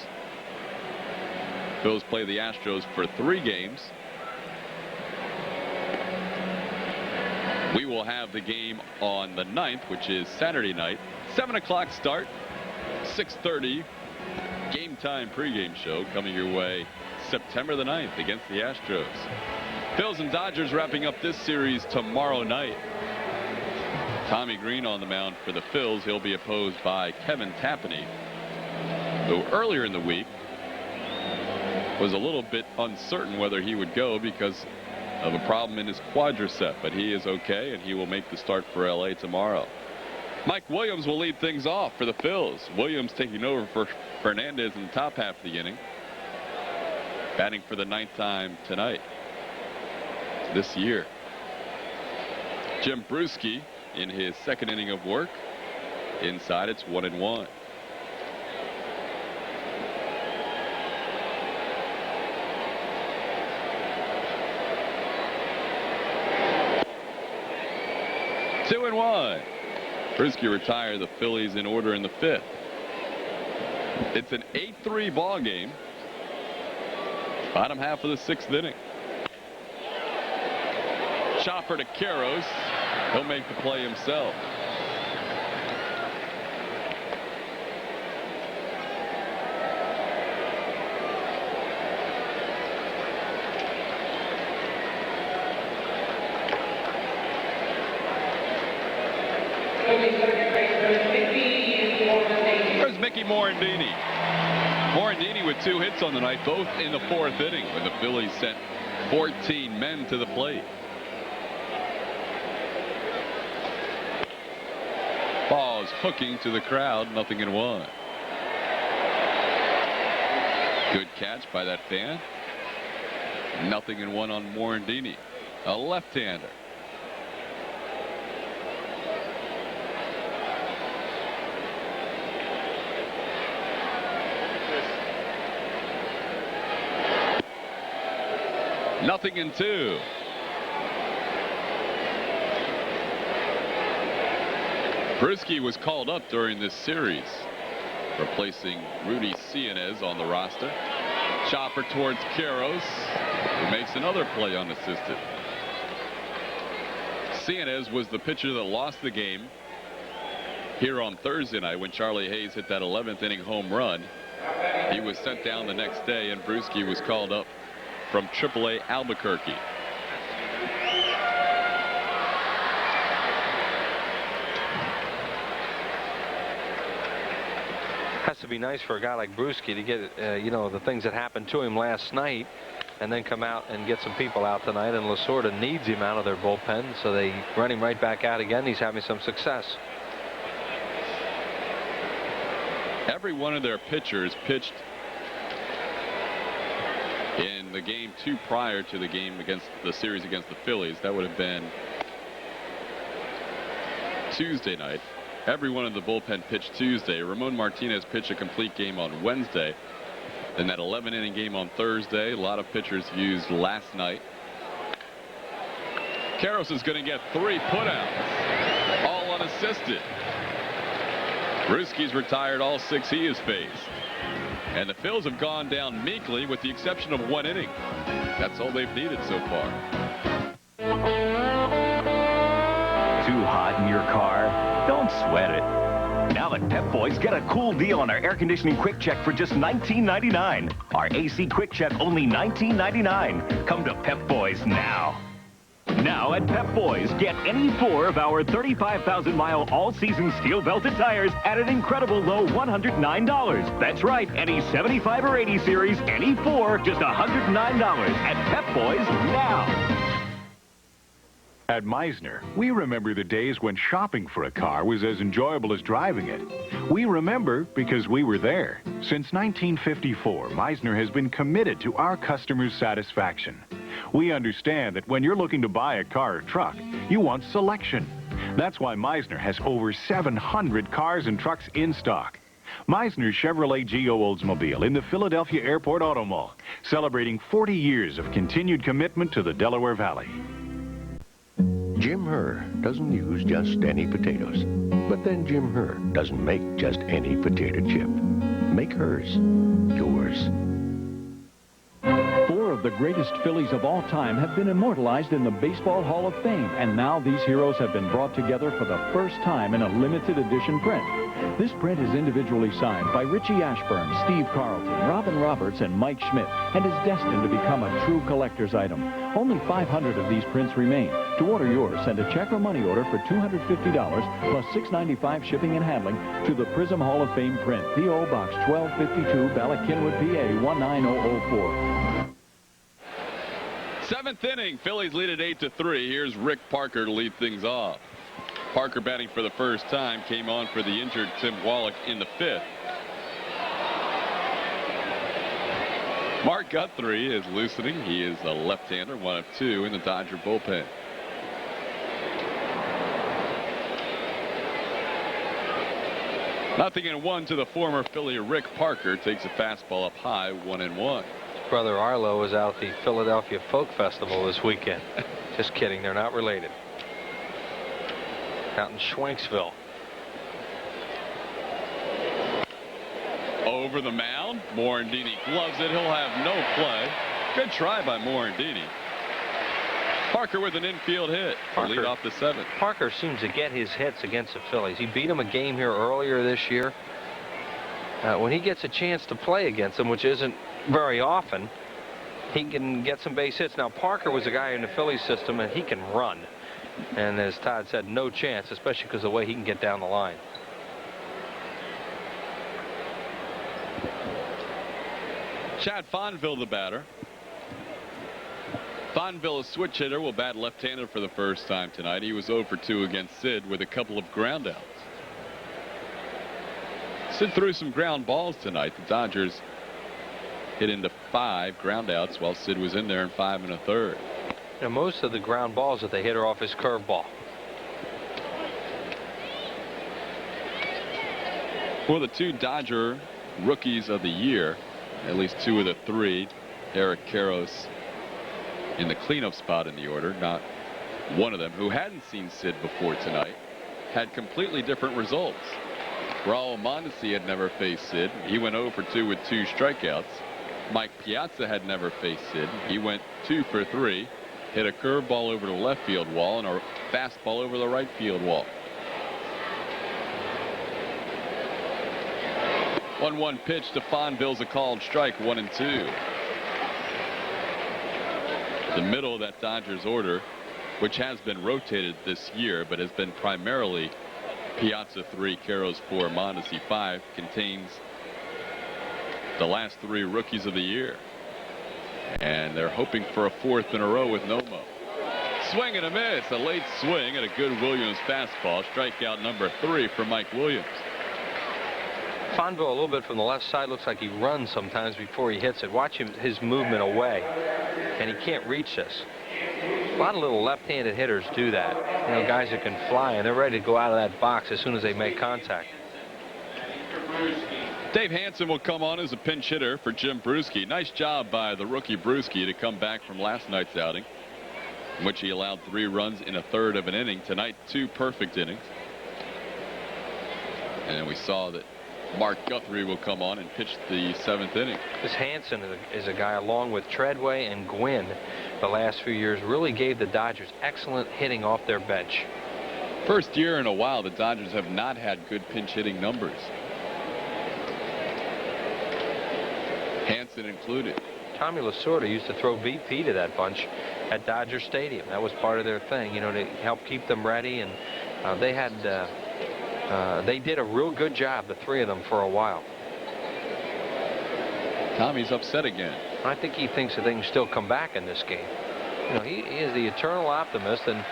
Phils play the Astros for 3 games. We will have the game on the 9th, which is Saturday night. 7 o'clock start, 6:30 game time pregame show coming your way September the 9th against the Astros. Phils and Dodgers wrapping up this series tomorrow night. Tommy Green on the mound for the Phils. He'll be opposed by Kevin Tapani, who earlier in the week was a little bit uncertain whether he would go because of a problem in his quadricep, but he is okay, and he will make the start for LA tomorrow. Mike Williams will lead things off for the Phils. Williams taking over for Fernandez in the top half of the inning, batting for the 9th time tonight this year. Jim Bruschi in his 2nd inning of work. Inside, it's 1-1. Two and 1. Bruschi retired the Phillies in order in the 5th. It's an 8-3 ball game. Bottom half of the 6th inning. Chopper to Karros. He'll make the play himself. There's Mickey Morandini. Morandini with 2 hits on the night, both in the 4th inning, when the Phillies sent 14 men to the plate. Ball is hooking to the crowd, 0-1. Good catch by that fan. 0-1 on Morandini, a left-hander. Nothing in 2. Bruschi was called up during this series, replacing Rudy Cianez on the roster. Chopper towards Karros, who makes another play unassisted. Cianez was the pitcher that lost the game here on Thursday night when Charlie Hayes hit that 11th inning home run. He was sent down the next day, and Bruschi was called up from AAA Albuquerque. Has to be nice for a guy like Bruschi to get, you know, the things that happened to him last night and then come out and get some people out tonight. And Lasorda needs him out of their bullpen, so they run him right back out again. He's having some success. Every one of their pitchers pitched in the game 2 prior to the game against the series against the Phillies. That would have been Tuesday night. Every one of the bullpen pitched Tuesday. Ramon Martinez pitched a complete game on Wednesday. Then that 11-inning game on Thursday. A lot of pitchers used last night. Karros is going to get 3 putouts, all unassisted. Bruschi's retired all 6 he has faced. And the Phils have gone down meekly with the exception of 1 inning. That's all they've needed so far. Too hot in your car? Don't sweat it. Now at Pep Boys, get a cool deal on our air conditioning quick check for just $19.99. Our AC quick check only $19.99. Come to Pep Boys now. Now at Pep Boys, get any 4 of our 35,000-mile all-season steel-belted tires at an incredible low $109. That's right, any 75 or 80 series, any 4, just $109 at Pep Boys now. At Meisner, we remember the days when shopping for a car was as enjoyable as driving it. We remember because we were there. Since 1954, Meisner has been committed to our customers' satisfaction. We understand that when you're looking to buy a car or truck, you want selection. That's why Meisner has over 700 cars and trucks in stock. Meisner's Chevrolet Geo Oldsmobile in the Philadelphia Airport Auto Mall, celebrating 40 years of continued commitment to the Delaware Valley. Jim Herr doesn't use just any potatoes. But then Jim Herr doesn't make just any potato chip. Make hers yours. 4 of of the greatest Phillies of all time have been immortalized in the Baseball Hall of Fame, and now these heroes have been brought together for the first time in a limited edition print. This print is individually signed by Richie Ashburn, Steve Carlton, Robin Roberts, and Mike Schmidt, and is destined to become a true collector's item. Only 500 of these prints remain. To order yours, send a check or money order for $250 plus $6.95 shipping and handling to the Prism Hall of Fame print, P.O. Box 1252, Ballackinwood, PA 19004. Seventh inning, Phillies lead at 8-3. Here's Rick Parker to lead things off. Parker batting for the first time, came on for the injured Tim Wallach in the fifth. Mark Guthrie is loosening. He is a left-hander, 1 of 2 in the Dodger bullpen. Nothing in 1 to the former Philly. Rick Parker takes a fastball up high, 1-1. His brother Arlo was out at the Philadelphia Folk Festival this weekend. Just kidding, they're not related. Out in Schwenksville. Over the mound, Morandini gloves it. He'll have no play. Good try by Morandini. Parker with an infield hit to lead off the 7th. Parker seems to get his hits against the Phillies. He beat them a game here earlier this year. When he gets a chance to play against them, which isn't very often, he can get some base hits. Now, Parker was a guy in the Phillies system, and he can run. And as Todd said, no chance, especially because of the way he can get down the line. Chad Fonville, the batter. Fonville, a switch hitter, will bat left-handed for the first time tonight. He was 0 for 2 against Sid with a couple of groundouts. Sid threw some ground balls tonight. The Dodgers hit into 5 groundouts while Sid was in there in 5 1/3. Now, most of the ground balls that they hit are off his curveball. For the 2 Dodger rookies of the year, at least 2 of the 3, Eric Karros in the cleanup spot in the order, not one of them, who hadn't seen Sid before tonight, had completely different results. Raul Mondesi had never faced Sid. He went 0 for 2 with 2 strikeouts. Mike Piazza had never faced Sid. He went 2 for 3. Hit a curveball over the left field wall and a fastball over the right field wall. 1-1 pitch to Fonville's a called strike, 1-2. The middle of that Dodgers order, which has been rotated this year but has been primarily Piazza 3, Karros 4, Mondesi 5, contains the last 3 rookies of the year. And they're hoping for a 4th in a row with Nomo. Swing and a miss. A late swing and a good Williams fastball. Strikeout number 3 for Mike Williams. Fonville a little bit from the left side. Looks like he runs sometimes before he hits it. Watch his movement away. And he can't reach this. A lot of little left-handed hitters do that. You know, guys that can fly, and they're ready to go out of that box as soon as they make contact. Dave Hansen will come on as a pinch hitter for Jim Bruschi. Nice job by the rookie Bruschi to come back from last night's outing, in which he allowed 3 runs in 1/3 of an inning. Tonight, 2 perfect innings. And we saw that Mark Guthrie will come on and pitch the 7th inning. This Hansen is a guy, along with Treadway and Gwynn, the last few years really gave the Dodgers excellent hitting off their bench. First year in a while the Dodgers have not had good pinch hitting numbers. Hansen included. Tommy Lasorda used to throw BP to that bunch at Dodger Stadium. That was part of their thing, you know, to help keep them ready. And they did a real good job, the 3 of them, for a while. Tommy's upset again. I think he thinks that they can still come back in this game. You know, he is the eternal optimist, and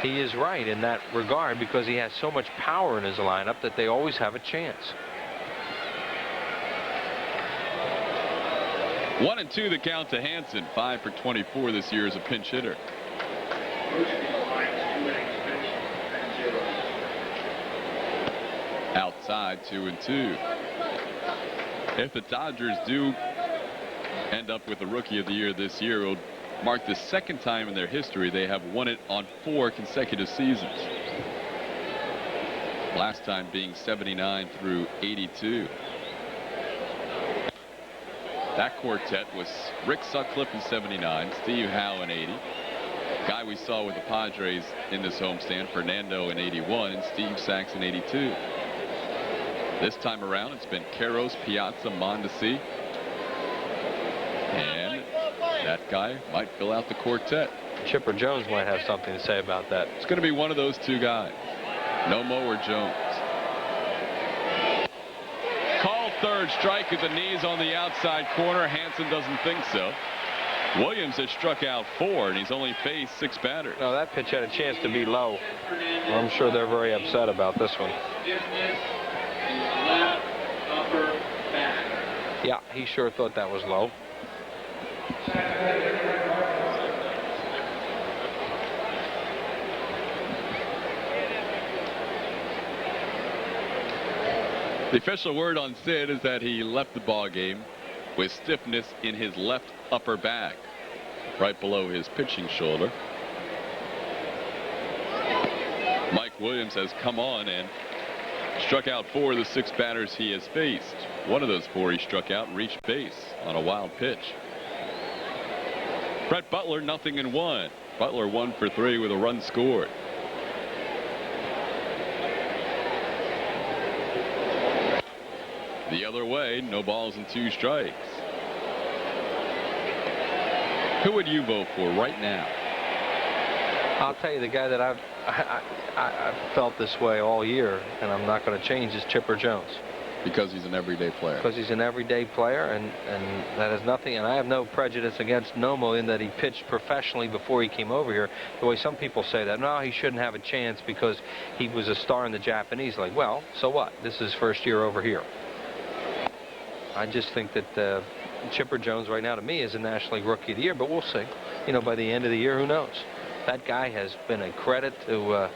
he is right in that regard because he has so much power in his lineup that they always have a chance. 1-2 the count to Hansen. 5 for 24 this year as a pinch hitter. Outside, 2-2. If the Dodgers do end up with the rookie of the year this year, it will mark the 2nd time in their history they have won it on 4 consecutive seasons. Last time being 79 through 82. That quartet was Rick Sutcliffe in 79, Steve Howe in 80. Guy we saw with the Padres in this homestand, Fernando in 81, and Steve Sachs in 82. This time around, it's been Queiroz, Piazza, Mondesi. And that guy might fill out the quartet. Chipper Jones might have something to say about that. It's going to be one of those two guys, Nomo or Jones. Called third strike at the knees on the outside corner. Hansen doesn't think so. Williams has struck out 4, and he's only faced 6 batters. No, that pitch had a chance to be low. I'm sure they're very upset about this one. Yeah, he sure thought that was low. The official word on Sid is that he left the ball game with stiffness in his left upper back, right below his pitching shoulder. Mike Williams has come on and struck out 4 of the 6 batters he has faced. One of those 4 he struck out and reached base on a wild pitch. Brett Butler, 0-1. Butler 1 for 3 with a run scored. The other way, no balls and 2 strikes. Who would you vote for right now? I'll tell you, the guy that I've felt this way all year, and I'm not going to change, is Chipper Jones. Because he's an everyday player. Because he's an everyday player, and that has nothing. And I have no prejudice against Nomo in that he pitched professionally before he came over here. The way some people say that, no, he shouldn't have a chance because he was a star in the Japanese League. Well, so what? This is his first year over here. I just think that Chipper Jones right now, to me, is a National League Rookie of the Year, but we'll see. You know, by the end of the year, who knows? That guy has been a credit to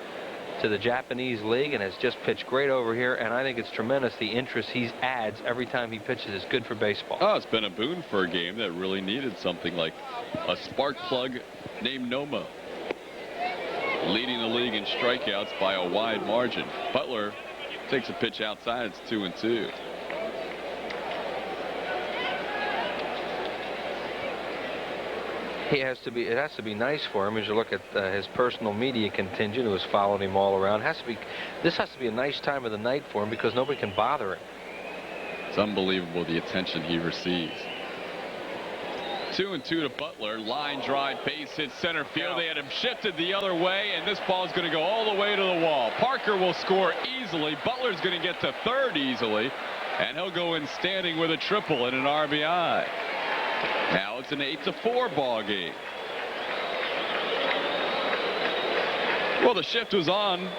the Japanese League and has just pitched great over here, and I think it's tremendous the interest he adds every time he pitches is good for baseball. Oh, it's been a boon for a game that really needed something like a spark plug named Nomo. Leading the league in strikeouts by a wide margin. Butler takes a pitch outside. It's 2-2. It has to be nice for him as you look at his personal media contingent who has followed him all around. This has to be a nice time of the night for him because nobody can bother him. It's unbelievable the attention he receives. 2-2 to Butler. Line drive, base hit center field. They had him shifted the other way, and this ball is going to go all the way to the wall. Parker will score easily. Butler's going to get to third easily, and he'll go in standing with a triple and an RBI. Now it's an 8-4 ball game. Well, the shift was on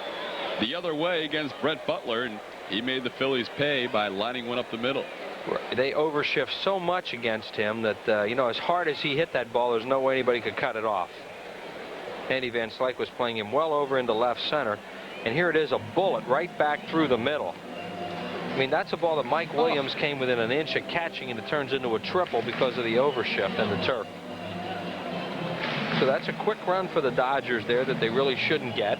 the other way against Brett Butler, and he made the Phillies pay by lining one up the middle. They overshift so much against him that, you know, as hard as he hit that ball, there's no way anybody could cut it off. Andy Van Slyke was playing him well over into left center, and here it is, a bullet right back through the middle. I mean, that's a ball that Mike Williams came within an inch of catching, and it turns into a triple because of the overshift and the turf. So that's a quick run for the Dodgers there that they really shouldn't get,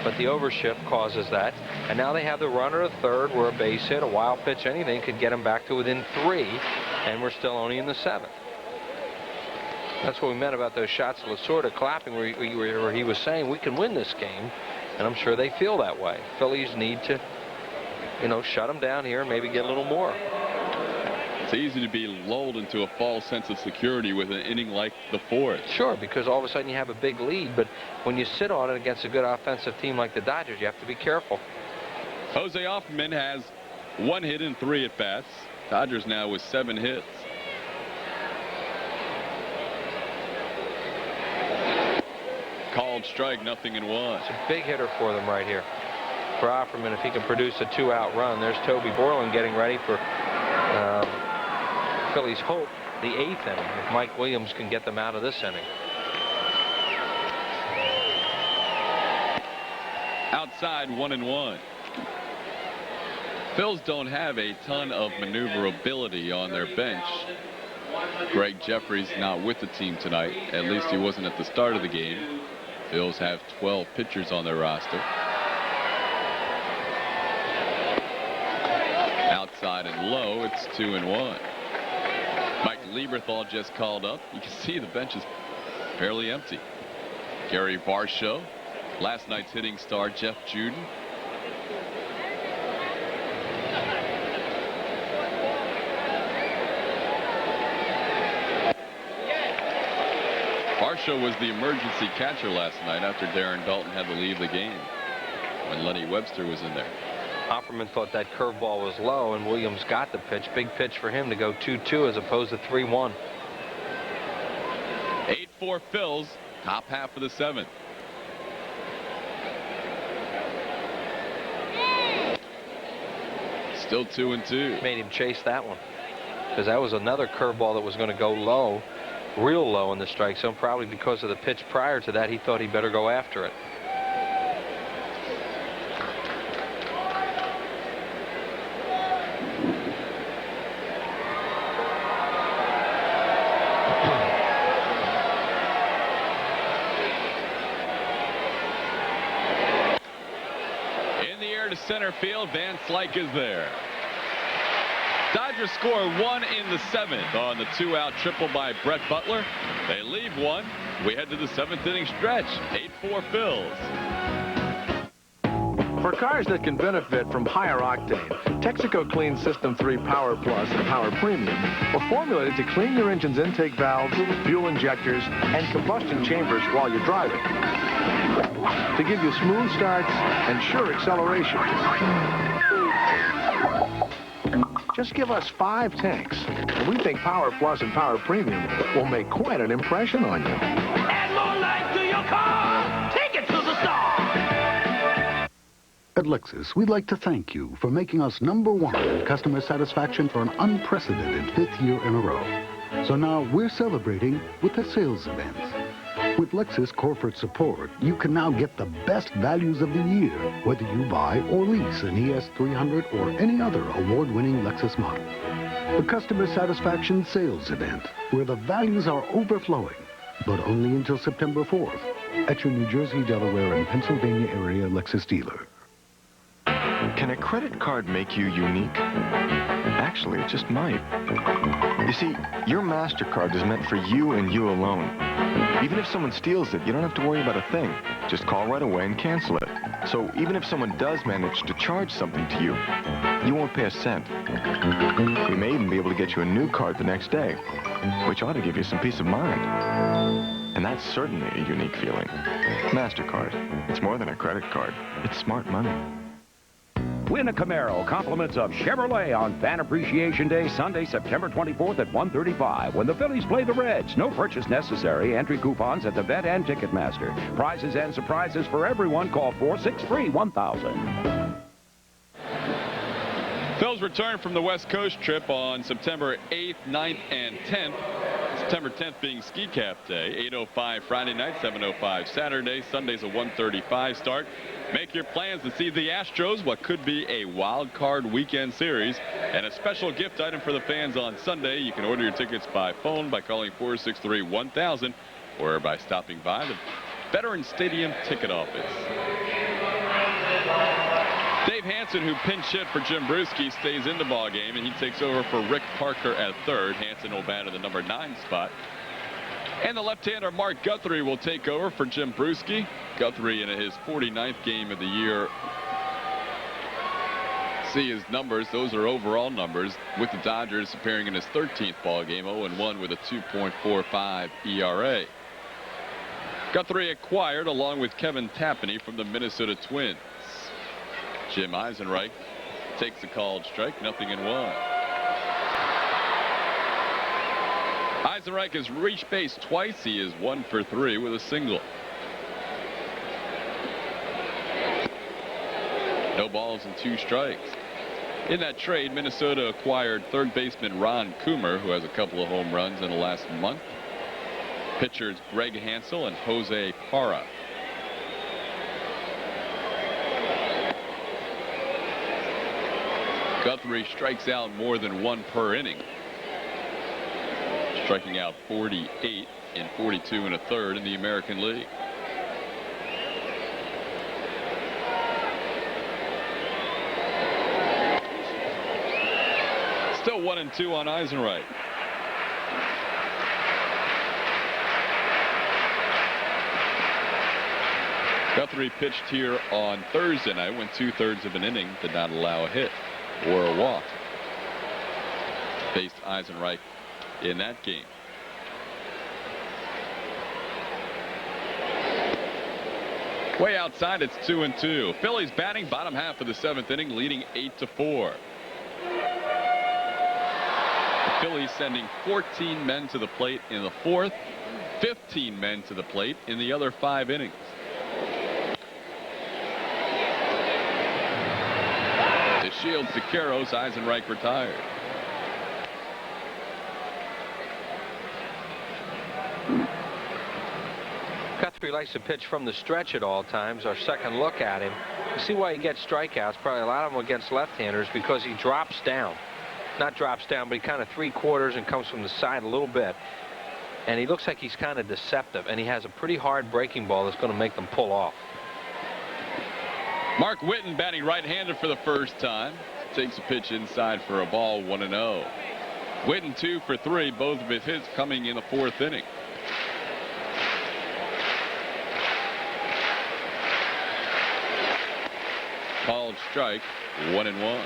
but the overshift causes that. And now they have the runner at third where a base hit, a wild pitch, anything could get them back to within 3, and we're still only in the 7th. That's what we meant about those shots of Lasorda clapping where he was saying we can win this game, and I'm sure they feel that way. Phillies need to, you know, shut them down here and maybe get a little more. It's easy to be lulled into a false sense of security with an inning like the 4th. Sure, because all of a sudden you have a big lead, but when you sit on it against a good offensive team like the Dodgers, you have to be careful. Jose Offerman has 1 hit in 3 at-bats. Dodgers now with 7 hits. Called strike, 0-1. It's a big hitter for them right here. For Offerman, if he can produce a 2-out run. There's Toby Borland getting ready for Phillies' hope, the 8th inning, if Mike Williams can get them out of this inning. Outside, 1-1. Phils don't have a ton of maneuverability on their bench. Greg Jeffries not with the team tonight. At least he wasn't at the start of the game. Phils have 12 pitchers on their roster. Outside and low, it's 2-1. Mike Lieberthal just called up. You can see the bench is fairly empty. Gary Varsho, last night's hitting star Jeff Juden. Varsho was the emergency catcher last night after Darren Dalton had to leave the game when Lenny Webster was in there. Offerman thought that curveball was low, and Williams got the pitch. Big pitch for him to go 2-2 as opposed to 3-1. 8-4 Phils, top half of the 7th. Still 2-2. Made him chase that one, because that was another curveball that was going to go low, real low in the strike zone. Probably because of the pitch prior to that, he thought he better go after it. Center field, Van Slyke is there. Dodgers score 1 in the 7th on the 2-out triple by Brett Butler. They leave 1. We head to the 7th inning stretch. 8-4 Phils. For cars that can benefit from higher octane, Texaco Clean System 3 Power Plus and Power Premium were formulated to clean your engine's intake valves, fuel injectors, and combustion chambers while you're driving, to give you smooth starts and sure acceleration. Just give us 5 tanks, and we think Power Plus and Power Premium will make quite an impression on you. Add more life to your car! Take it to the star! At Lexus, we'd like to thank you for making us #1 in customer satisfaction for an unprecedented 5th year in a row. So now we're celebrating with the sales events. With Lexus corporate support, you can now get the best values of the year, whether you buy or lease an ES300 or any other award-winning Lexus model. The customer satisfaction sales event, where the values are overflowing, but only until September 4th at your New Jersey, Delaware, and Pennsylvania area Lexus dealer. Can a credit card make you unique? Actually, it just might. You see, your MasterCard is meant for you and you alone. Even if someone steals it, you don't have to worry about a thing. Just call right away and cancel it. So even if someone does manage to charge something to you, you won't pay a cent. We may even be able to get you a new card the next day, which ought to give you some peace of mind. And that's certainly a unique feeling. MasterCard. It's more than a credit card. It's smart money. Win a Camaro, compliments of Chevrolet on Fan Appreciation Day, Sunday, September 24th at 1:35 when the Phillies play the Reds. No purchase necessary. Entry coupons at the vet and Ticketmaster. Prizes and surprises for everyone. Call 463-1000. Phils return from the West Coast trip on September 8th, 9th, and 10th. September 10th being Ski Cap Day. 8:05 Friday night, 7:05 Saturday. Sunday's a 1:35 start. Make your plans to see the Astros, what could be a wild card weekend series. And a special gift item for the fans on Sunday. You can order your tickets by phone by calling 463-1000 or by stopping by the Veterans Stadium ticket office. Dave Hansen, who pinch hit for Jim Bruschi, stays in the ball game, and he takes over for Rick Parker at third. Hansen will bat at the number 9 spot. And the left-hander Mark Guthrie will take over for Jim Bruschi. Guthrie in his 49th game of the year. See his numbers. Those are overall numbers, with the Dodgers appearing in his 13th ball game, 0-1 with a 2.45 ERA. Guthrie acquired along with Kevin Tapani from the Minnesota Twins. Jim Eisenreich takes the called strike, 0-1. Eisenreich has reached base twice. He is 1 for 3 with a single. No balls and 2 strikes. In that trade, Minnesota acquired third baseman Ron Coomer, who has a couple of home runs in the last month. Pitchers Greg Hansel and Jose Parra. Guthrie strikes out more than 1 per inning, striking out 48 in 42 1/3 in the American League. Still 1-2 on Eisenreich. Guthrie pitched here on Thursday night, went 2/3 of an inning, did not allow a hit or a walk. Faced Eisenreich in that game. Way outside, it's 2-2. Phillies batting bottom half of the 7th inning, leading 8-4. The Phillies sending 14 men to the plate in the 4th, 15 men to the plate in the other 5 innings. To shield Siqueiros, Eisenreich retired. Guthrie likes to pitch from the stretch at all times. Our second look at him. You see why he gets strikeouts, probably a lot of them against left-handers, because he drops down. Not drops down, but he kind of 3/4 and comes from the side a little bit. And he looks like he's kind of deceptive, and he has a pretty hard breaking ball that's going to make them pull off. Mark Whitten batting right-handed for the first time. Takes a pitch inside for a ball, 1-0. Whitten 2 for 3, both of his hits coming in the 4th inning. Called strike, 1-1.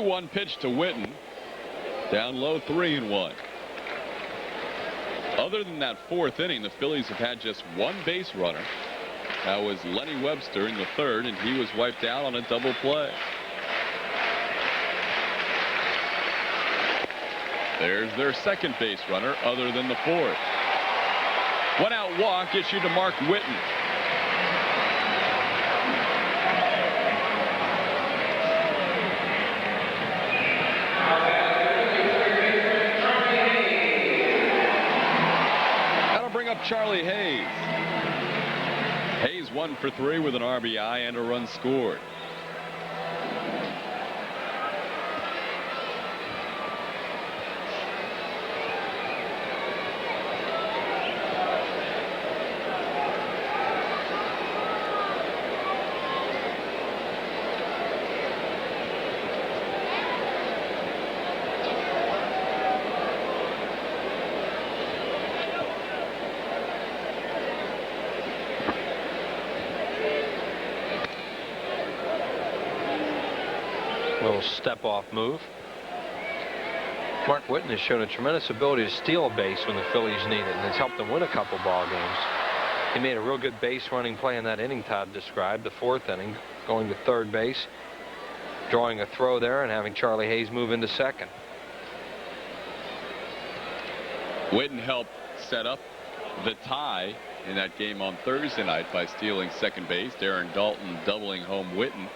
One pitch to Whitten. Down low, 3-1. Other than that 4th inning, the Phillies have had just one base runner. That was Lenny Webster in the 3rd, and he was wiped out on a double play. There's their second base runner other than the 4th. One out walk issued to Mark Whitten. Charlie Hayes. Hayes 1 for 3 with an RBI and a run scored. Step-off move. Mark Whitten has shown a tremendous ability to steal a base when the Phillies need it, and it's helped them win a couple ball games. He made a real good base running play in that inning Todd described, the 4th inning, going to 3rd base, drawing a throw there, and having Charlie Hayes move into 2nd. Whitten helped set up the tie in that game on Thursday night by stealing 2nd base. Darren Dalton doubling home Whitten.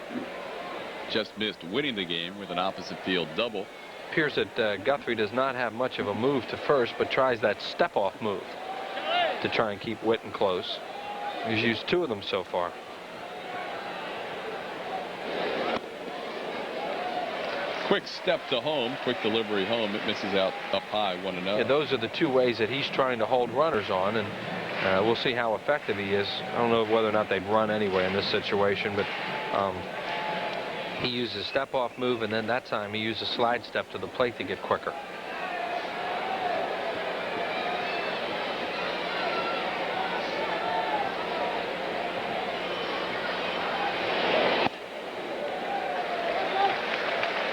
Just missed winning the game with an opposite field double. Appears that Guthrie does not have much of a move to first, but tries that step-off move to try and keep Whitten close. He's used 2 of them so far. Quick step to home, quick delivery home. It misses out up high, 1-0. Yeah, those are the 2 ways that he's trying to hold runners on, and we'll see how effective he is. I don't know whether or not they'd run anyway in this situation, but he used a step-off move, and then that time he used a slide step to the plate to get quicker.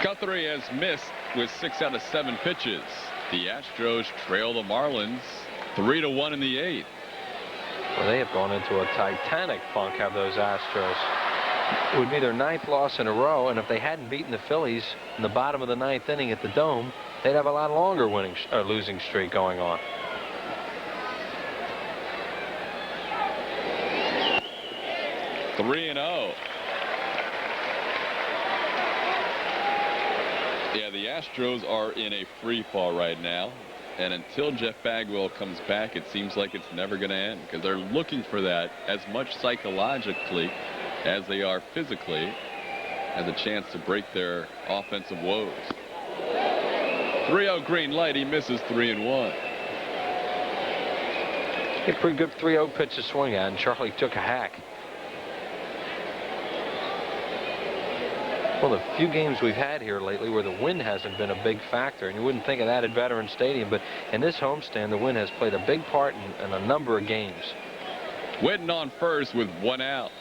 Guthrie has missed with 6 out of 7 pitches. The Astros trail the Marlins 3-1 in the 8th. Well, they have gone into a titanic funk, have those Astros. It would be their 9th loss in a row, and if they hadn't beaten the Phillies in the bottom of the 9th inning at the Dome, they'd have a lot longer losing streak going on. (3-0). Yeah, the Astros are in a free fall right now, and until Jeff Bagwell comes back, it seems like it's never going to end, because they're looking for that as much psychologically as they are physically, has a chance to break their offensive woes. 3-0 green light. He misses 3-1. A pretty good 3-0 pitch to swing at, and Charlie took a hack. Well, the few games we've had here lately where the wind hasn't been a big factor, and you wouldn't think of that at Veterans Stadium, but in this homestand, the wind has played a big part in a number of games. Whitten on first with 1 out.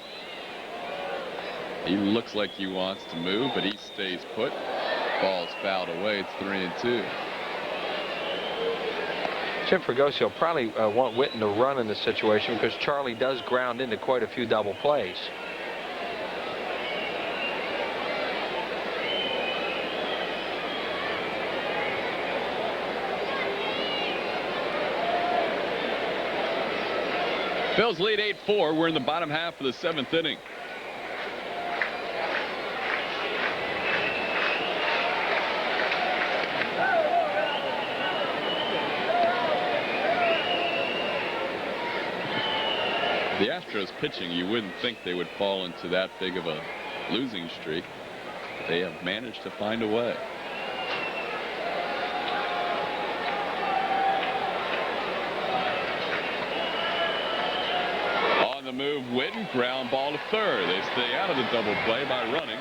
He looks like he wants to move, but he stays put. Ball's fouled away. It's 3-2. Jim Fregosi will probably want Whitten to run in this situation because Charlie does ground into quite a few double plays. Phils lead 8-4. We're in the bottom half of the 7th inning. The Astros pitching, you wouldn't think they would fall into that big of a losing streak. They have managed to find a way. On the move, Whitten, ground ball to third. They stay out of the double play by running.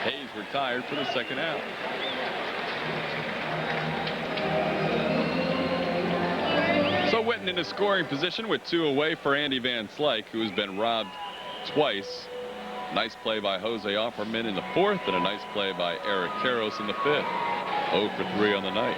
Hayes retired for the 2nd out. So Whitten in a scoring position with 2 away for Andy Van Slyke, who has been robbed twice. Nice play by Jose Offerman in the 4th, and a nice play by Eric Karros in the 5th. 0 for 3 on the night.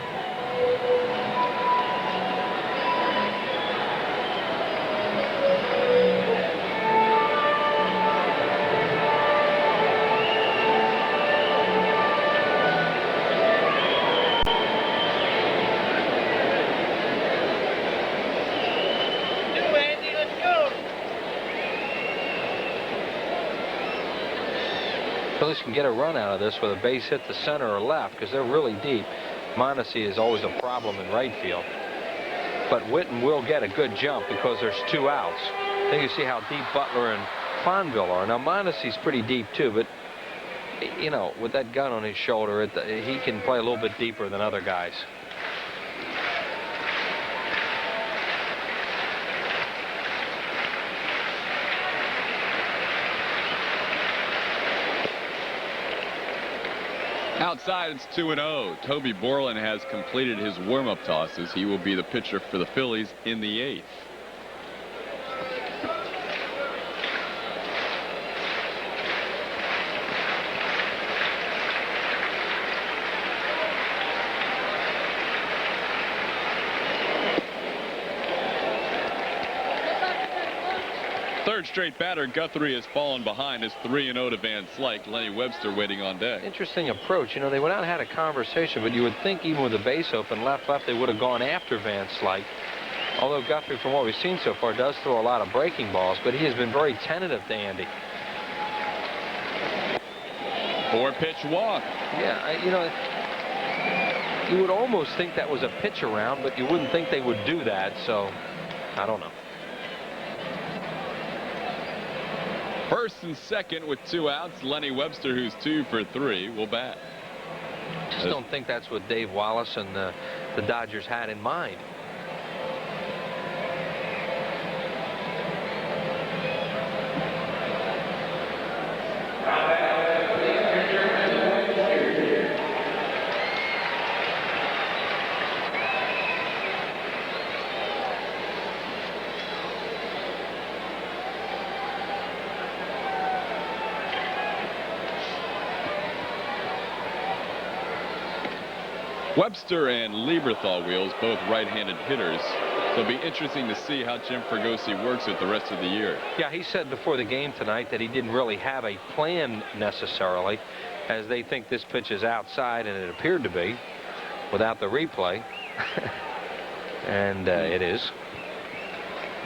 Phillies can get a run out of this with a base hit to center or left because they're really deep. Mondesi is always a problem in right field. But Whitten will get a good jump because there's 2 outs. Then you see how deep Butler and Fonville are. Now Mondesi's pretty deep too, but you know, with that gun on his shoulder, he can play a little bit deeper than other guys. Outside, it's 2-0. Toby Borland has completed his warm-up tosses. He will be the pitcher for the Phillies in the 8th. Third straight batter, Guthrie has fallen behind. It's 3-0 to Van Slyke. Lenny Webster waiting on deck. Interesting approach. You know, they went out and had a conversation, but you would think even with the base open, left, they would have gone after Van Slyke. Although Guthrie, from what we've seen so far, does throw a lot of breaking balls, but he has been very tentative to Andy. 4-pitch walk. Yeah, you know, you would almost think that was a pitch around, but you wouldn't think they would do that, so I don't know. First and second with 2 outs. Lenny Webster, who's 2 for 3, will bat. Just don't think that's what Dave Wallace and the Dodgers had in mind. Webster and Lieberthal wheels, both right-handed hitters. So it'll be interesting to see how Jim Fregosi works it the rest of the year. Yeah, he said before the game tonight that he didn't really have a plan necessarily, as they think this pitch is outside, and it appeared to be without the replay. And it is.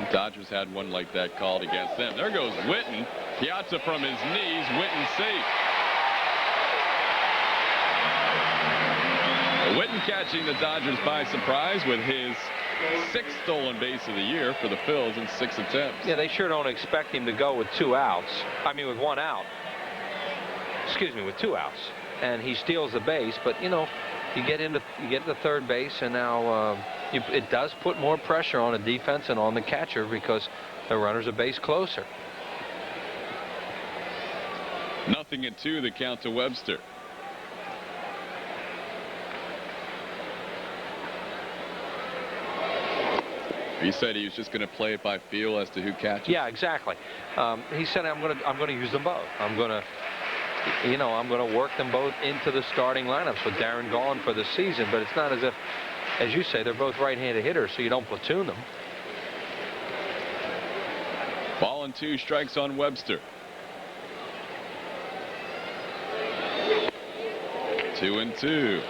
The Dodgers had one like that called against them. There goes Whitten. Piazza from his knees. Whitten safe. Whitten catching the Dodgers by surprise with his 6th stolen base of the year for the Phils in 6 attempts. Yeah, they sure don't expect him to go with 2 outs. I mean, with 1 out. Excuse me, with 2 outs. And he steals the base, but you know, you get to third base, and now it does put more pressure on the defense and on the catcher because the runner's a base closer. 0-2 the count to Webster. He said he was just going to play it by feel as to who catches. Yeah, exactly. He said I'm going to use them both. I'm going to work them both into the starting lineups with Darren gone for the season. But it's not as if, as you say, they're both right-handed hitters, so you don't platoon them. 2 strikes on Webster. 2-2.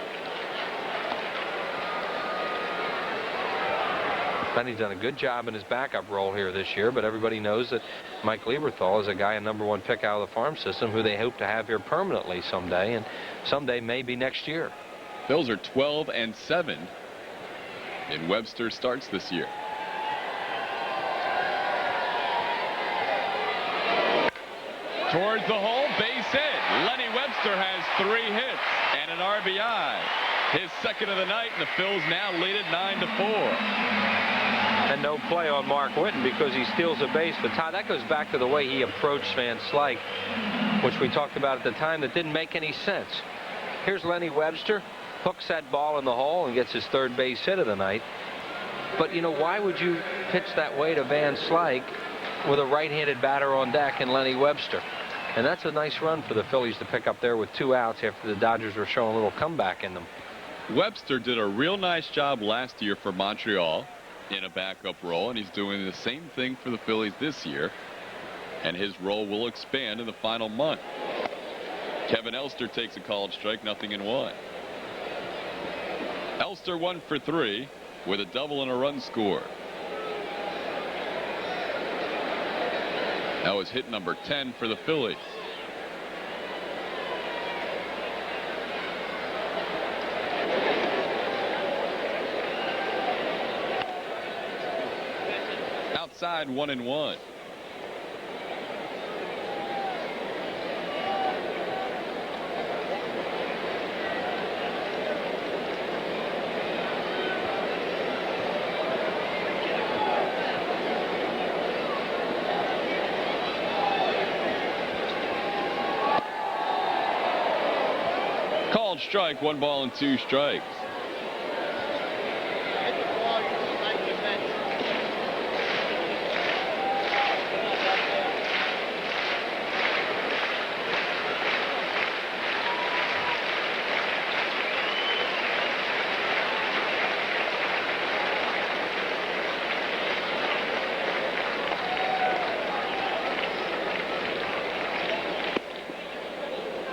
And he's done a good job in his backup role here this year, but everybody knows that Mike Lieberthal is a guy, a #1 pick out of the farm system, who they hope to have here permanently someday, and someday maybe next year. Phils are 12-7 in Webster starts this year. Towards the hole, base hit. Lenny Webster has 3 hits and an RBI. His 2nd of the night, and the Phils now lead it 9-4. And no play on Mark Winton because he steals a base. But Todd, that goes back to the way he approached Van Slyke, which we talked about at the time, that didn't make any sense. Here's Lenny Webster, hooks that ball in the hole and gets his 3rd base hit of the night. But, you know, why would you pitch that way to Van Slyke with a right-handed batter on deck and Lenny Webster? And that's a nice run for the Phillies to pick up there with 2 outs after the Dodgers were showing a little comeback in them. Webster did a real nice job last year for Montreal in a backup role, and he's doing the same thing for the Phillies this year, and his role will expand in the final month. Kevin Elster takes a called strike, 0-1. Elster 1 for 3 with a double and a run score. That was hit number 10 for the Phillies. Outside, 1-1. Called strike, 1 ball and 2 strikes.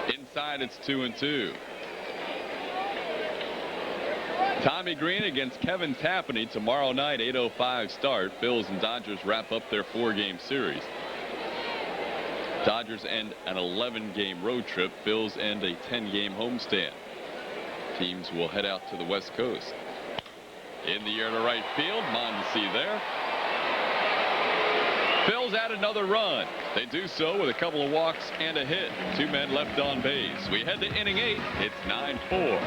Inside, it's 2-2. Tommy Green against Kevin Tapani tomorrow night, 8:05 start. Phils and Dodgers wrap up their 4-game series. Dodgers end an 11-game road trip. Phils end a 10-game homestand. Teams will head out to the West Coast. In the air to right field, Mondesi there. Phils add another run. They do so with a couple of walks and a hit. 2 men left on base. We head to inning 8. It's 9-4.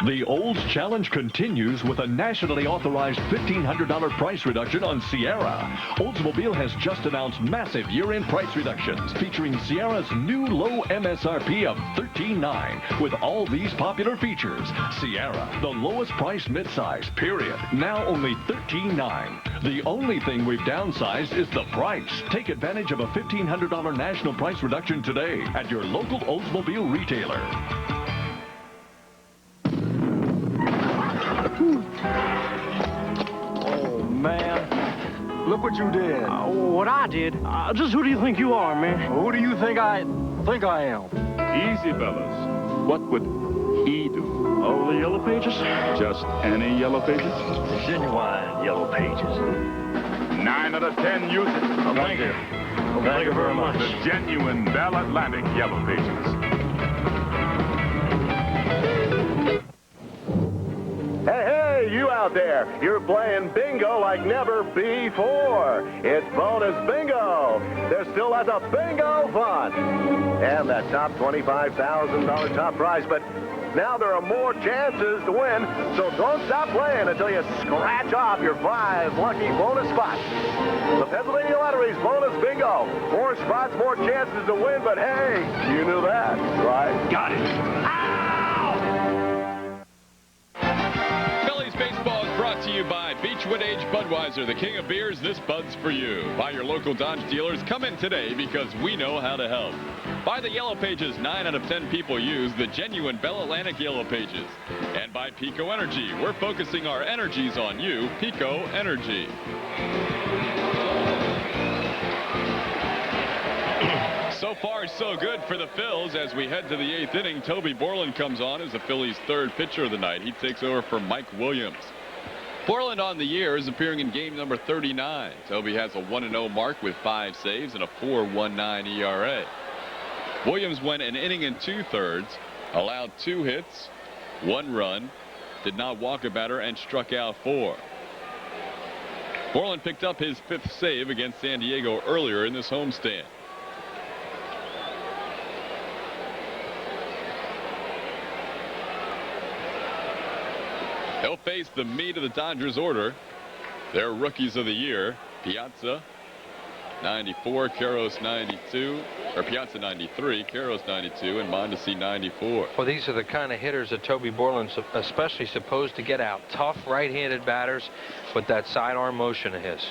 The Olds Challenge continues with a nationally authorized $1,500 price reduction on Sierra. Oldsmobile has just announced massive year-end price reductions featuring Sierra's new low MSRP of $13,900 with all these popular features. Sierra, the lowest price midsize, period. Now only $13,900. The only thing we've downsized is the price. Take advantage of a $1,500 national price reduction today at your local Oldsmobile retailer. Oh, man. Look what you did. What I did? Just who do you think you are, man? Who do you think I am? Easy, fellas. What would he do? Oh, the Yellow Pages? Just any Yellow Pages? The genuine Yellow Pages. 9 out of 10 use it. Oh, thank you. Well, thank you very much. The genuine Bell Atlantic Yellow Pages. out there. You're playing bingo like never before. It's bonus bingo. There's still lots of bingo fun. And that top $25,000 top prize, but now there are more chances to win, so don't stop playing until you scratch off your 5 lucky bonus spots. The Pennsylvania Lottery's bonus bingo. More spots, more chances to win, but hey, you knew that, right? Got it. Phillies baseball is brought to you by Beechwood Age Budweiser, the king of beers. This Bud's for you. By your local Dodge dealers. Come in today because we know how to help. By the Yellow Pages, 9 out of 10 people use the genuine Bell Atlantic Yellow Pages. And by Pico Energy, we're focusing our energies on you. Pico Energy. So far, so good for the Phils as we head to the 8th inning. Toby Borland comes on as the Phillies' 3rd pitcher of the night. He takes over from Mike Williams. Borland on the year is appearing in game number 39. Toby has a 1-0 mark with 5 saves and a 4.19 ERA. Williams went an inning and 2/3, allowed 2 hits, 1 run, did not walk a batter, and struck out 4. Borland picked up his 5th save against San Diego earlier in this homestand. He'll face the meat of the Dodgers order. Their rookies of the year, Piazza, 94, Karros 92, or Piazza 93, Karros 92, and Mondesi 94. Well, these are the kind of hitters that Toby Borland's especially supposed to get out. Tough right-handed batters with that sidearm motion of his.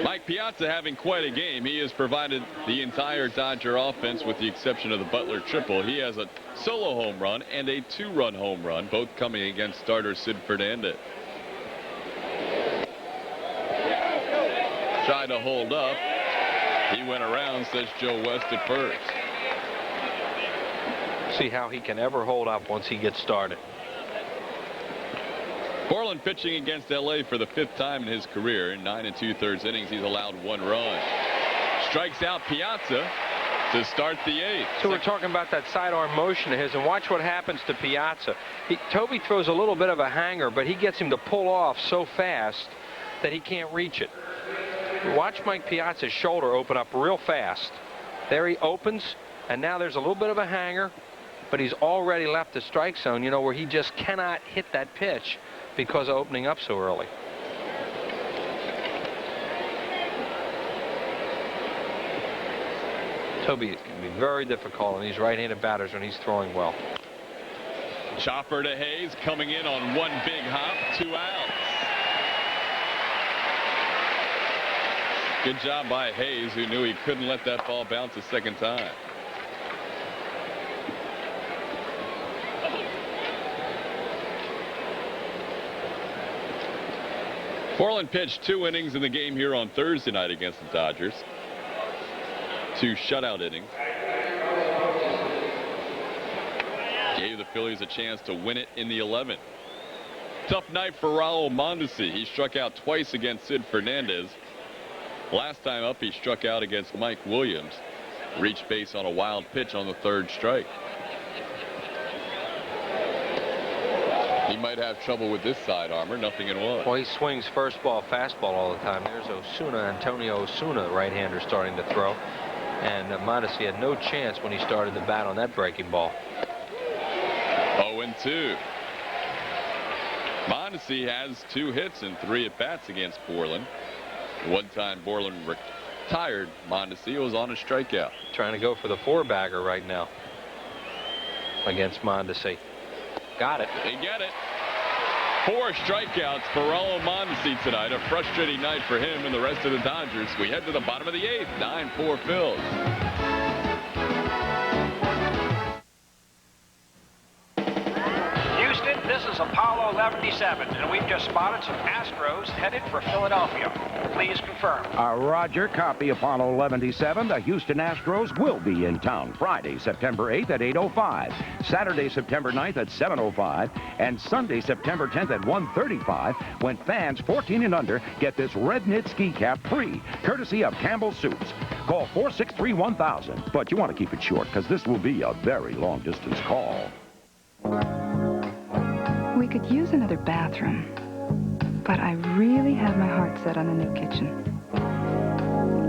Mike Piazza having quite a game. He has provided the entire Dodger offense with the exception of the Butler triple. He has a solo home run and a 2-run home run, both coming against starter Sid Fernandez. Tried to hold up. He went around, says Joe West at first. See how he can ever hold up once he gets started. Borland pitching against L.A. for the 5th time in his career. In 9 2/3 innings, he's allowed 1 run. Strikes out Piazza to start the 8th. So we're talking about that sidearm motion of his, and watch what happens to Piazza. Toby throws a little bit of a hanger, but he gets him to pull off so fast that he can't reach it. Watch Mike Piazza's shoulder open up real fast. There he opens, and now there's a little bit of a hanger, but he's already left the strike zone, you know, where he just cannot hit that pitch because of opening up so early. Toby can be very difficult on these right-handed batters when he's throwing well. Chopper to Hayes, coming in on 1 big hop, 2 outs. Good job by Hayes, who knew he couldn't let that ball bounce a second time. Borland pitched 2 innings in the game here on Thursday night against the Dodgers. 2 shutout innings. Gave the Phillies a chance to win it in the 11th. Tough night for Raul Mondesi. He struck out twice against Sid Fernandez. Last time up, he struck out against Mike Williams. Reached base on a wild pitch on the 3rd strike. He might have trouble with this side armor. Nothing in 1. Well, he swings first ball, fastball all the time. There's Osuna, Antonio Osuna, right-hander, starting to throw. And Mondesi had no chance when he started the bat on that breaking ball. 0-2. Mondesi has 2 hits and 3 at-bats against Borland. One time Borland retired Mondesi was on a strikeout. Trying to go for the 4-bagger right now against Mondesi. Got it. They get it. 4 strikeouts for Raul Mondesi tonight. A frustrating night for him and the rest of the Dodgers. We head to the bottom of the 8th. 9-4 Phils. Houston, this is Apollo 1177, and we've just spotted some Astros headed for Philadelphia. Please confirm. Roger, copy Apollo 1177. The Houston Astros will be in town Friday, September 8th at 8:05, Saturday, September 9th at 7:05, and Sunday, September 10th at 1:35, when fans 14 and under get this red knit ski cap free, courtesy of Campbell Suits. Call 463-1000, but you want to keep it short because this will be a very long distance call. could use another bathroom, but I really had my heart set on a new kitchen.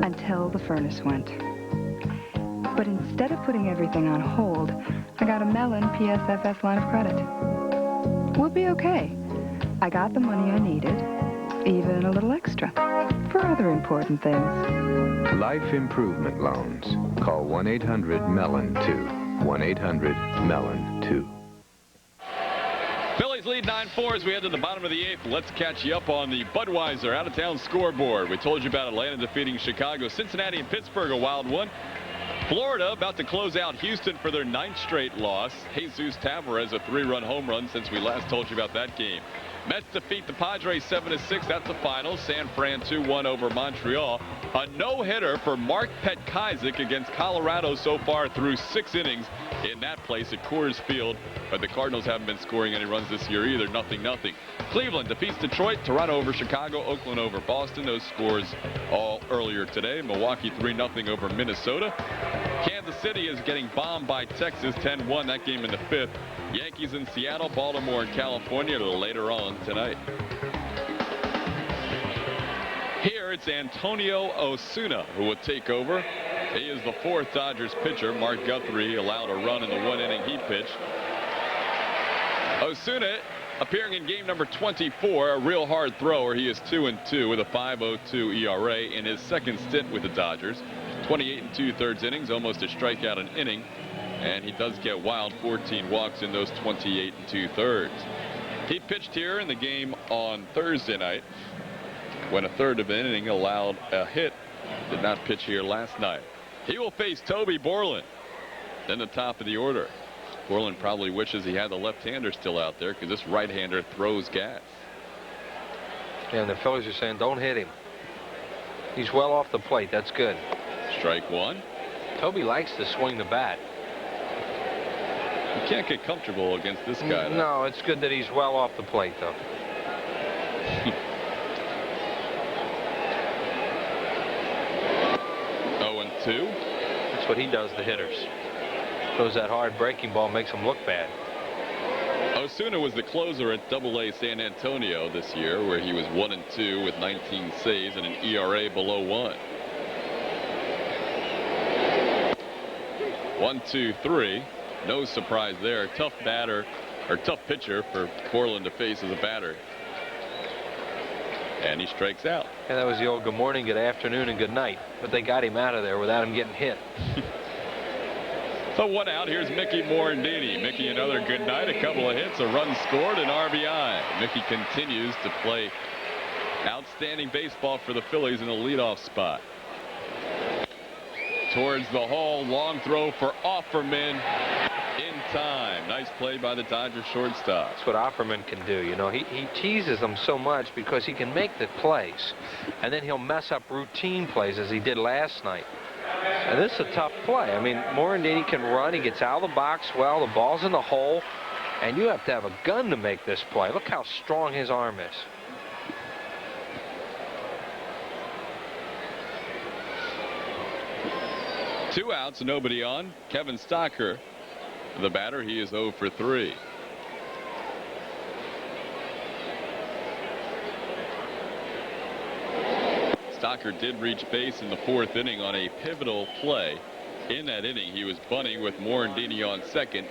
Until the furnace went. But instead of putting everything on hold, I got a Mellon PSFS line of credit. We'll be okay. I got the money I needed, even a little extra, for other important things. Life Improvement Loans. Call 1-800-MELON-2. 1-800-MELON-2. Phillies lead 9-4 as we head to the bottom of the 8th. Let's catch you up on the Budweiser out-of-town scoreboard. We told you about Atlanta defeating Chicago. Cincinnati and Pittsburgh, a wild one. Florida about to close out Houston for their 9th straight loss. Jesus Tavares, a 3-run home run since we last told you about that game. Mets defeat the Padres 7-6. That's the final. San Fran 2-1 over Montreal. A no-hitter for Mark Petkazik against Colorado so far through 6 innings in that place at Coors Field. But the Cardinals haven't been scoring any runs this year either. 0-0. Cleveland defeats Detroit. Toronto over Chicago. Oakland over Boston. Those scores all earlier today. Milwaukee 3-0 over Minnesota. Kansas City is getting bombed by Texas 10-1. That game in the 5th. Yankees in Seattle. Baltimore and California a little later on tonight. Here it's Antonio Osuna who will take over. He is the 4th Dodgers pitcher. Mark Guthrie allowed a run in the 1 inning he pitched. Osuna appearing in game number 24, a real hard thrower. He is 2-2 with a 5.02 ERA in his 2nd stint with the Dodgers. 28 2/3 innings, almost a strikeout an inning, and he does get wild 14 walks in those 28 2/3. He pitched here in the game on Thursday night when a third of an inning allowed a hit. Did not pitch here last night. He will face Toby Borland in the top of the order. Borland probably wishes he had the left-hander still out there because this right-hander throws gas. Yeah, and the Phillies are saying don't hit him. He's well off the plate. That's good. Strike 1. Toby likes to swing the bat. You can't get comfortable against this guy, though. No, it's good that he's well off the plate, though. 0-2. That's what he does to hitters. Throws that hard breaking ball, makes him look bad. Osuna was the closer at AA San Antonio this year, where he was 1-2 with 19 saves and an ERA below 1. 1-2-3. No surprise there. Tough batter, or tough pitcher for Borland to face as a batter. And he strikes out. And that was the old good morning, good afternoon, and good night. But they got him out of there without him getting hit. So 1 out. Here's Mickey Morandini. Mickey, another good night. A couple of hits, a run scored, an RBI. Mickey continues to play outstanding baseball for the Phillies in the leadoff spot. Towards the hole, long throw for Offerman in time. Nice play by the Dodgers shortstop. That's what Offerman can do. You know, he teases them so much because he can make the plays, and then he'll mess up routine plays as he did last night. And this is a tough play. I mean, Morandini can run. He gets out of the box well. The ball's in the hole, and you have to have a gun to make this play. Look how strong his arm is. Two outs, nobody on. Kevin Stocker, the batter. He is 0 for 3. Stocker did reach base in the 4th inning on a pivotal play. In that inning, he was bunting with Morandini on second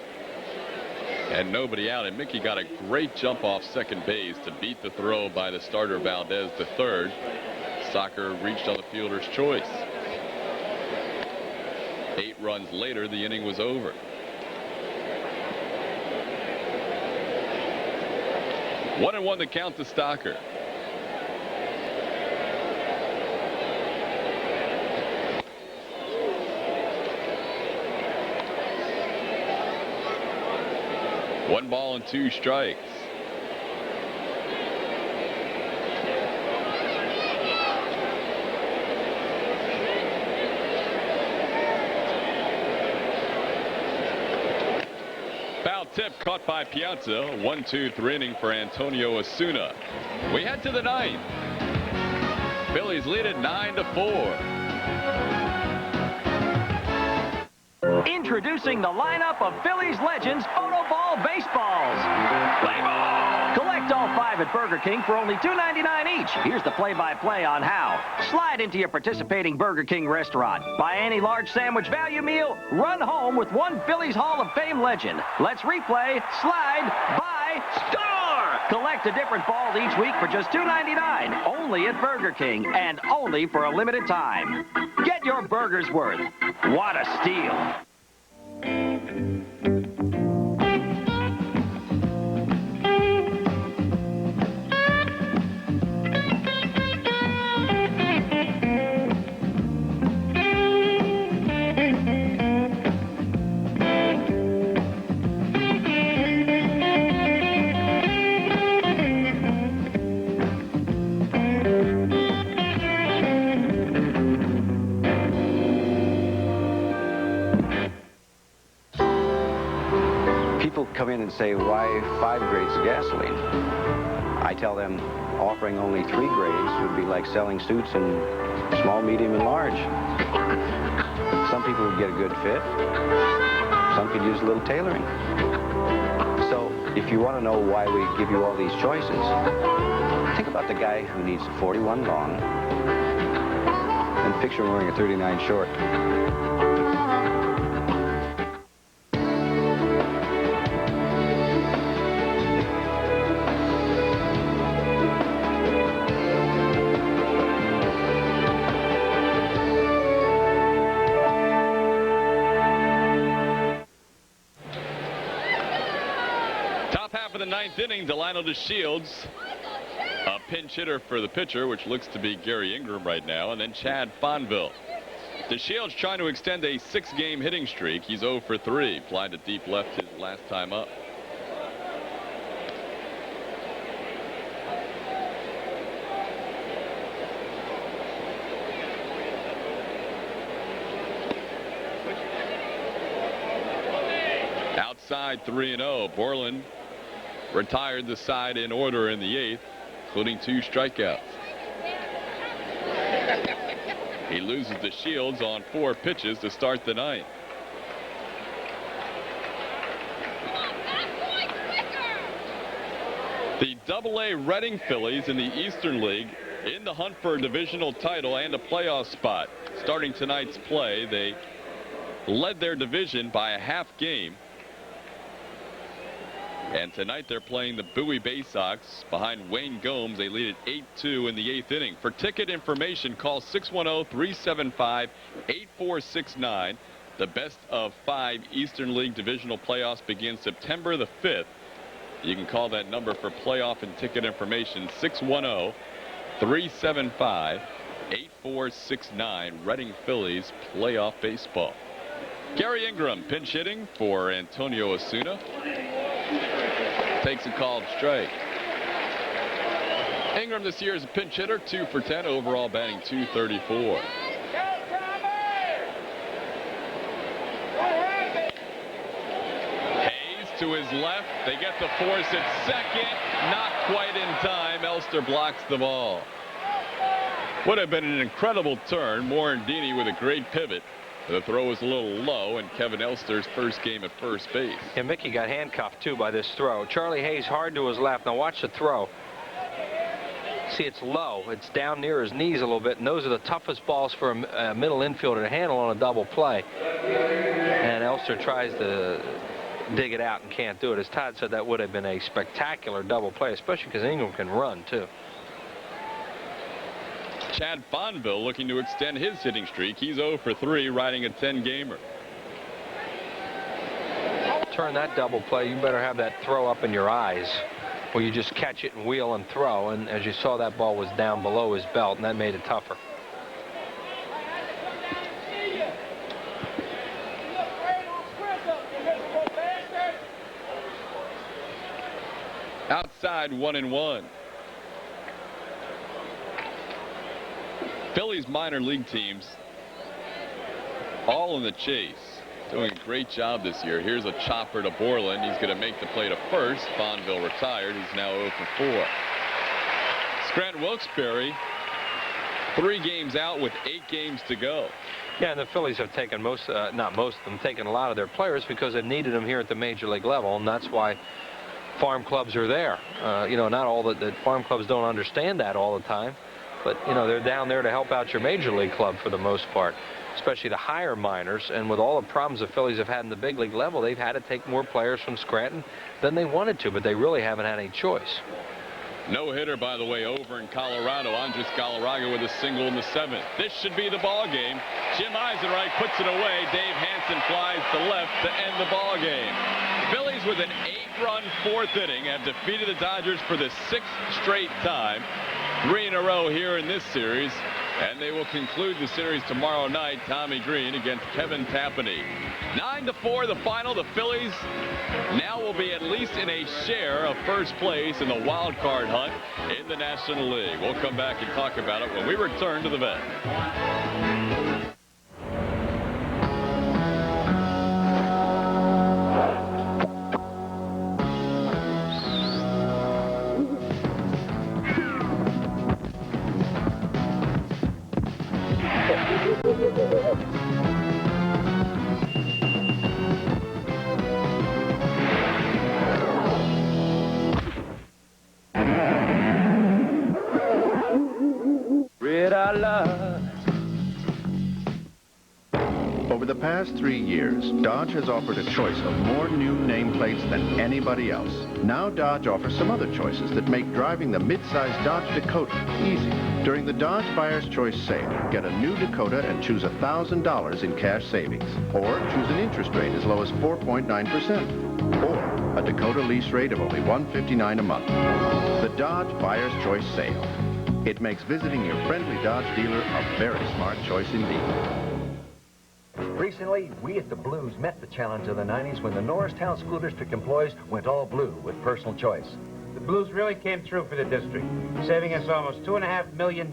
and nobody out. And Mickey got a great jump off second base to beat the throw by the starter Valdez to third. Stocker reached on the fielder's choice. 8 runs later, the inning was over. One and 1 to count to Stocker. One ball and 2 strikes. Foul tip caught by Piazza. 1-2-3 inning for Antonio Osuna. We head to the 9th. Phillies lead it 9-4. Introducing the lineup of Phillies legends photo ball baseballs. Play ball! all 5 at Burger King for only $2.99 each. Here's the play-by-play on how. Slide into your participating Burger King restaurant. Buy any large sandwich value meal. Run home with one Phillies Hall of Fame legend. Let's replay, slide, buy, score! Collect a different ball each week for just $2.99. Only at Burger King and only for a limited time. Get your burger's worth. What a steal. Come in and say, why 5 grades of gasoline? I tell them offering only 3 grades would be like selling suits in small, medium, and large. Some people would get a good fit. Some could use a little tailoring. So if you want to know why we give you all these choices, think about the guy who needs a 41 long and picture him wearing a 39 short. The 9th inning, Delino DeShields, a pinch hitter for the pitcher, which looks to be Gary Ingram right now, and then Chad Fonville. DeShields trying to extend a 6-game hitting streak. He's 0 for 3. Flied to deep left his last time up. Outside 3-0. Borland retired the side in order in the 8th, including 2 strikeouts. He loses to Shields on 4 pitches to start the 9th. The Double-A Reading Phillies in the Eastern League in the hunt for a divisional title and a playoff spot. Starting tonight's play, they led their division by a half game. And tonight they're playing the Bowie Bay Sox behind Wayne Gomes. They lead at 8-2 in the 8th inning. For ticket information, call 610-375-8469. The best of 5 Eastern League divisional playoffs begin September the 5th. You can call that number for playoff and ticket information, 610-375-8469. Reading Phillies playoff baseball. Gary Ingram pinch hitting for Antonio Osuna. Takes a called strike. Ingram this year is a pinch hitter, 2 for 10, overall batting .234. Hayes to his left. They get the force at second. Not quite in time. Elster blocks the ball. Would have been an incredible turn. Morandini with a great pivot. The throw was a little low, and Kevin Elster's first game at first base. And Mickey got handcuffed, too, by this throw. Charlie Hayes hard to his left. Now watch the throw. See, it's low. It's down near his knees a little bit, and those are the toughest balls for a middle infielder to handle on a double play. And Elster tries to dig it out and can't do it. As Todd said, that would have been a spectacular double play, especially because Ingram can run, too. Chad Fonville looking to extend his hitting streak. He's 0 for 3, riding a 10-gamer. Turn that double play, you better have that throw up in your eyes, where you just catch it and wheel and throw. And as you saw, that ball was down below his belt, and that made it tougher. Outside 1-1. Phillies minor league teams all in the chase, doing a great job this year. Here's a chopper to Borland. He's going to make the play to first. Fonville retired. He's now 0 for 4. Scranton Wilkes-Barre 3 games out with 8 games to go. Yeah, and the Phillies have taken not most of them, taken a lot of their players because they've needed them here at the major league level, and that's why farm clubs are there. You know, not all the farm clubs don't understand that all the time, but, you know, they're down there to help out your major league club for the most part, especially the higher minors. And with all the problems the Phillies have had in the big league level, they've had to take more players from Scranton than they wanted to, but they really haven't had any choice. No hitter, by the way, over in Colorado. Andres Galarraga with a single in the 7th. This should be the ball game. Jim Eisenreich puts it away. Dave Hansen flies to left to end the ball game. Phillies with an 8-run 4th inning have defeated the Dodgers for the 6th straight time. 3 in a row here in this series. And they will conclude the series tomorrow night. Tommy Green against Kevin Tapani. 9-4 the final. The Phillies now will be at least in a share of first place in the wild card hunt in the National League. We'll come back and talk about it when we return to the vet. Over the past 3 years, Dodge has offered a choice of more new nameplates than anybody else. Now Dodge offers some other choices that make driving the mid-size Dodge Dakota easy. During the Dodge Buyer's Choice sale, get a new Dakota and choose $1,000 in cash savings. Or choose an interest rate as low as 4.9%. Or a Dakota lease rate of only $159 a month. The Dodge Buyer's Choice sale. It makes visiting your friendly Dodge dealer a very smart choice indeed. Recently, we at the Blues met the challenge of the 90s when the Norristown School District employees went all blue with personal choice. The Blues really came through for the district, saving us almost $2.5 million,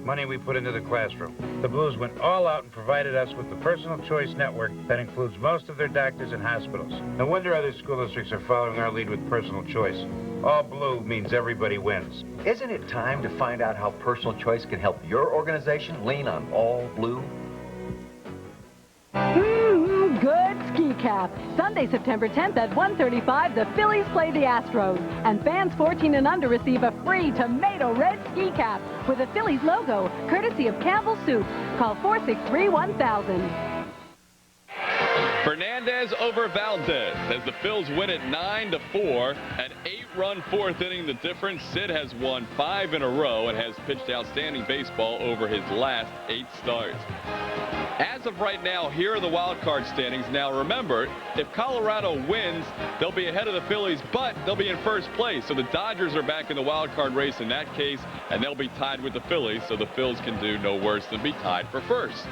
money we put into the classroom. The Blues went all out and provided us with the Personal Choice Network that includes most of their doctors and hospitals. No wonder other school districts are following our lead with Personal Choice. All blue means everybody wins. Isn't it time to find out how Personal Choice can help your organization lean on all blue? Good ski cap. Sunday, September 10th at 1:35, the Phillies play the Astros. And fans 14 and under receive a free tomato red ski cap with a Phillies logo, courtesy of Campbell Soup. Call 463-1000. Fernandez over Valdez as the Phils win it 9-4. An 8-run 4th inning. The difference, Sid has won 5 in a row and has pitched outstanding baseball over his last 8 starts. As of right now, here are the wild card standings. Now remember, if Colorado wins, they'll be ahead of the Phillies, but they'll be in first place. So the Dodgers are back in the wild card race in that case, and they'll be tied with the Phillies, so the Phils can do no worse than be tied for first.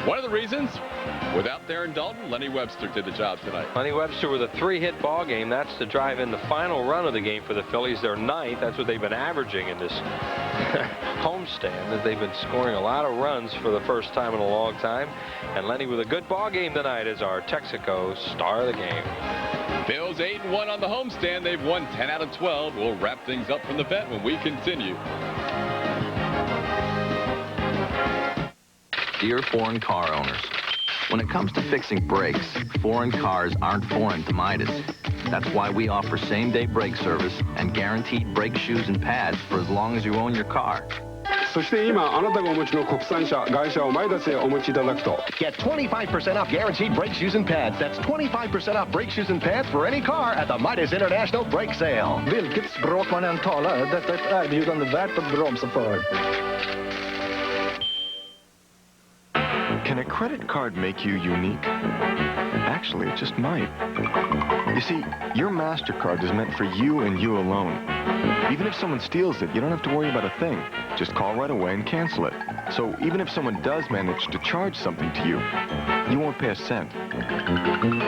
One of the reasons, without Darren Dalton, Lenny Webster did the job tonight. Lenny Webster with a 3-hit ball game. That's to drive in the final run of the game for the Phillies. They're 9th. That's what they've been averaging in this homestand, that they've been scoring a lot of runs for the first time in a long time. And Lenny with a good ball game tonight is our Texaco star of the game. Phil's 8-1 on the homestand. They've won 10 out of 12. We'll wrap things up from the vet when we continue. Dear foreign car owners, when it comes to fixing brakes, foreign cars aren't foreign to Midas. That's why we offer same-day brake service and guaranteed brake shoes and pads for as long as you own your car. そして今あなたがお持ちの国産車外車をマイダスへお持ちいただくと Get 25% off guaranteed brake shoes and pads. That's 25% off brake shoes and pads for any car at the Midas International Brake Sale. Vilket språk man än talar, detta är ett erbjudande värt att bromsa för. Can a credit card make you unique? Actually, it just might. You see, your MasterCard is meant for you and you alone. Even if someone steals it, you don't have to worry about a thing. Just call right away and cancel it. So even if someone does manage to charge something to you, you won't pay a cent.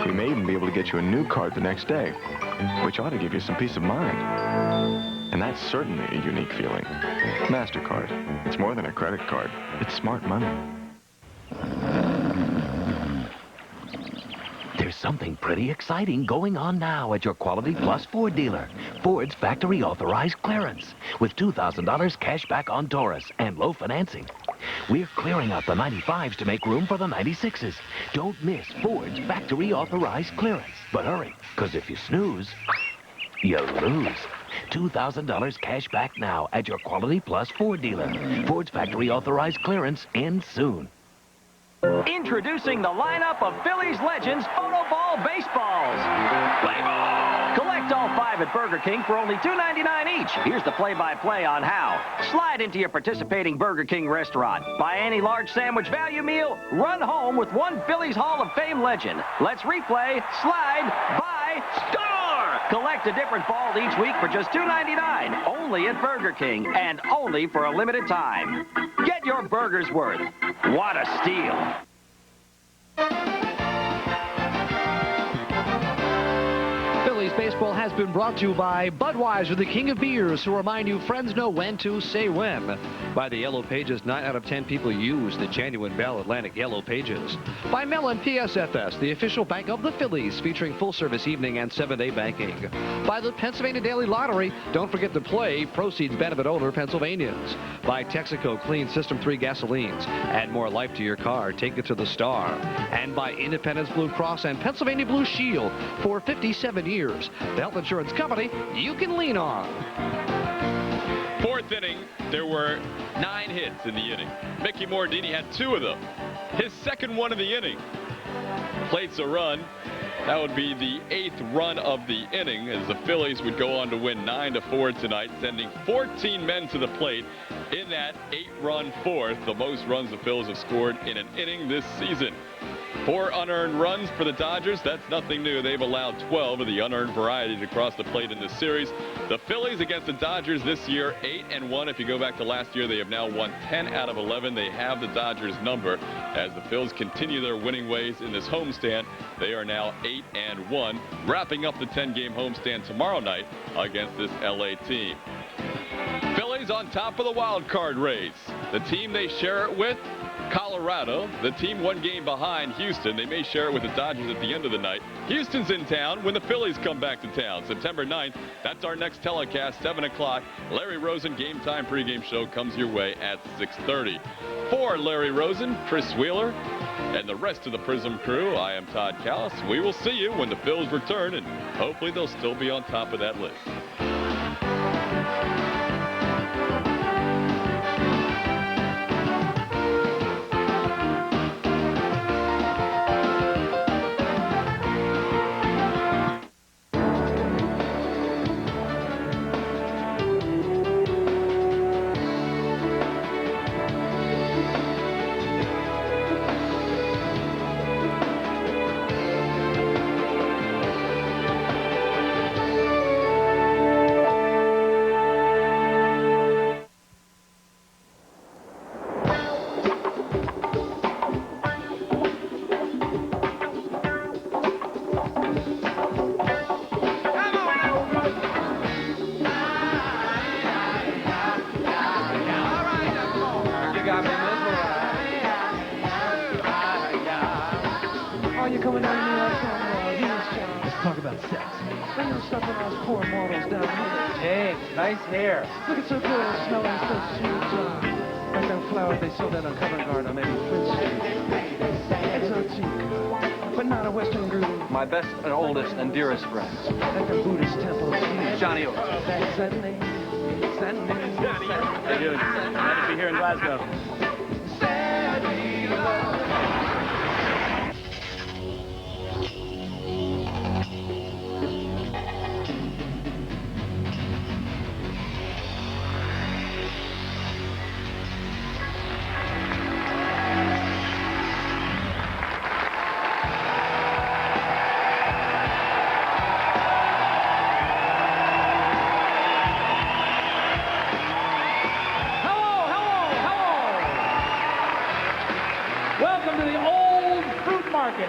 We may even be able to get you a new card the next day, which ought to give you some peace of mind. And that's certainly a unique feeling. MasterCard. It's more than a credit card. It's smart money. There's something pretty exciting going on now at your Quality Plus Ford dealer. Ford's factory authorized clearance with $2,000 cash back on Taurus and low financing. We're clearing out the 95s to make room for the 96s. Don't miss Ford's factory authorized clearance. But hurry, because if you snooze, you lose. $2,000 cash back now at your Quality Plus Ford dealer. Ford's factory authorized clearance ends soon. Introducing the lineup of Phillies Legends Photo Ball baseballs. Play ball! Collect all 5 at Burger King for only $2.99 each. Here's the play-by-play on how. Slide into your participating Burger King restaurant. Buy any large sandwich value meal. Run home with 1 Phillies Hall of Fame legend. Let's replay, slide, buy, score! Collect a different ball each week for just $2.99. Only at Burger King and only for a limited time. Get your burger's worth. What a steal. Phillies baseball has been brought to you by Budweiser, the king of beers, who remind you friends know when to say when. By the Yellow Pages, 9 out of 10 people use the genuine Bell Atlantic Yellow Pages. By Mellon PSFS, the official bank of the Phillies, featuring full-service evening and 7-day banking. By the Pennsylvania Daily Lottery, don't forget to play. Proceeds benefit older Pennsylvanians. By Texaco Clean System 3 gasolines. Add more life to your car. Take it to the star. And by Independence Blue Cross and Pennsylvania Blue Shield for 57 years. The health insurance company you can lean on. 4th inning, there were 9 hits in the inning. Mickey Mordini had 2 of them. His second one of the inning. Plates a run. That would be the 8th run of the inning, as the Phillies would go on to win 9-4 tonight, sending 14 men to the plate in that 8-run 4th, the most runs the Phillies have scored in an inning this season. 4 unearned runs for the Dodgers. That's nothing new. They've allowed 12 of the unearned variety to cross the plate in this series. The Phillies against the Dodgers this year, 8-1. If you go back to last year, they have now won 10 out of 11. They have the Dodgers number. As the Phils continue their winning ways in this homestand, they are now 8-1, wrapping up the 10-game homestand tomorrow night against this LA team. Phillies on top of the wild card race. The team they share it with, Colorado. The team 1 game behind Houston. They may share it with the Dodgers at the end of the night. Houston's in town when the Phillies come back to town. September 9th, that's our next telecast, 7 o'clock. Larry Rosen Game Time pregame show comes your way at 6:30. For Larry Rosen, Chris Wheeler, and the rest of the Prism crew, I am Todd Callis. We will see you when the Phils return, and hopefully they'll still be on top of that list. Look at so good, smelling so sweet. Like that flower they sold at on Covent Garden on maybe Flint Street. Exotique, but not a Western groove. My best and oldest and dearest friends. Like a Buddhist temple. Johnny Oates. That's that name. How you doing? Glad to be here in Glasgow.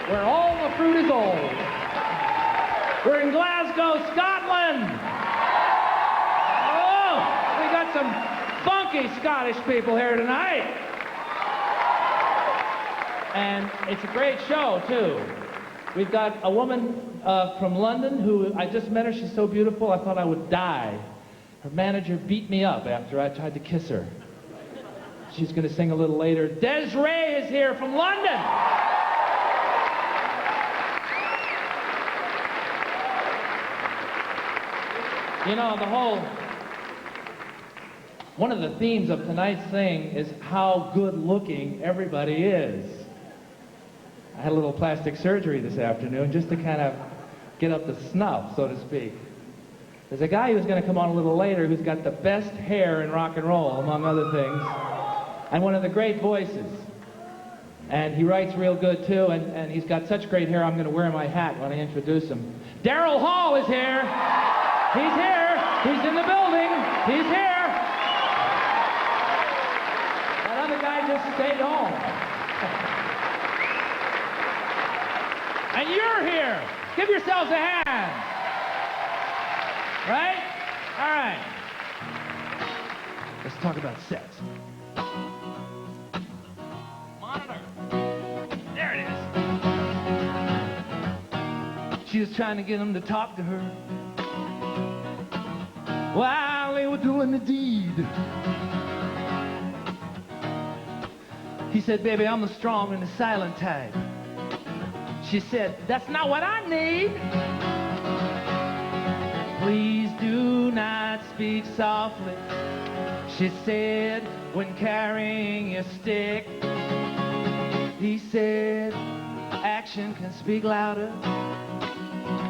Where all the fruit is old. We're in Glasgow, Scotland. Oh, we got some funky Scottish people here tonight. And it's a great show, too. We've got a woman from London who, I just met her. She's so beautiful, I thought I would die. Her manager beat me up after I tried to kiss her. She's going to sing a little later. Desiree is here from London. You know, one of the themes of tonight's thing is how good looking everybody is. I had a little plastic surgery this afternoon just to kind of get up to snuff, so to speak. There's a guy who's going to come on a little later who's got the best hair in rock and roll, among other things, and one of the great voices. And he writes real good, too, and he's got such great hair, I'm going to wear my hat when I introduce him. Daryl Hall is here. He's here. He's in the building. He's here. That other guy just stayed home. And you're here. Give yourselves a hand. Right? All right. Let's talk about sex. Monitor. There it is. She was trying to get him to talk to her while they were doing the deed. He said, baby, I'm the strong and the silent type. She said, that's not what I need. Please do not speak softly, she said, when carrying your stick. He said, action can speak louder.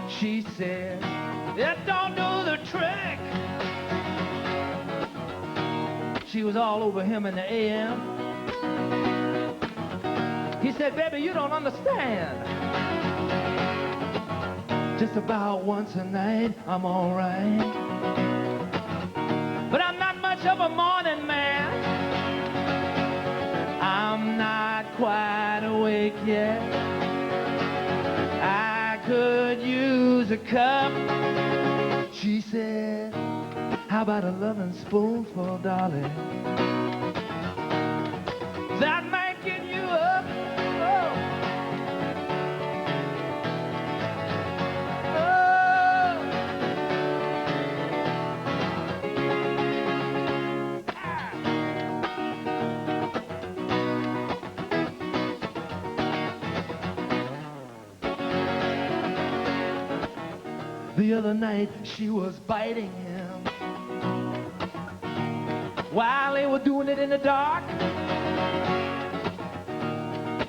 She said, it don't do the trick. She was all over him in the AM. He said, baby, you don't understand. Just about once a night, I'm all right. But I'm not much of a morning man. I'm not quite awake yet. I could use a cup. She said, how about a loving spoonful, darling? That might get you up. The other night she was biting him while they were doing it in the dark.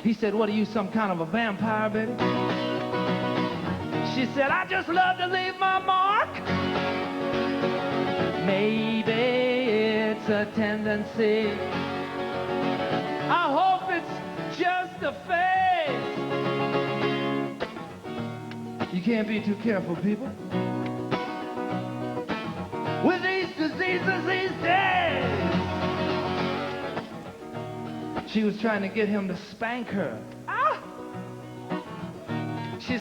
He said, what are you, some kind of a vampire, baby? She said, I just love to leave my mark. Maybe it's a tendency. I hope it's just a phase. You can't be too careful, people, with these diseases these days. She was trying to get him to spank her